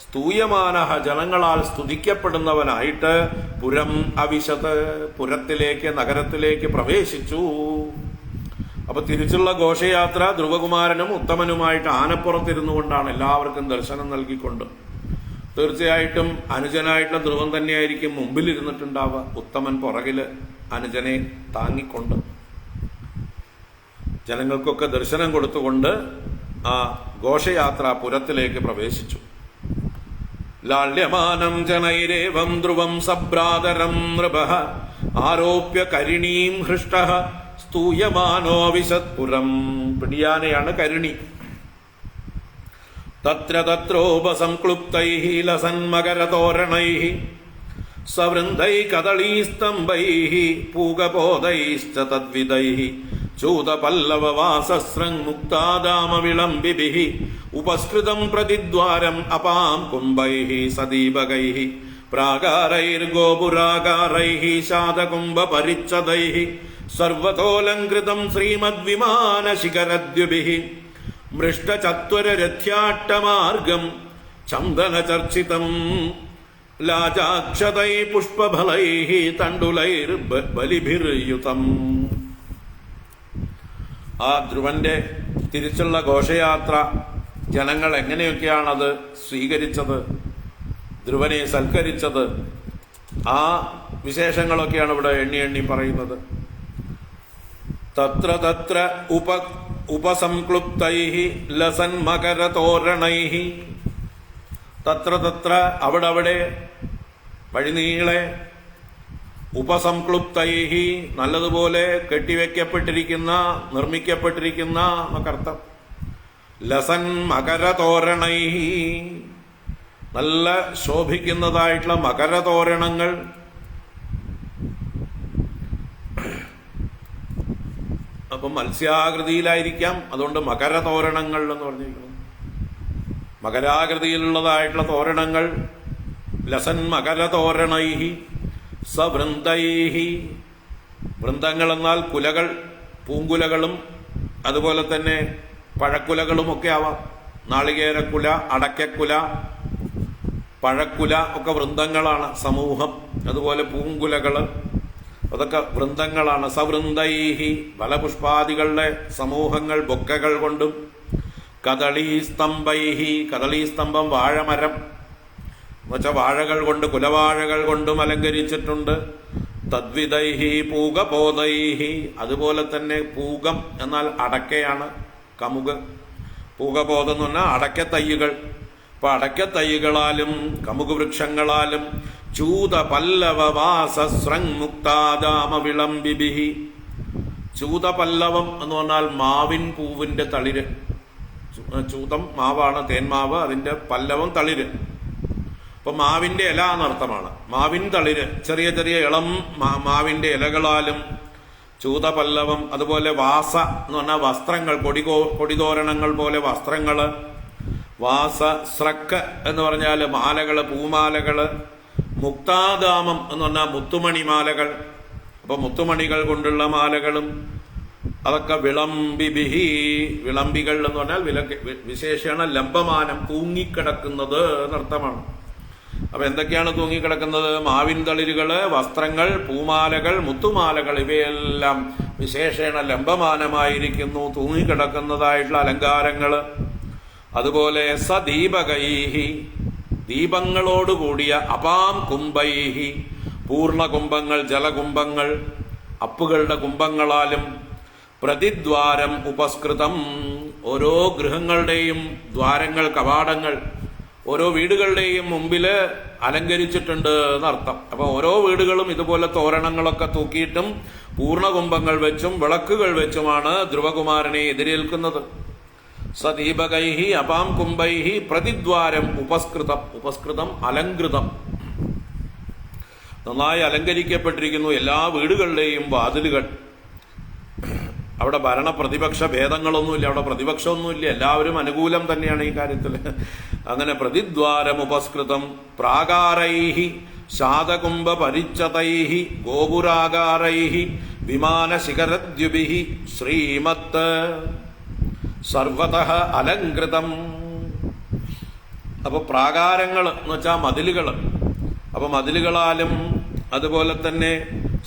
A: സ്തൂയമാനഃ, ജനങ്ങളാൽ സ്തുതിക്കപ്പെടുന്നവനായിട്ട്, പുരം അവിശത്, പുരത്തിലേക്ക് നഗരത്തിലേക്ക് പ്രവേശിച്ചു. അപ്പൊ തിരിച്ചുള്ള ഘോഷയാത്ര ധ്രുവകുമാരനും ഉത്തമനുമായിട്ട് ആനപ്പുറത്തിരുന്നു കൊണ്ടാണ് എല്ലാവർക്കും ദർശനം നൽകിക്കൊണ്ട്. തീർച്ചയായിട്ടും അനുജനായിട്ടുള്ള ധ്രുവൻ തന്നെയായിരിക്കും മുമ്പിലിരുന്നിട്ടുണ്ടാവുക, ഉത്തമൻ പുറകില് അനുജനെ താങ്ങിക്കൊണ്ട് ജനങ്ങൾക്കൊക്കെ ദർശനം കൊടുത്തുകൊണ്ട് ആ ഘോഷയാത്ര പുരത്തിലേക്ക് പ്രവേശിച്ചു. ലാള്യമാനം ജനൈരേവം ധ്രുവം സഭ്രാതരം നൃപഃ ആരോപ്യ കരുണീം ഹൃഷ്ടഃ സ്തൂയമാനോ വിശത്പുരം. പിടിയാനയാണ് കരുണി. തത്ര തത്രോപസംക്ലുപ്തൈഃ ലസന്മകരതോരണൈഃ സവൃന്ദൈ കദളീസ്തംഭൈഃ പൂഗബോധൈശ്ച തദ്വിദൈഃ ചൂതപല്ലവവാസശൃങ്മുക്താദാമവിളംബിഭിഃ ഉപസ്കൃതം പ്രതിദ്വാരം അപാം കുംഭൈഃ സദീപകൈഃ പ്രാകാരൈർഗോപുരാകാരൈഃ ശാതകുംഭപരിച്ഛദൈഃ സർവതോലംകൃതം ശ്രീമദ്വിമാനശിഖരദ്യുഭിഃ മൃഷ്ടചത്വരരഥ്യാട്ടമാർഗം ചന്ദനചർച്ചിതം ലാജാക്ഷതൈ പുഷ്പഫലൈഃ തണ്ടുലൈർബലിഭിർയുതം. ആ ധ്രുവന്റെ തിരിച്ചുള്ള ഘോഷയാത്ര ജനങ്ങൾ എങ്ങനെയൊക്കെയാണത് സ്വീകരിച്ചത്, ധ്രുവനെ സൽക്കരിച്ചത്, ആ വിശേഷങ്ങളൊക്കെയാണ് ഇവിടെ എണ്ണി എണ്ണി പറയുന്നത്. തത്ര തത്ര ഉപസംക്ലുപ്തൈഃ ലസന്മകരതോരണൈഃ, തത്ര തത്ര അവിടെ വഴിനീളെ, ഉപസംക്ലുപ്തൈഃ നല്ലതുപോലെ കെട്ടിവെക്കപ്പെട്ടിരിക്കുന്ന, നിർമ്മിക്കപ്പെട്ടിരിക്കുന്ന എന്നർത്ഥം. ലസൻ മകരതോരണൈഃ നല്ല ശോഭിക്കുന്നതായിട്ടുള്ള മകരതോരണങ്ങൾ. അപ്പം മത്സ്യാകൃതിയിലായിരിക്കാം, അതുകൊണ്ട് മകരതോരണങ്ങൾ എന്ന് പറഞ്ഞിരിക്കുന്നു. മകരാകൃതിയിലുള്ളതായിട്ടുള്ള തോരണങ്ങൾ. ലസൻ മകരതോരണൈഃ സവൃന്ദൈഃ, വൃന്ദങ്ങൾ എന്നാൽ കുലകൾ, പൂങ്കുലകളും അതുപോലെ തന്നെ പഴക്കുലകളും ഒക്കെ ആവാം. നാളികേരക്കുല, അടയ്ക്കക്കുല, പഴക്കുല ഒക്കെ വൃന്ദങ്ങളാണ്, സമൂഹം. അതുപോലെ പൂങ്കുലകള്, അതൊക്കെ വൃന്ദങ്ങളാണ്. സവൃന്ദൈഃ ഫലപുഷ്പാദികളുടെ സമൂഹങ്ങൾ, ബൊക്കകൾ കൊണ്ടും. കദളീസ്തംഭൈഃ, കദളീസ്തംഭം വാഴമരം എന്നുവെച്ചാൽ വാഴകൾ കൊണ്ട്, കുലവാഴകൾ കൊണ്ടും അലങ്കരിച്ചിട്ടുണ്ട്. തദ്വിദൈഃ പൂഗബോധൈഃ, അതുപോലെ തന്നെ പൂഗം എന്നാൽ അടക്കയാണ്, കമുക്. പൂഗബോധം എന്ന് പറഞ്ഞാൽ അടക്കത്തയ്യുകൾ. അപ്പൊ അടക്കത്തയ്യുകളാലും കമുക് വൃക്ഷങ്ങളാലും ചൂത പല്ലവവാസശൃങ്മുക്താദാമവിളംബിഭിഃ, ചൂത പല്ലവവാസശൃങ്മുക്താദാമവിളംബിഭിഃ, ചൂത പല്ലവവാസശൃങ്മുക്താദാമവിളംബിഭിഃ, ചൂത പല്ലവവാസശൃങ്മുക്താദാമവിളംബിഭിഃ, ചൂതപല്ലവം എന്ന് പറഞ്ഞാൽ മാവിൻ പൂവിന്റെ തളിര്. ചൂതം മാവാണ്, തേന്മാവ്, അതിന്റെ പല്ലവം തളിര്. അപ്പൊ മാവിന്റെ ഇല എന്നർത്ഥമാണ്. മാവിൻ തളിര്, ചെറിയ ചെറിയ ഇളം മാവിന്റെ ഇലകളാലും ചൂതപല്ലവം. അതുപോലെ വാസ എന്ന് പറഞ്ഞാൽ വസ്ത്രങ്ങൾ, കൊടിതോരണങ്ങൾ പോലെ വസ്ത്രങ്ങള്. വാസ സ്രക്ക് എന്ന് പറഞ്ഞാൽ മാലകള്, പൂമാലകള്. മുക്താദാമം എന്ന് പറഞ്ഞാൽ മുത്തുമണിമാലകൾ. അപ്പൊ മുത്തുമണികൾ കൊണ്ടുള്ള മാലകളും അതൊക്കെ വിളംബിബിഹി, വിളംബികൾ എന്ന് പറഞ്ഞാൽ വിശേഷണ ലംബമാനം, തൂങ്ങിക്കിടക്കുന്നത് എന്നർത്ഥമാണ്. അപ്പൊ എന്തൊക്കെയാണ് തൂങ്ങിക്കിടക്കുന്നത്? മാവിൻ തളിരുകള്, വസ്ത്രങ്ങൾ, പൂമാലകൾ, മുത്തുമാലകൾ, ഇവയെല്ലാം വിശേഷണ ലംബമാനമായിരിക്കുന്നു, തൂങ്ങിക്കിടക്കുന്നതായിട്ടുള്ള അലങ്കാരങ്ങള്. അതുപോലെ സദീപകൈഹി, ദീപങ്ങളോടുകൂടിയ, അപാം കുംഭൈഹി, പൂർണ്ണ കുംഭങ്ങൾ, ജലകുംഭങ്ങൾ, അപ്പുകളുടെ കുംഭങ്ങളാലും. പ്രതിദ്വാരം ഉപസ്കൃതം, ഓരോ ഗൃഹങ്ങളുടെയും ദ്വാരങ്ങൾ, കവാടങ്ങൾ, ഓരോ വീടുകളുടെയും മുമ്പില് അലങ്കരിച്ചിട്ടുണ്ട് എന്നർത്ഥം. അപ്പൊ ഓരോ വീടുകളും ഇതുപോലെ തോരണങ്ങളൊക്കെ തൂക്കിയിട്ടും പൂർണ്ണകുംഭങ്ങൾ വെച്ചും വിളക്കുകൾ വെച്ചുമാണ് ധ്രുവകുമാരനെ എതിരേൽക്കുന്നത്. സദീപകൈഹി അപാം കുംഭൈഹി പ്രതിദ്വാരം ഉപസ്കൃതം. ഉപസ്കൃതം അലങ്കൃതം, നന്നായി അലങ്കരിക്കപ്പെട്ടിരിക്കുന്നു എല്ലാ വീടുകളുടെയും വാതിലുകൾ. അവിടെ ഭരണ പ്രതിപക്ഷ ഭേദങ്ങളൊന്നുമില്ല, അവിടെ പ്രതിപക്ഷമൊന്നുമില്ല, എല്ലാവരും അനുകൂലം തന്നെയാണ് ഈ കാര്യത്തിൽ. അങ്ങനെ പ്രതിദ്വാരം ഉപസ്കൃതം. പ്രാകാരൈഹി ശാതകുംഭ പരിച്ഛതൈഹി ഗോപുരാകാരൈഹി വിമാനശിഖരദ്യുഭിഹി ശ്രീമത്ത് സർവതഃ അലങ്കൃതം. അപ്പൊ പ്രാകാരങ്ങൾ എന്ന് വെച്ചാൽ മതിലുകൾ. അപ്പൊ മതിലുകളാലും അതുപോലെ തന്നെ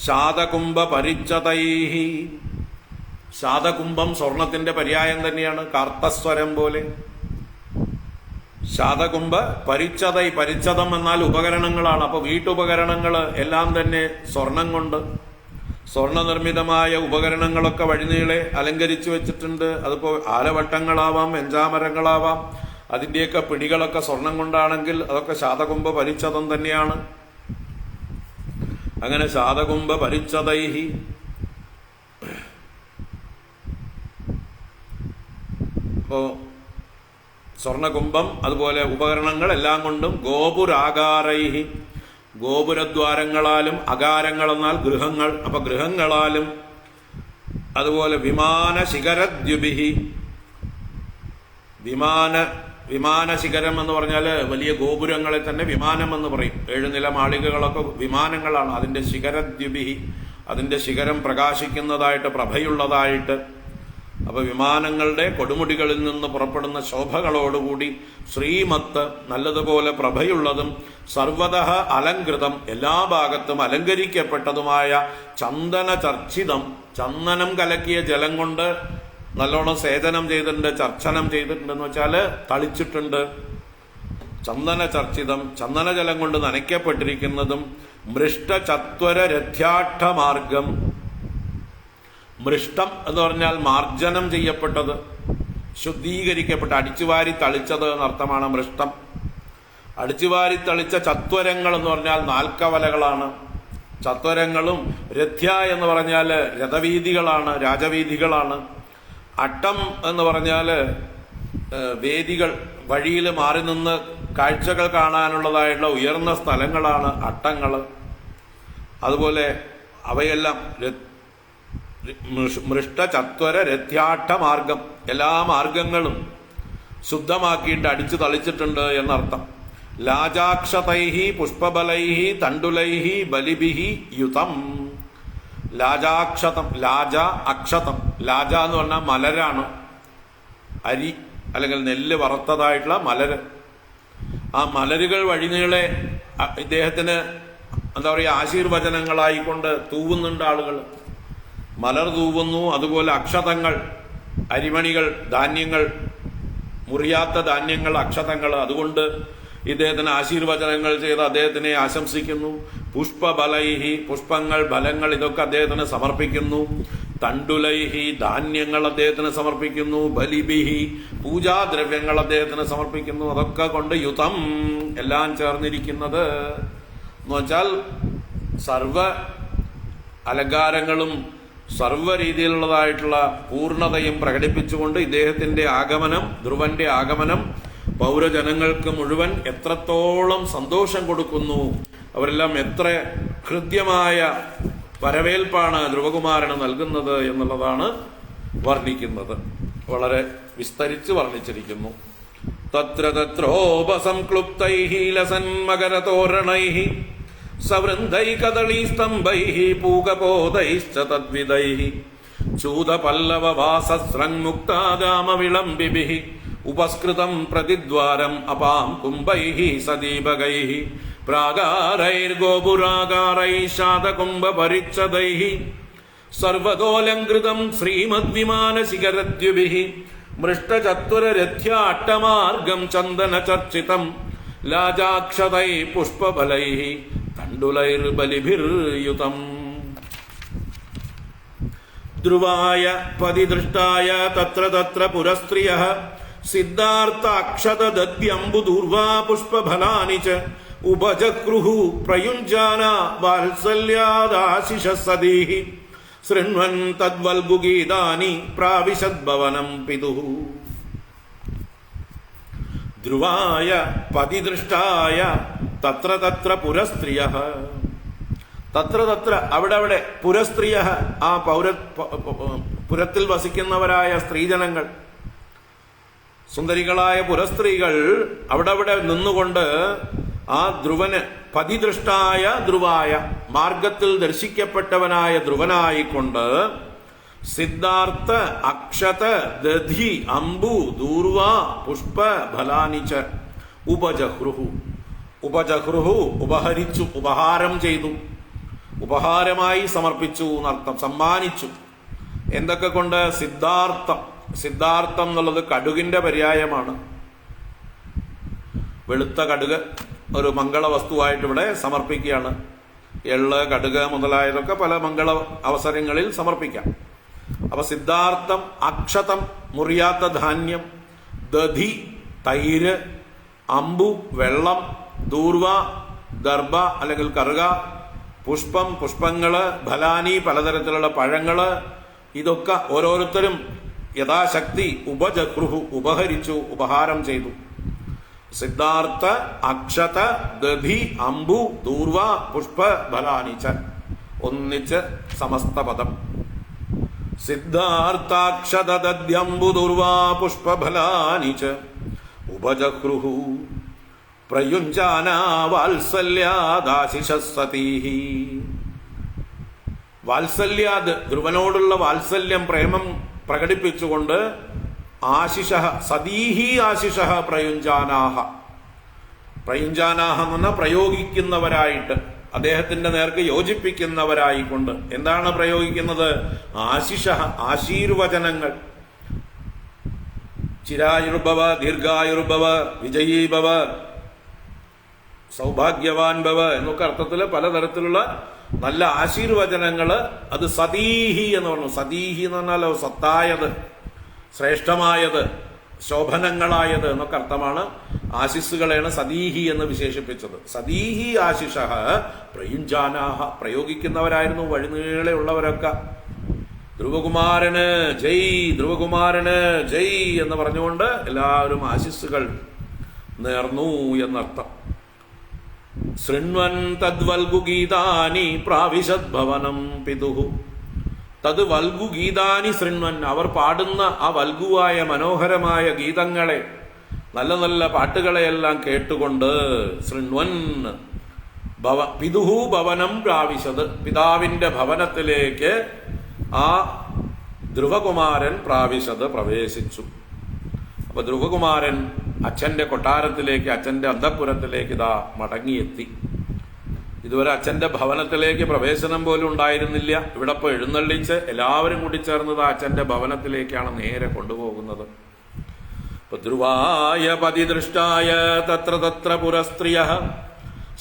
A: ശാതകുംഭ പരിച്ഛതൈഹി, ശാതകുംഭം സ്വർണത്തിന്റെ പര്യായം തന്നെയാണ്, കാർത്തസ്വരം പോലെ. ശാതകുംഭ പരിച്ഛതൈ, പരിച്ഛതം എന്നാൽ ഉപകരണങ്ങളാണ്. അപ്പൊ വീട്ടുപകരണങ്ങൾ എല്ലാം തന്നെ സ്വർണം കൊണ്ട്, സ്വർണനിർമ്മിതമായ ഉപകരണങ്ങളൊക്കെ വഴിനീളെ അലങ്കരിച്ചു വെച്ചിട്ടുണ്ട്. അതിപ്പോ ആലവട്ടങ്ങളാവാം, വെഞ്ചാമരങ്ങളാവാം, അതിന്റെയൊക്കെ പിടികളൊക്കെ സ്വർണം കൊണ്ടാണെങ്കിൽ അതൊക്കെ ശാതകുംഭ പരിച്ഛതം തന്നെയാണ്. അങ്ങനെ ശാതകുംഭ പരിച്ഛതൈഹി. അപ്പോ സ്വർണകുംഭം, അതുപോലെ ഉപകരണങ്ങൾ എല്ലാം കൊണ്ടും. ഗോപുരാകാരൈഹി, ഗോപുരദ്വാരങ്ങളാലും. അകാരങ്ങൾ എന്നാൽ ഗൃഹങ്ങൾ, അപ്പൊ ഗൃഹങ്ങളാലും. അതുപോലെ വിമാനശിഖരദ്യുഭിഹി, വിമാനശിഖരം എന്ന് പറഞ്ഞാൽ വലിയ ഗോപുരങ്ങളെ തന്നെ വിമാനം എന്ന് പറയും. 7 നില മാളികകളൊക്കെ വിമാനങ്ങളാണ്. അതിന്റെ ശിഖരദ്യുഭിഹി, അതിന്റെ ശിഖരം പ്രകാശിക്കുന്നതായിട്ട്, പ്രഭയുള്ളതായിട്ട്. അപ്പൊ വിമാനങ്ങളുടെ കൊടുമുടികളിൽ നിന്ന് പുറപ്പെടുന്ന ശോഭകളോടുകൂടി ശ്രീമത്ത്, നല്ലതുപോലെ പ്രഭയുള്ളതും, സർവതഃ അലങ്കൃതം, എല്ലാ ഭാഗത്തും അലങ്കരിക്കപ്പെട്ടതുമായ ചന്ദന ചർച്ചിതം, ചന്ദനം കലക്കിയ ജലം കൊണ്ട് നല്ലോണം സേചനം ചെയ്തിട്ടുണ്ട്, ചർച്ചനം ചെയ്തിട്ടുണ്ടെന്ന് വെച്ചാല് തളിച്ചിട്ടുണ്ട്. ചന്ദന ചർച്ചിതം, ചന്ദനജലം കൊണ്ട് നനയ്ക്കപ്പെട്ടിരിക്കുന്നതും. മൃഷ്ടചത്വര രഥ്യാഠമാർഗം, മൃഷ്ടം എന്ന് പറഞ്ഞാൽ മാർജനം ചെയ്യപ്പെട്ടത്, ശുദ്ധീകരിക്കപ്പെട്ട, അടിച്ചുവാരി തളിച്ചത് എന്നർത്ഥമാണ് മൃഷ്ടം. അടിച്ചുവാരി തളിച്ച ചത്വരങ്ങൾ എന്ന് പറഞ്ഞാൽ 4 കവലകളാണ്. ചത്വരങ്ങളും രഥ്യ എന്ന് പറഞ്ഞാൽ രഥവീതികളാണ്, രാജവീതികളാണ്. അട്ടം എന്ന് പറഞ്ഞാൽ വേദികൾ, വഴിയിൽ മാറി നിന്ന് കാഴ്ചകൾ കാണാനുള്ളതായിട്ടുള്ള ഉയർന്ന സ്ഥലങ്ങളാണ് അട്ടങ്ങൾ. അതുപോലെ അവയെല്ലാം മൃഷ്ടചത്വര രഥ്യാഠ മാർഗം, എല്ലാ മാർഗങ്ങളും ശുദ്ധമാക്കിയിട്ട് അടിച്ചു തളിച്ചിട്ടുണ്ട് എന്നർത്ഥം. ലാജാക്ഷതൈഹി പുഷ്പബലൈഹി തണ്ടുലൈഹി ബലിഭിഹി യുതം. ലാജാക്ഷതം, ലാജ അക്ഷതം. ലാജ എന്ന് പറഞ്ഞാൽ മലരാണ്, അരി അല്ലെങ്കിൽ നെല്ല് വറുത്തതായിട്ടുള്ള മലര്. ആ മലരുകൾ വഴിനീളെ ഇദ്ദേഹത്തിന് എന്താ പറയുക, ആശീർവചനങ്ങളായിക്കൊണ്ട് തൂവുന്നുണ്ട് ആളുകൾ. മലർ തൂവുന്നു. അതുപോലെ അക്ഷതങ്ങൾ, അരിമണികൾ, ധാന്യങ്ങൾ, മുറിയാത്ത ധാന്യങ്ങൾ, അക്ഷതങ്ങൾ, അതുകൊണ്ട് ഇദ്ദേഹത്തിന് ആശീർവചനങ്ങൾ ചെയ്ത് അദ്ദേഹത്തിനെ ആശംസിക്കുന്നു. പുഷ്പബലൈഹി, പുഷ്പങ്ങൾ, ഫലങ്ങൾ, ഇതൊക്കെ അദ്ദേഹത്തിന് സമർപ്പിക്കുന്നു. തണ്ടുലൈഹി, ധാന്യങ്ങൾ അദ്ദേഹത്തിന് സമർപ്പിക്കുന്നു. ബലിബിഹി, പൂജാദ്രവ്യങ്ങൾ അദ്ദേഹത്തിന് സമർപ്പിക്കുന്നു. അതൊക്കെ കൊണ്ട് യുതം, എല്ലാം ചേർന്നിരിക്കുന്നത് എന്ന് വെച്ചാൽ സർവ അലങ്കാരങ്ങളും സർവ്വ രീതിയിലുള്ളതായിട്ടുള്ള പൂർണ്ണതയും പ്രകടിപ്പിച്ചുകൊണ്ട് ഇദ്ദേഹത്തിന്റെ ആഗമനം, ധ്രുവന്റെ ആഗമനം പൗരജനങ്ങൾക്ക് മുഴുവൻ എത്രത്തോളം സന്തോഷം കൊടുക്കുന്നു, അവരെല്ലാം എത്ര ഹൃദ്യമായ വരവേൽപ്പാണ് ധ്രുവകുമാരന് നൽകുന്നത് എന്നുള്ളതാണ് വർണ്ണിക്കുന്നത്. വളരെ വിസ്തരിച്ച് വർണ്ണിച്ചിരിക്കുന്നു. തത്ര തത്രോപസംക്ലുപ്തൈഃ ലസന്മകരതോരണൈഃ സവൃന്ദൈ കദളീസ്തംഭൈഃ പൂകപോതൈശ്ച തദ്വിദൈഃ ചൂതപല്ലവവാസസ്രങ്മുക്താദാമവിളംബിഭിഃ ഉപസ്കൃതം പ്രതിദ്വാരം അപാം കുംഭൈഃ സദീപകൈഃ പ്രാകാരൈർഗോപുരാകാരൈഃ ശാതകുംഭപരിച്ഛദൈഃ സർവതോലംകൃതം ശ്രീമദ്വിമാനശിഖരദ്യുഭിഃ മൃഷ്ടചത്വരരഥ്യാട്ടമാർഗം ചന്ദനചർച്ചിതം ലാജാക്ഷതൈ പുഷ്പഫലൈഃ തണ്ഡുലൈർബലിഭിർയുതം. ധ്രുവായ പതിദൃഷ്ടായ തത്ര തത്ര പുരസ്ത്രിയഃ സിദ്ധാർത്ഥാക്ഷതദദ്യംബുദൂർവാ പുഷ്പഫലാനി ച ഉപജക്രുഃ പ്രയുഞ്ജാന വാത്സല്യാദാശിഷഃ സദീഃ ശൃണ്വൻ തദ്വൽഗുഗീതാനി പ്രാവിശദ്ഭവനം പിതുഃ. ധ്രുവായ പതിദൃഷ്ടായ തത്ര തത്ര പുരസ്ത്രിയഃ, തത്ര തത്ര അവിടെ പുരസ്ത്രിയഃ, ആ പുരത്തിൽ വസിക്കുന്നവരായ സ്ത്രീജനങ്ങൾ, സുന്ദരികളായ പുരസ്ത്രീകൾ അവിടെ നിന്നുകൊണ്ട് ആ ധ്രുവന് പതിദൃഷ്ടായ ധ്രുവായ, മാർഗത്തിൽ ദർശിക്കപ്പെട്ടവനായ ധ്രുവനായിക്കൊണ്ട് സിദ്ധാർത്ഥ അക്ഷത ദധി അംബു ദൂർവ പുഷ്പ ഫലാനിച്ച ഉപജഹ്രുഹു, ഉപജഹ്രുഹു ഉപഹരിച്ചു, ഉപഹാരം ചെയ്തു, ഉപഹാരമായി സമർപ്പിച്ചു എന്നർത്ഥം, സമ്മാനിച്ചു. എന്തൊക്കെ കൊണ്ട്? സിദ്ധാർത്ഥം. സിദ്ധാർത്ഥം എന്നുള്ളത് കടുകിന്റെ പര്യായമാണ്. വെളുത്ത കടുക് ഒരു മംഗള വസ്തുവായിട്ട് ഇവിടെ സമർപ്പിക്കുകയാണ്. എള്ള്, കടുക് മുതലായതൊക്കെ പല മംഗള അവസരങ്ങളിൽ സമർപ്പിക്കാം. അപ്പൊ സിദ്ധാർത്ഥം, അക്ഷതം മുറിയാത്ത ധാന്യം, ദധി തൈര്, അമ്പു വെള്ളം, ദൂർവ ദർഭ അല്ലെങ്കിൽ കറുക, പുഷ്പം പുഷ്പങ്ങള്, ഫലാനി പലതരത്തിലുള്ള പഴങ്ങള്, ഇതൊക്കെ ഓരോരുത്തരും യഥാശക്തി ഉപജഹ്രുഹു ഉപഹരിച്ചു, ഉപഹാരം ചെയ്തു. സിദ്ധാർത്ഥ അക്ഷത ദധി അംബു ദൂർവ പുഷ്പ ഫലാനിച്ച, ഒന്നിച്ച് സമസ്ത പദം. സിദ്ധാർത്ഥാക്ഷതദ്യംബു ദൂർവ പുഷ്പ ഫലാനിച്ച ഉപജഹ്രുഹു പ്രയുഞ്ജാന വാത്സല്യാദാശിഷഃ സതീഃ. വാത്സല്യാദ്, ധ്രുവനോടുള്ള വാത്സല്യം, പ്രേമം പ്രകടിപ്പിച്ചുകൊണ്ട് ആശിഷഃ സതീഹി ആശിഷഃ പ്രയുഞ്ജാനാഹ, പ്രയുഞ്ജാനാഹ എന്ന് പറഞ്ഞാൽ പ്രയോഗിക്കുന്നവരായിട്ട്, അദ്ദേഹത്തിന്റെ നേർക്ക് യോജിപ്പിക്കുന്നവരായിക്കൊണ്ട്. എന്താണ് പ്രയോഗിക്കുന്നത്? ആശിഷഃ, ആശീർവചനങ്ങൾ. ചിരായുർഭവ, ദീർഘായുർഭവ, വിജയീഭവ, സൗഭാഗ്യവാൻ ഭവ എന്നൊക്കെ അർത്ഥത്തില് പലതരത്തിലുള്ള നല്ല ആശീർവചനങ്ങള്. അത് സതീഹി എന്ന് പറഞ്ഞു. സതീഹി എന്ന് പറഞ്ഞാൽ സത്തായത്, ശ്രേഷ്ഠമായത്, ശോഭനങ്ങളായത് എന്നൊക്കെ അർത്ഥമാണ്. ആശിസ്സുകളെയാണ് സതീഹി എന്ന് വിശേഷിപ്പിച്ചത്. സതീഹി ആശിഷഃ പ്രയുഞ്ജാനാഹ, പ്രയോഗിക്കുന്നവരായിരുന്നു വഴിനീളെ ഉള്ളവരൊക്കെ. ധ്രുവകുമാരന് ജയ്, ധ്രുവകുമാരന് ജയ് എന്ന് പറഞ്ഞുകൊണ്ട് എല്ലാവരും ആശിസ്സുകൾ നേർന്നു എന്നർത്ഥം. ശൃണ്വൻ തദ്വൽഗുഗീതാനി പ്രാവിശദ്ഭവനം പിതുഃ. തത് വൽഗുഗീതാനി ശൃണ്വൻ, അവർ പാടുന്ന ആ വൽഗുവായ മനോഹരമായ ഗീതങ്ങളെ, നല്ല നല്ല പാട്ടുകളെയെല്ലാം കേട്ടുകൊണ്ട്, ശൃണ്വൻ പിതുഹു ഭവനം പ്രാവിശത്, പിതാവിന്റെ ഭവനത്തിലേക്ക് ആ ധ്രുവകുമാരൻ പ്രാവിശത് പ്രവേശിച്ചു. അപ്പൊ ധ്രുവകുമാരൻ അച്ഛന്റെ കൊട്ടാരത്തിലേക്ക്, അച്ഛന്റെ അന്തഃപുരത്തിലേക്ക് ഇതാ മടങ്ങിയെത്തി. ഇതുവരെ അച്ഛന്റെ ഭവനത്തിലേക്ക് പ്രവേശനം പോലും ഉണ്ടായിരുന്നില്ല. ഇവിടെ ഇപ്പൊ എഴുന്നള്ളിച്ച് എല്ലാവരും കൂടി ചേർന്നത് അച്ഛന്റെ ഭവനത്തിലേക്കാണ് നേരെ കൊണ്ടുപോകുന്നത്. ധ്രുവായ പതിദൃഷ്ടായ തത്ര തത്ര പുരസ്ത്രിയഃ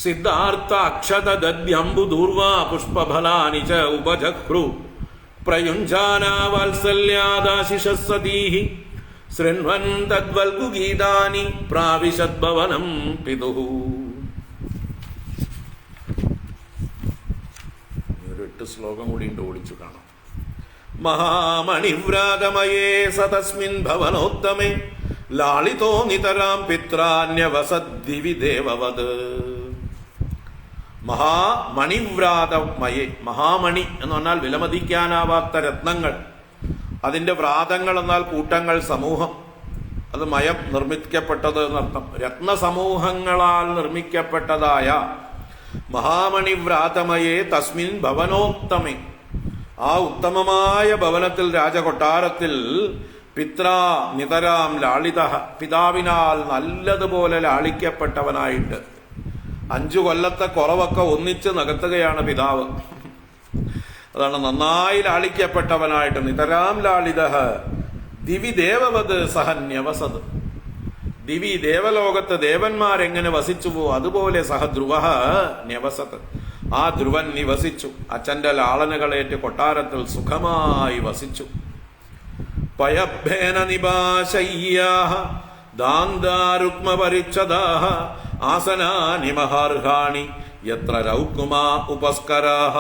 A: സിദ്ധാർത്ഥ അക്ഷതദ്യംബു ദൂർവ പുഷ്പഫലാനി ച ഉപജഹ്രു പ്രയുഞ്ജാന വാത്സല്യാദാശിഷഃ സതീഃ ശൃണ്വൻ തദ്വൽഗുഗീതാനി പ്രാവിശദ്ഭവനം പിതുഃ. ഒരു 8 ശ്ലോകം കൂടി ഉണ്ട്, ഓടിച്ചു കാണാം. മഹാമണിവ്രാതമയേ സതസ്മിൻ ഭവനോത്തമേ ലാളിതോ നിതരാം പിത്രാന്യവസദ്ദിവി ദേവവത്. മഹാമണിവ്രാതമയേ, മഹാമണി എന്ന് പറഞ്ഞാൽ വിലമതിക്കാനാവാത്ത രത്നങ്ങൾ. അതിന്റെ വ്രാതങ്ങൾ എന്നാൽ കൂട്ടങ്ങൾ, സമൂഹം. അത് മയം നിർമ്മിക്കപ്പെട്ടത് എന്നർത്ഥം. രത്നസമൂഹങ്ങളാൽ നിർമ്മിക്കപ്പെട്ടതായ മഹാമണിവ്രാതമയേ തസ്മിൻ ഭവനോത്തമേ, ആ ഉത്തമമായ ഭവനത്തിൽ, രാജകൊട്ടാരത്തിൽ, പിത്രാ നിതരാം ലാളിത, പിതാവിനാൽ നല്ലതുപോലെ ലാളിക്കപ്പെട്ടവനായിട്ട്, 5 കൊല്ലത്തെ കുറവൊക്കെ ഒന്നിച്ച് നികത്തുകയാണ് പിതാവ്. അതാണ് നന്നായി ലാളിക്കപ്പെട്ടവനായിട്ട്. നിതരാം ലാളിത ദിവി ദേവവത് സഹന്യവസത്. ദിവി ദേവലോകത്ത് ദേവന്മാരെങ്ങനെ വസിച്ചുവോ അതുപോലെ സഹ ധ്രുവ ന്യവസത്, ആ ധ്രുവൻ നിവസിച്ചു. അച്ഛന്റെ ലാളനകളേറ്റ് കൊട്ടാരത്തിൽ സുഖമായി വസിച്ചു. പയഭേന നിപാശയ്യാഹ ദാന്താരുക്മപരിച്ഛദാഹ ആസനാനി മഹാർഹാണി യത്ര രൗകുമാ ഉപസ്കരാഹ.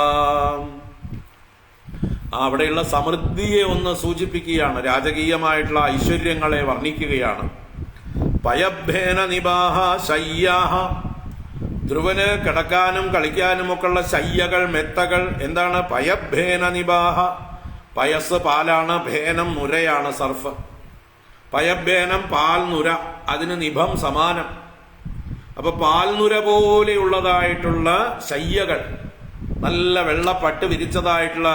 A: അവിടെയുള്ള സമൃദ്ധിയെ ഒന്ന് സൂചിപ്പിക്കുകയാണ്, രാജകീയമായിട്ടുള്ള ഐശ്വര്യങ്ങളെ വർണ്ണിക്കുകയാണ്. പയഭേന നിബാഹ ശയ്യാഹ, ധ്രുവന് കിടക്കാനും കളിക്കാനും ഒക്കെയുള്ള ശയ്യകൾ, മെത്തകൾ. എന്താണ് പയഭേന നിബാഹ? പയസ് പാലാണ്, ഭേനം നുരയാണ്, സർഫ്. പയഭേനം പാൽ നുര, അതിന് നിഭം സമാനം. അപ്പൊ പാൽനുര പോലെയുള്ളതായിട്ടുള്ള ശയ്യകൾ, നല്ല വെള്ളപ്പട്ട് വിരിച്ചതായിട്ടുള്ള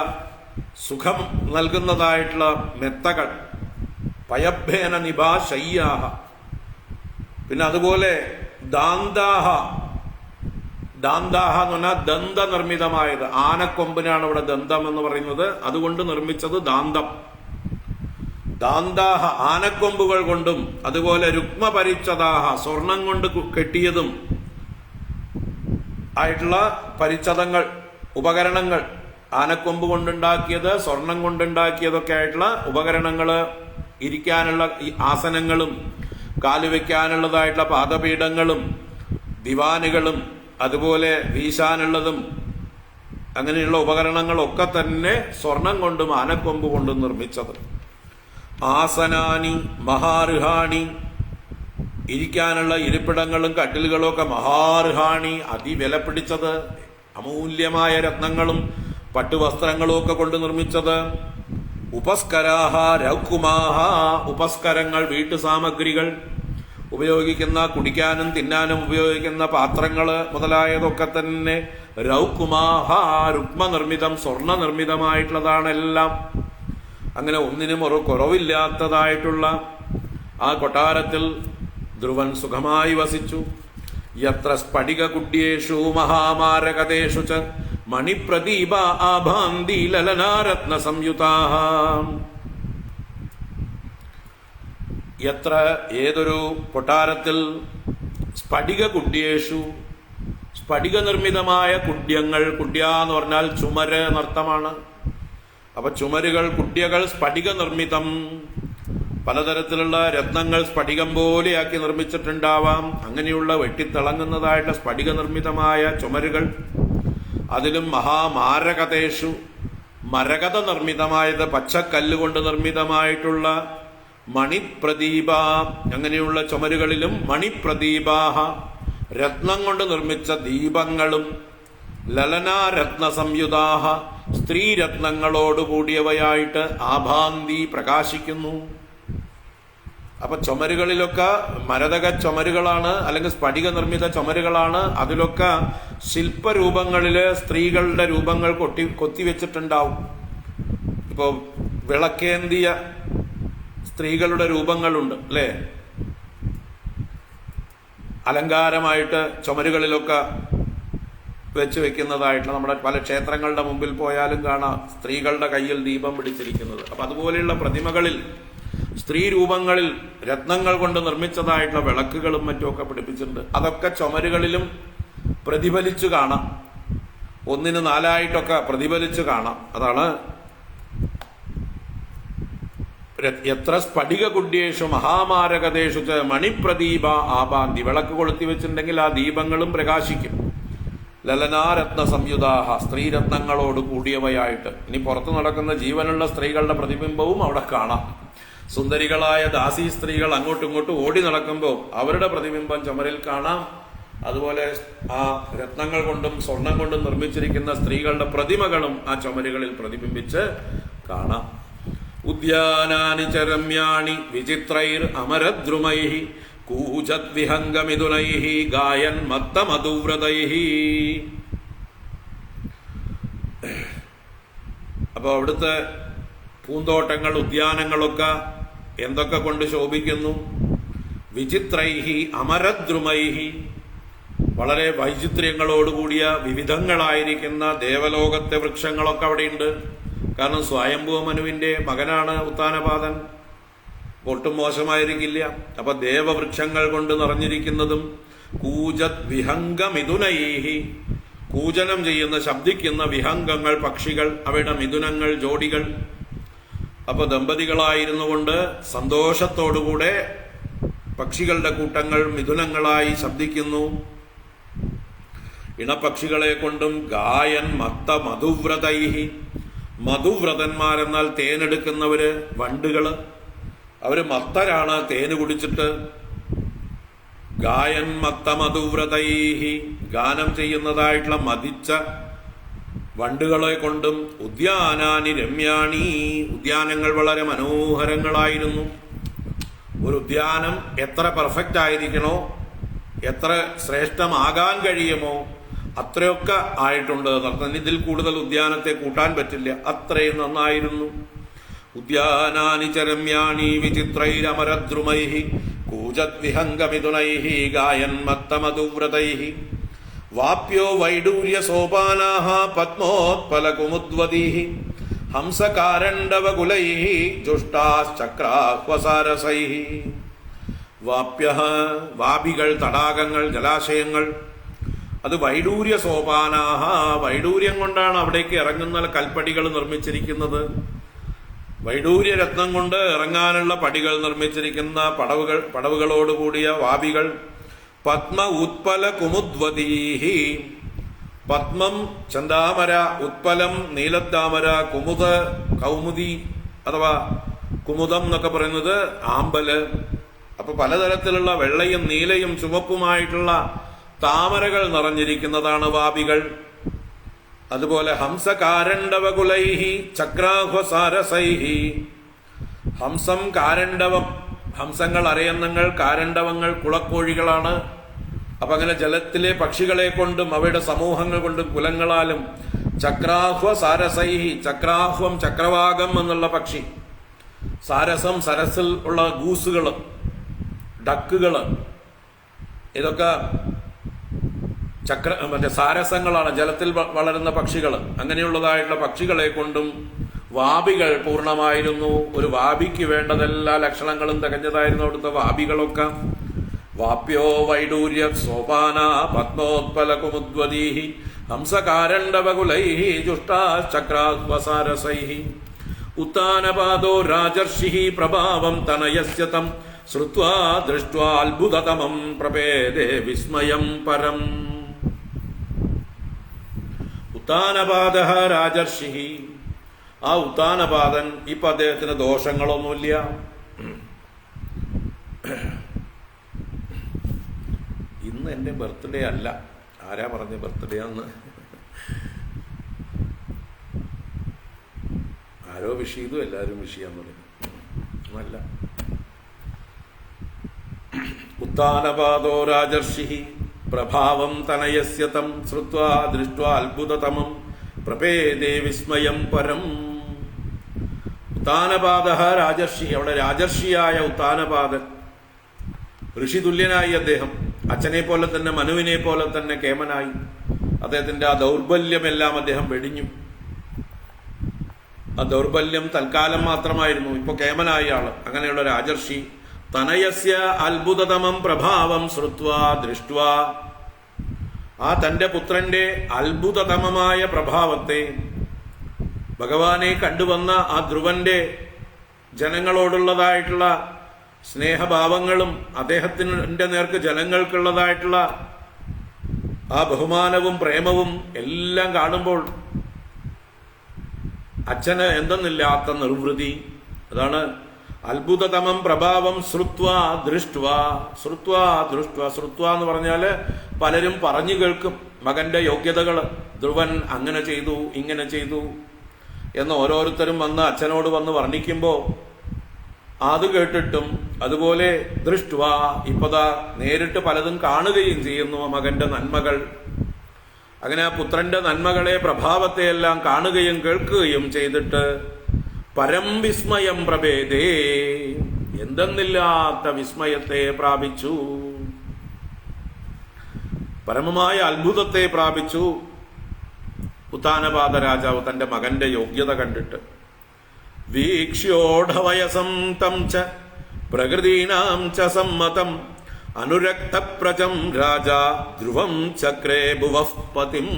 A: സുഖം നൽകുന്നതായിട്ടുള്ള മെത്തകൾ. പയഭേന നിബാ ശയ്യാഹ. പിന്നെ അതുപോലെ ദാന്താഹ. ദാന്താഹ എന്ന് പറഞ്ഞാൽ ദന്ത നിർമ്മിതമായത്. ആനക്കൊമ്പിനാണ് ഇവിടെ ദന്തം എന്ന് പറയുന്നത്, അതുകൊണ്ട് നിർമ്മിച്ചത് ദാന്തം. ദാന്താഹ ആനക്കൊമ്പുകൾ കൊണ്ടും, അതുപോലെ രുക്മപരിച്ഛദാഹ സ്വർണം കൊണ്ട് കെട്ടിയതും ആയിട്ടുള്ള പരിച്ഛദങ്ങൾ, ഉപകരണങ്ങൾ. ആനക്കൊമ്പ് കൊണ്ടുണ്ടാക്കിയത്, സ്വർണം കൊണ്ടുണ്ടാക്കിയതൊക്കെ ആയിട്ടുള്ള ഉപകരണങ്ങള്, ഇരിക്കാനുള്ള ഈ ആസനങ്ങളും കാലുവെക്കാനുള്ളതായിട്ടുള്ള പാദപീഠങ്ങളും ദിവാനുകളും അതുപോലെ വീശാനുള്ളതും അങ്ങനെയുള്ള ഉപകരണങ്ങളൊക്കെ തന്നെ സ്വർണം കൊണ്ടും ആനക്കൊമ്പ് കൊണ്ടും നിർമ്മിച്ചത്. ആസനാനി മഹാർഹാണി, ഇരിക്കാനുള്ള ഇരിപ്പിടങ്ങളും കട്ടിലുകളും ഒക്കെ മഹാർഹാണി, അതിവില പിടിച്ചത്, അമൂല്യമായ രത്നങ്ങളും പട്ടുവസ്ത്രങ്ങളും ഒക്കെ കൊണ്ട് നിർമ്മിച്ചത്. ഉപസ്കരാഹ രൗകുമാഹ, ഉപസ്കരങ്ങൾ, വീട്ടുസാമഗ്രികൾ, ഉപയോഗിക്കുന്ന കുടിക്കാനും തിന്നാനും ഉപയോഗിക്കുന്ന പാത്രങ്ങള് മുതലായതൊക്കെ തന്നെ രൗകുമാഹ, രുക്മനിർമ്മിതം, സ്വർണ്ണ നിർമ്മിതമായിട്ടുള്ളതാണ് എല്ലാം. അങ്ങനെ ഒന്നിനും ഒരു കുറവില്ലാത്തതായിട്ടുള്ള ആ കൊട്ടാരത്തിൽ ധ്രുവൻ സുഖമായി വസിച്ചു. യത്ര സ്ഫടിക കുഡ്യേഷു മഹാമാരകതേഷു ച മണിപ്രദീപ ആഭാന്തി ലലനാരത്ന സംയുതാഃ. യത്ര ഏതൊരു കൊട്ടാരത്തിൽ സ്ഫടിക കുഡ്യേഷു, സ്ഫടിക നിർമ്മിതമായ കുഡ്യങ്ങൾ, കുഡ്യ എന്ന് പറഞ്ഞാൽ ചുമര് എന്നർത്ഥമാണ്. അപ്പൊ ചുമരുകൾ, കുഡ്യകൾ സ്ഫടിക നിർമ്മിതം, പലതരത്തിലുള്ള രത്നങ്ങൾ സ്ഫടികം പോലെയാക്കി നിർമ്മിച്ചിട്ടുണ്ടാവാം. അങ്ങനെയുള്ള വെട്ടിത്തിളങ്ങുന്നതായിട്ടുള്ള സ്ഫടിക നിർമ്മിതമായ ചുമരുകൾ. അതിലും മഹാമാരകതേഷു, മരകത നിർമ്മിതമായത്, പച്ചക്കല്ലുകൊണ്ട് നിർമ്മിതമായിട്ടുള്ള മണിപ്രദീപ, അങ്ങനെയുള്ള ചുമരുകളിലും മണിപ്രദീപാഹ, രത്നം കൊണ്ട് നിർമ്മിച്ച ദീപങ്ങളും. ലലനാരത്ന സംയുതാഹ, സ്ത്രീരത്നങ്ങളോടുകൂടിയവയായിട്ട് ആഭാന്തി പ്രകാശിക്കുന്നു. അപ്പൊ ചുമരുകളിലൊക്കെ മരതക ചുമരുകളാണ്, അല്ലെങ്കിൽ സ്ഫടിക നിർമ്മിത ചുമരുകളാണ്. അതിലൊക്കെ ശില്പരൂപങ്ങളില് സ്ത്രീകളുടെ രൂപങ്ങൾ കൊത്തിവെച്ചിട്ടുണ്ടാവും. ഇപ്പൊ വിളക്കേന്തിയ സ്ത്രീകളുടെ രൂപങ്ങളുണ്ട് അല്ലേ, അലങ്കാരമായിട്ട് ചുമരുകളിലൊക്കെ വെച്ച് വെക്കുന്നതായിട്ടുള്ള. നമ്മുടെ പല ക്ഷേത്രങ്ങളുടെ മുമ്പിൽ പോയാലും കാണാം സ്ത്രീകളുടെ കയ്യിൽ ദീപം പിടിച്ചിരിക്കുന്നത്. അപ്പൊ അതുപോലെയുള്ള പ്രതിമകളിൽ, സ്ത്രീ രൂപങ്ങളിൽ രത്നങ്ങൾ കൊണ്ട് നിർമ്മിച്ചതായിട്ടുള്ള വിളക്കുകളും മറ്റുമൊക്കെ പിടിപ്പിച്ചിട്ടുണ്ട്. അതൊക്കെ ചുമരുകളിലും പ്രതിഫലിച്ചു കാണാം, 1 4 പ്രതിഫലിച്ചു കാണാം. അതാണ് എത്ര സ്ഫടിക കുഡ്യേഷു മഹാമാരകതേഷു മണിപ്രദീപ ആഭാന്തി. വിളക്ക് കൊളുത്തി വെച്ചിട്ടുണ്ടെങ്കിൽ ആ ദീപങ്ങളും പ്രകാശിക്കും. ലലനാരത്ന സംയുതാഹ, സ്ത്രീരത്നങ്ങളോട് കൂടിയവയായിട്ട്. ഇനി പുറത്തു നടക്കുന്ന ജീവനുള്ള സ്ത്രീകളുടെ പ്രതിബിംബവും അവിടെ കാണാം. സുന്ദരികളായ ദാസി സ്ത്രീകൾ അങ്ങോട്ടും ഇങ്ങോട്ടും ഓടി നടക്കുമ്പോൾ അവരുടെ പ്രതിബിംബം ചുമരിൽ കാണാം. അതുപോലെ ആ രത്നങ്ങൾ കൊണ്ടും സ്വർണം കൊണ്ടും നിർമ്മിച്ചിരിക്കുന്ന സ്ത്രീകളുടെ പ്രതിമകളും ആ ചുമരുകളിൽ പ്രതിബിംബിച്ച് കാണാം. ഉദ്യാനാനി ചരമ്യാണി വിചിത്രൈർ അമരദ്രുമൈഹി കൂജത് വിഹംഗമിഥുനൈഹി ഗായൻ മത്തമധുവ്രതൈഹി. അപ്പൊ അവിടുത്തെ പൂന്തോട്ടങ്ങൾ, ഉദ്യാനങ്ങളൊക്കെ എന്തൊക്കെ കൊണ്ട് ശോഭിക്കുന്നു? വിചിത്രൈഹി അമരദ്രുമൈഹി, വളരെ വൈചിത്ര്യങ്ങളോടുകൂടിയ വിവിധങ്ങളായിരിക്കുന്ന ദേവലോകത്തെ വൃക്ഷങ്ങളൊക്കെ അവിടെയുണ്ട്. കാരണം സ്വയംഭൂ മനുവിന്റെ മകനാണ് ഉത്താനപാദൻ, ഒട്ടും മോശമായിരിക്കില്ല. അപ്പൊ ദേവവൃക്ഷങ്ങൾ കൊണ്ട് നിറഞ്ഞിരിക്കുന്നതും കൂജത് വിഹംഗമിഥുനൈഹി, കൂജനം ചെയ്യുന്ന ശബ്ദിക്കുന്ന വിഹംഗങ്ങൾ, പക്ഷികൾ, അവയുടെ മിഥുനങ്ങൾ, ജോഡികൾ. അപ്പൊ ദമ്പതികളായിരുന്നു കൊണ്ട് സന്തോഷത്തോടുകൂടെ പക്ഷികളുടെ കൂട്ടങ്ങൾ മിഥുനങ്ങളായി ശബ്ദിക്കുന്നു. ഇണപക്ഷികളെ കൊണ്ടും ഗായൻ മത്ത മധുവ്രതൈഹി, മധുവ്രതന്മാരെന്നാൽ തേനെടുക്കുന്നവര്, വണ്ടുകള്, അവര് മത്തരാണ്, തേന് കുടിച്ചിട്ട്. ഗായൻ മത്ത മധുവ്രതൈഹി, ഗാനം ചെയ്യുന്നതായിട്ടുള്ള മതിച്ച വണ്ടുകളെ കൊണ്ടും. ഉദ്യാനാനി രമ്യാണി, ഉദ്യാനങ്ങൾ വളരെ മനോഹരങ്ങളായിരുന്നു. ഒരു ഉദ്യാനം എത്ര പെർഫെക്റ്റ് ആയിരിക്കണോ, എത്ര ശ്രേഷ്ഠമാകാൻ കഴിയുമോ അത്രയൊക്കെ ആയിട്ടുണ്ട് എന്നർത്ഥം. ഇതിൽ കൂടുതൽ ഉദ്യാനത്തെ കൂട്ടാൻ പറ്റില്ല, അത്രയും നന്നായിരുന്നു. ഉദ്യാനാനി ചരമ്യാണി വിചിത്രൈരമരദ്രുമൈഹി കൂജത് വിഹംഗമിഥുനൈഹി ഗായൻ മത്തമധുവ്രതൈഹി. വാപ്യോ വൈഡൂര്യ സോപാനാഹ പത്മോത്പലകുമുദ്വദീഹി ഹംസകാരണ്ഡവകുലൈഹി ജുഷ്ടാശ്ചക്രാഹ്വസാരസൈഹി. വാപ്യഃ, വാപികൾ, തടാകങ്ങൾ, ജലാശയങ്ങൾ. അത് വൈഡൂര്യ സോപാനാഹ, വൈഡൂര്യം കൊണ്ടാണ് അവിടേക്ക് ഇറങ്ങുന്ന കൽപ്പടികൾ നിർമ്മിച്ചിരിക്കുന്നത്. വൈഡൂര്യ രത്നം കൊണ്ട് ഇറങ്ങാനുള്ള പടികൾ നിർമ്മിച്ചിരിക്കുന്ന പടവുകളോടുകൂടിയ വാപികൾ. പത്മ ഉത്പല കുമുദ്വദീഹി, പത്മം ചന്താമര, ഉത്പലം നീലത്താമര, കുമുദ കൗമുദി അഥവാ കുമുദം എന്നൊക്കെ പറയുന്നത് ആമ്പല്. അപ്പൊ പലതരത്തിലുള്ള വെള്ളയും നീലയും ചുവപ്പുമായിട്ടുള്ള താമരകൾ നിറഞ്ഞിരിക്കുന്നതാണ് വാപികൾ. അതുപോലെ ഹംസകാരണ്ഡവകുലൈഹി ചക്രാഹ്വസാരസൈഹി, ഹംസം, കാരണ്ഡവം, ഹംസങ്ങൾ, അരയന്നങ്ങൾ, കാരണ്ഡവങ്ങൾ കുളക്കോഴികളാണ്. അപ്പൊ അങ്ങനെ ജലത്തിലെ പക്ഷികളെ കൊണ്ടും അവയുടെ സമൂഹങ്ങൾ കൊണ്ടും കുലങ്ങളാലും. ചക്രാഹ്വസാരസൈഹി, ചക്രാഹ്വം ചക്രവാകം എന്നുള്ള പക്ഷി, സാരസം സരസിൽ ഉള്ള ഗൂസുകള്, ഡക്കുകള്, ഇതൊക്കെ മറ്റേ സാരസങ്ങളാണ്, ജലത്തിൽ വളരുന്ന പക്ഷികൾ. അങ്ങനെയുള്ളതായിട്ടുള്ള പക്ഷികളെ കൊണ്ടും വാപികൾ പൂർണ്ണമായിരുന്നു. ഒരു വാപിക്ക് വേണ്ടതെല്ലാ ലക്ഷണങ്ങളും തികഞ്ഞതായിരുന്നു അവിടുത്തെ വാപികളൊക്കെ. വാപ്യോ വൈഡൂര്യ സോപാന പത്മോത്പല കുമുദ്വദീഹി ഹംസകാരണ്ഡവകുലൈഹി ജുഷ്ടാശ്ചക്രാഹ്വസാരസൈഹി. ഉത്താനപാദോ രാജർഷി പ്രഭാവം തനയസ്യ തം ശ്രുത്വാ ദൃഷ്ട്വാ അത്ഭുതതമം പ്രപേദേ വിസ്മയം പരം. ഉത്താനപാദ രാജർഷി, ആ ഉത്താനപാദൻ, ഇപ്പൊ അദ്ദേഹത്തിന് ദോഷങ്ങളൊന്നുമില്ല. ഇന്ന് എന്റെ ബർത്ത്ഡേ അല്ല. ആരാ പറഞ്ഞ ബർത്ത്ഡേ ആന്ന്? ആരോ വിഷ് ചെയ്തു, എല്ലാവരും വിഷ് ചെയ്യാൻ തുടങ്ങി. അല്ല, ഉത്താനപാദോ രാജർഷി പ്രഭാവം തനയസ്യ തം ശ്രുത്വാ ദൃഷ്ട്വാ അത്ഭുതതമം പ്രപേദേ വിസ്മയം പരം. ഉത്താനപാദ രാജർഷി, അവിടെ രാജർഷിയായ ഉത്താനപാദൻ, ഋഷിതുല്യനായി അദ്ദേഹം. അച്ഛനെ പോലെ തന്നെ, മനുവിനെ പോലെ തന്നെ കേമനായി. അദ്ദേഹത്തിന്റെ ആ ദൗർബല്യമെല്ലാം അദ്ദേഹം വെടിഞ്ഞു. ആ ദൗർബല്യം തൽക്കാലം മാത്രമായിരുന്നു. ഇപ്പൊ കേമനായ ആള്. അങ്ങനെയുള്ള രാജർഷി തനയസ്യ അത്ഭുതതമം പ്രഭാവം ശ്രുത്വാ ദൃഷ്ട്വാ, ആ തന്റെ പുത്രന്റെ അത്ഭുതതമമായ പ്രഭാവത്തെ, ഭഗവാനെ കണ്ടുവന്ന ആ ധ്രുവന്റെ ജനങ്ങളോടുള്ളതായിട്ടുള്ള സ്നേഹഭാവങ്ങളും അദ്ദേഹത്തിന്റെ നേർക്ക് ജനങ്ങൾക്കുള്ളതായിട്ടുള്ള ആ ബഹുമാനവും പ്രേമവും എല്ലാം കാണുമ്പോൾ അച്ഛന് എന്തെന്നില്ലാത്ത നിർവൃതി. അതാണ് അത്ഭുതതമം പ്രഭാവം ശ്രുത്വാ ദൃഷ്ട്വാ. ശ്രുത്വ എന്ന് പറഞ്ഞാല് പലരും പറഞ്ഞു കേൾക്കും മകന്റെ യോഗ്യതകൾ. ധ്രുവൻ അങ്ങനെ ചെയ്തു, ഇങ്ങനെ ചെയ്തു എന്ന് ഓരോരുത്തരും വന്ന് അച്ഛനോട് വന്ന് വർണ്ണിക്കുമ്പോൾ അത് കേട്ടിട്ടും, അതുപോലെ ദൃഷ്ട്വാ ഇപ്പതാ നേരിട്ട് പലതും കാണുകയും ചെയ്യുന്നു മകന്റെ നന്മകൾ. അങ്ങനെ ആ പുത്രന്റെ നന്മകളെ, പ്രഭാവത്തെയെല്ലാം കാണുകയും കേൾക്കുകയും ചെയ്തിട്ട് പരം വിസ്മയം പ്രഭേദേ, എന്തെന്നില്ലാത്ത വിസ്മയത്തെ പ്രാപിച്ചു, പരമമായ അത്ഭുതത്തെ പ്രാപിച്ചു ഉത്താനപാദ രാജാവ് തന്റെ മകന്റെ യോഗ്യത കണ്ടിട്ട്. വീക്ഷ്യോഢവയസം തം ച പ്രകൃതീനാം ച സമ്മതം അനുരക്തപ്രജം രാജാ ധ്രുവം ചക്രേ ഭുവഃ പതിം.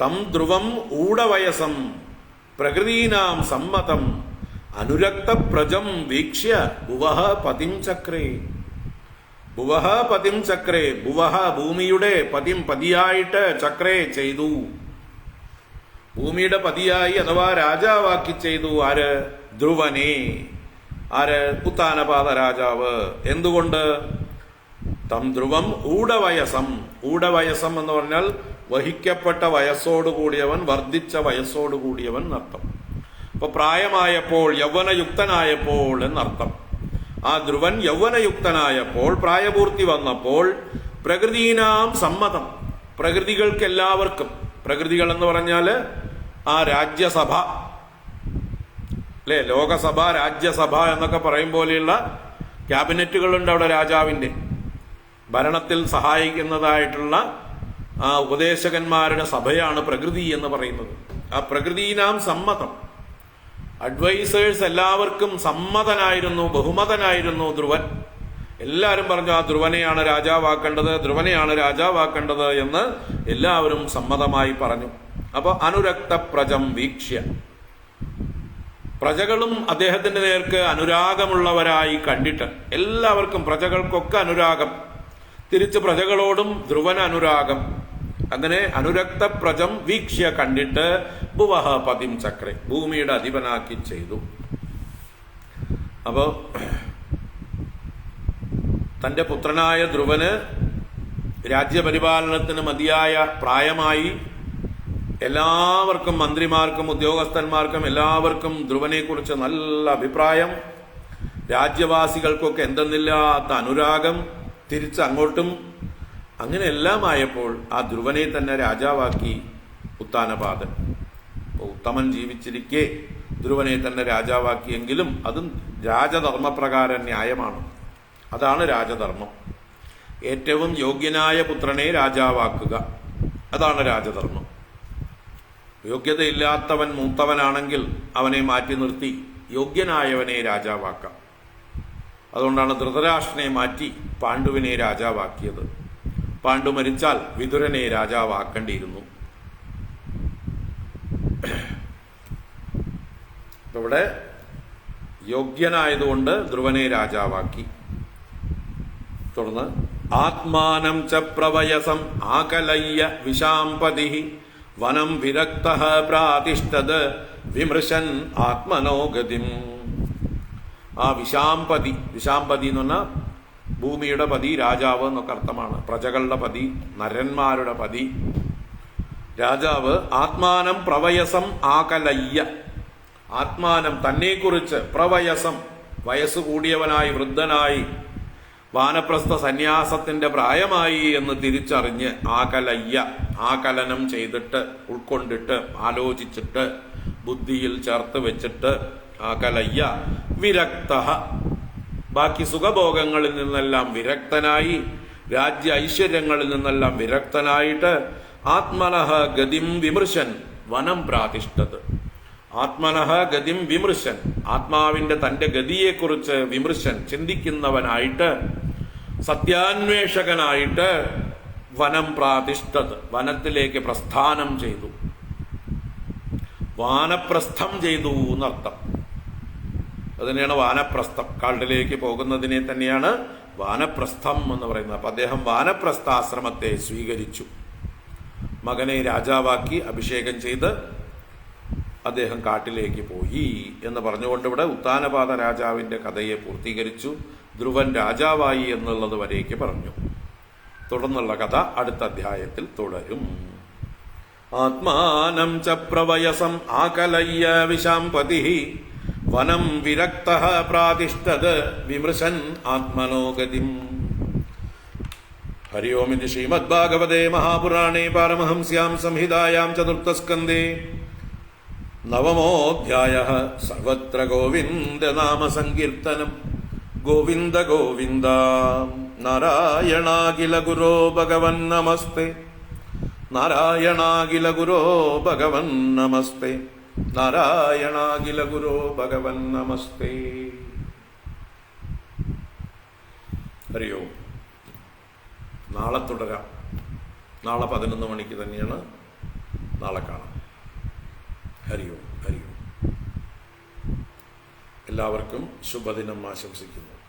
A: തം ധ്രുവം ഊഢവയസം പ്രകൃതീനാം സമ്മതം അനുരക്തപ്രജം വീക്ഷ്യ ഭുവഃ പതിം ചക്രേ. ഭുവഃ പതിം ചക്രേ, ഭുവഃ ഭൂമിയുടെ പതിം പതിയായിട്ട് ചക്രേ ചെയ്തു. ഭൂമിയുടെ പതിയായി അഥവാ രാജാവാക്കി ചെയ്തു. ആര്? ധ്രുവനെ. ആര്? ഉത്താനപാദ രാജാവ്. എന്തുകൊണ്ട്? തം ധ്രുവം ഊഢവയസം. ഊഢവയസം എന്ന് പറഞ്ഞാൽ വഹിക്കപ്പെട്ട വയസ്സോടുകൂടിയവൻ, വർദ്ധിച്ച വയസ്സോടുകൂടിയവൻ എന്നർത്ഥം. അപ്പൊ പ്രായമായപ്പോൾ, യൗവനയുക്തനായപ്പോൾ എന്നർത്ഥം. ആ ധ്രുവൻ യൗവനയുക്തനായപ്പോൾ, പ്രായപൂർത്തി വന്നപ്പോൾ, പ്രകൃതീനാം സമ്മതം, പ്രകൃതികൾക്ക് എല്ലാവർക്കും, പ്രകൃതികൾ എന്ന് പറഞ്ഞാല് ആ രാജ്യസഭ അല്ലെ, ലോകസഭ, രാജ്യസഭ എന്നൊക്കെ പറയും പോലെയുള്ള ക്യാബിനറ്റുകളുണ്ട് അവിടെ. രാജാവിന്റെ ഭരണത്തിൽ സഹായിക്കുന്നതായിട്ടുള്ള ആ ഉപദേശകന്മാരുടെ സഭയാണ് പ്രകൃതി എന്ന് പറയുന്നത്. ആ പ്രകൃതീനാം സമ്മതം, അഡ്വൈസേഴ്സ് എല്ലാവർക്കും സമ്മതനായിരുന്നു, ബഹുമതനായിരുന്നു ധ്രുവൻ. എല്ലാവരും പറഞ്ഞു ആ ധ്രുവനെയാണ് രാജാവാക്കേണ്ടത്, ധ്രുവനെയാണ് രാജാവാക്കേണ്ടത് എന്ന് എല്ലാവരും സമ്മതമായി പറഞ്ഞു. അപ്പൊ അനുരക്ത പ്രജം വീക്ഷ്യ, പ്രജകളും അദ്ദേഹത്തിന്റെ നേർക്ക് അനുരാഗമുള്ളവരായി കണ്ടിട്ട്, എല്ലാവർക്കും പ്രജകൾക്കൊക്കെ അനുരാഗം, തിരിച്ച് പ്രജകളോടും ധ്രുവൻ അനുരാഗം. അങ്ങനെ അനുരക്ത പ്രജം വീക്ഷ്യ കണ്ടിട്ട് ഭുവഃ പതിം ചക്രേ, ഭൂമിയുടെ അധിപനാക്കി ചെയ്തു. അപ്പോ തന്റെ പുത്രനായ ധ്രുവന് രാജ്യപരിപാലനത്തിന് മതിയായ പ്രായമായി. എല്ലാവർക്കും, മന്ത്രിമാർക്കും ഉദ്യോഗസ്ഥന്മാർക്കും എല്ലാവർക്കും ധ്രുവനെ കുറിച്ച് നല്ല അഭിപ്രായം. രാജ്യവാസികൾക്കൊക്കെ എന്തെന്നില്ലാത്ത അനുരാഗം തിരിച്ച് അങ്ങോട്ടും. അങ്ങനെ എല്ലാം ആയപ്പോൾ ആ ധ്രുവനെ തന്നെ രാജാവാക്കി ഉത്താനപാദൻ. ഉത്തമൻ ജീവിച്ചിരിക്കെ ധ്രുവനെ തന്നെ രാജാവാക്കിയെങ്കിലും അതും രാജധർമ്മപ്രകാരം ന്യായമാണ്. അതാണ് രാജധർമ്മം. ഏറ്റവും യോഗ്യനായ പുത്രനെ രാജാവാക്കുക, അതാണ് രാജധർമ്മം. യോഗ്യതയില്ലാത്തവൻ മൂത്തവനാണെങ്കിൽ അവനെ മാറ്റി നിർത്തി യോഗ്യനായവനെ രാജാവാക്കാം. അതുകൊണ്ടാണ് ധൃതരാഷ്ട്രനെ മാറ്റി പാണ്ഡുവിനെ രാജാവാക്കിയത്. പാണ്ഡു മരിച്ചാൽ വിതുരനെ രാജാവാക്കേണ്ടിയിരുന്നു. ഇവിടെ യോഗ്യനായതുകൊണ്ട് ധ്രുവനെ രാജാവാക്കി. തുടർന്ന് ആത്മാനം ച പ്രവയസം ആകലയ്യ വിശാംപതി വനം വിരക്തഃ പ്രാതിഷ്ഠത് വിമൃശൻ ആത്മനോഗതിം. ആ വിശാംപതി, വിശാംപതി എന്ന് പറഞ്ഞാൽ ഭൂമിയുടെ പതി, രാജാവ് എന്നൊക്കെ അർത്ഥമാണ്. പ്രജകളുടെ പതി, നരന്മാരുടെ പതി, രാജാവ്. ആത്മാനം പ്രവയസം ആകലയ്യ, ആത്മാനം തന്നെക്കുറിച്ച്, പ്രവയസം വയസ്സ് കൂടിയവനായി, വൃദ്ധനായി, വാനപ്രസ്ഥ സന്യാസത്തിന്റെ പ്രായമായി എന്ന് തിരിച്ചറിഞ്ഞ് ആകലയ്യ, ആകലനം ചെയ്തിട്ട്, ഉൾക്കൊണ്ടിട്ട്, ആലോചിച്ചിട്ട്, ബുദ്ധിയിൽ ചേർത്ത് വെച്ചിട്ട്, ആകലയ്യ വിരക്ത, ബാക്കി സുഖഭോഗങ്ങളിൽ നിന്നെല്ലാം വിരക്തനായി, രാജ്യ ഐശ്വര്യങ്ങളിൽ നിന്നെല്ലാം വിരക്തനായിട്ട്, ആത്മനഃ ഗതിം വിമൃശൻ വനം പ്രാതിഷ്ഠത്. ആത്മനഃ ഗതിം വിമൃശൻ, ആത്മാവിന്റെ തന്റെ ഗതിയെക്കുറിച്ച് വിമൃശൻ, ചിന്തിക്കുന്നവനായിട്ട്, സത്യാന്വേഷകനായിട്ട്, വനം പ്രാതിഷ്ഠത്, വനത്തിലേക്ക് പ്രസ്ഥാനം ചെയ്തു. വാനപ്രസ്ഥം ചെയ്തു എന്നർത്ഥം. അതിനെയാണ് വാനപ്രസ്ഥം. കാട്ടിലേക്ക് പോകുന്നതിനെ തന്നെയാണ് വാനപ്രസ്ഥം എന്ന് പറയുന്നത്. അപ്പം അദ്ദേഹം വാനപ്രസ്ഥാശ്രമത്തെ സ്വീകരിച്ചു. മകനെ രാജാവാക്കി അഭിഷേകം ചെയ്ത് അദ്ദേഹം കാട്ടിലേക്ക് പോയി എന്ന് പറഞ്ഞുകൊണ്ട് ഇവിടെ ഉത്താനപാത രാജാവിൻ്റെ കഥയെ പൂർത്തീകരിച്ചു. ധ്രുവൻ രാജാവായി എന്നുള്ളത് വരേക്ക് പറഞ്ഞു. തുടർന്നുള്ള കഥ അടുത്ത അധ്യായത്തിൽ തുടരും. ആത്മാനം ച പ്രവയസം ആകലയ്യ വിശാംപതി വനം വിരക്തഃ പ്രാതിഷ്ഠത് വിമൃശൻ ആത്മനോഗതിം. ഹരി ഓം. ഇതി ശ്രീമദ്ഭാഗവതേ മഹാപുരാണേ പാരമഹംസ്യാം സംഹിതായാം ചതുർത്ഥസ്കന്ധേ നവമോऽധ്യായഃ. സർവത്ര ഗോവിന്ദനാമ സങ്കീർത്തനം. ഗോവിന്ദ ഗോവിന്ദ. നാരായണാഖില ഗുരോ ഭഗവൻ നമസ്തേ. നാരായണാഖില ഗുരോ ഭഗവൻ നമസ്തേ. നാരായണാഖില ഗുരോ ഭഗവൻ നമസ്തേ. ഹരി ഓം. നാളെ തുടരാം. നാളെ 11 മണിക്ക് തന്നെയാണ്. നാളെ കാണാം. ഹരി ഓം. ഹരി ഓം. എല്ലാവർക്കും ശുഭദിനം ആശംസിക്കുന്നു.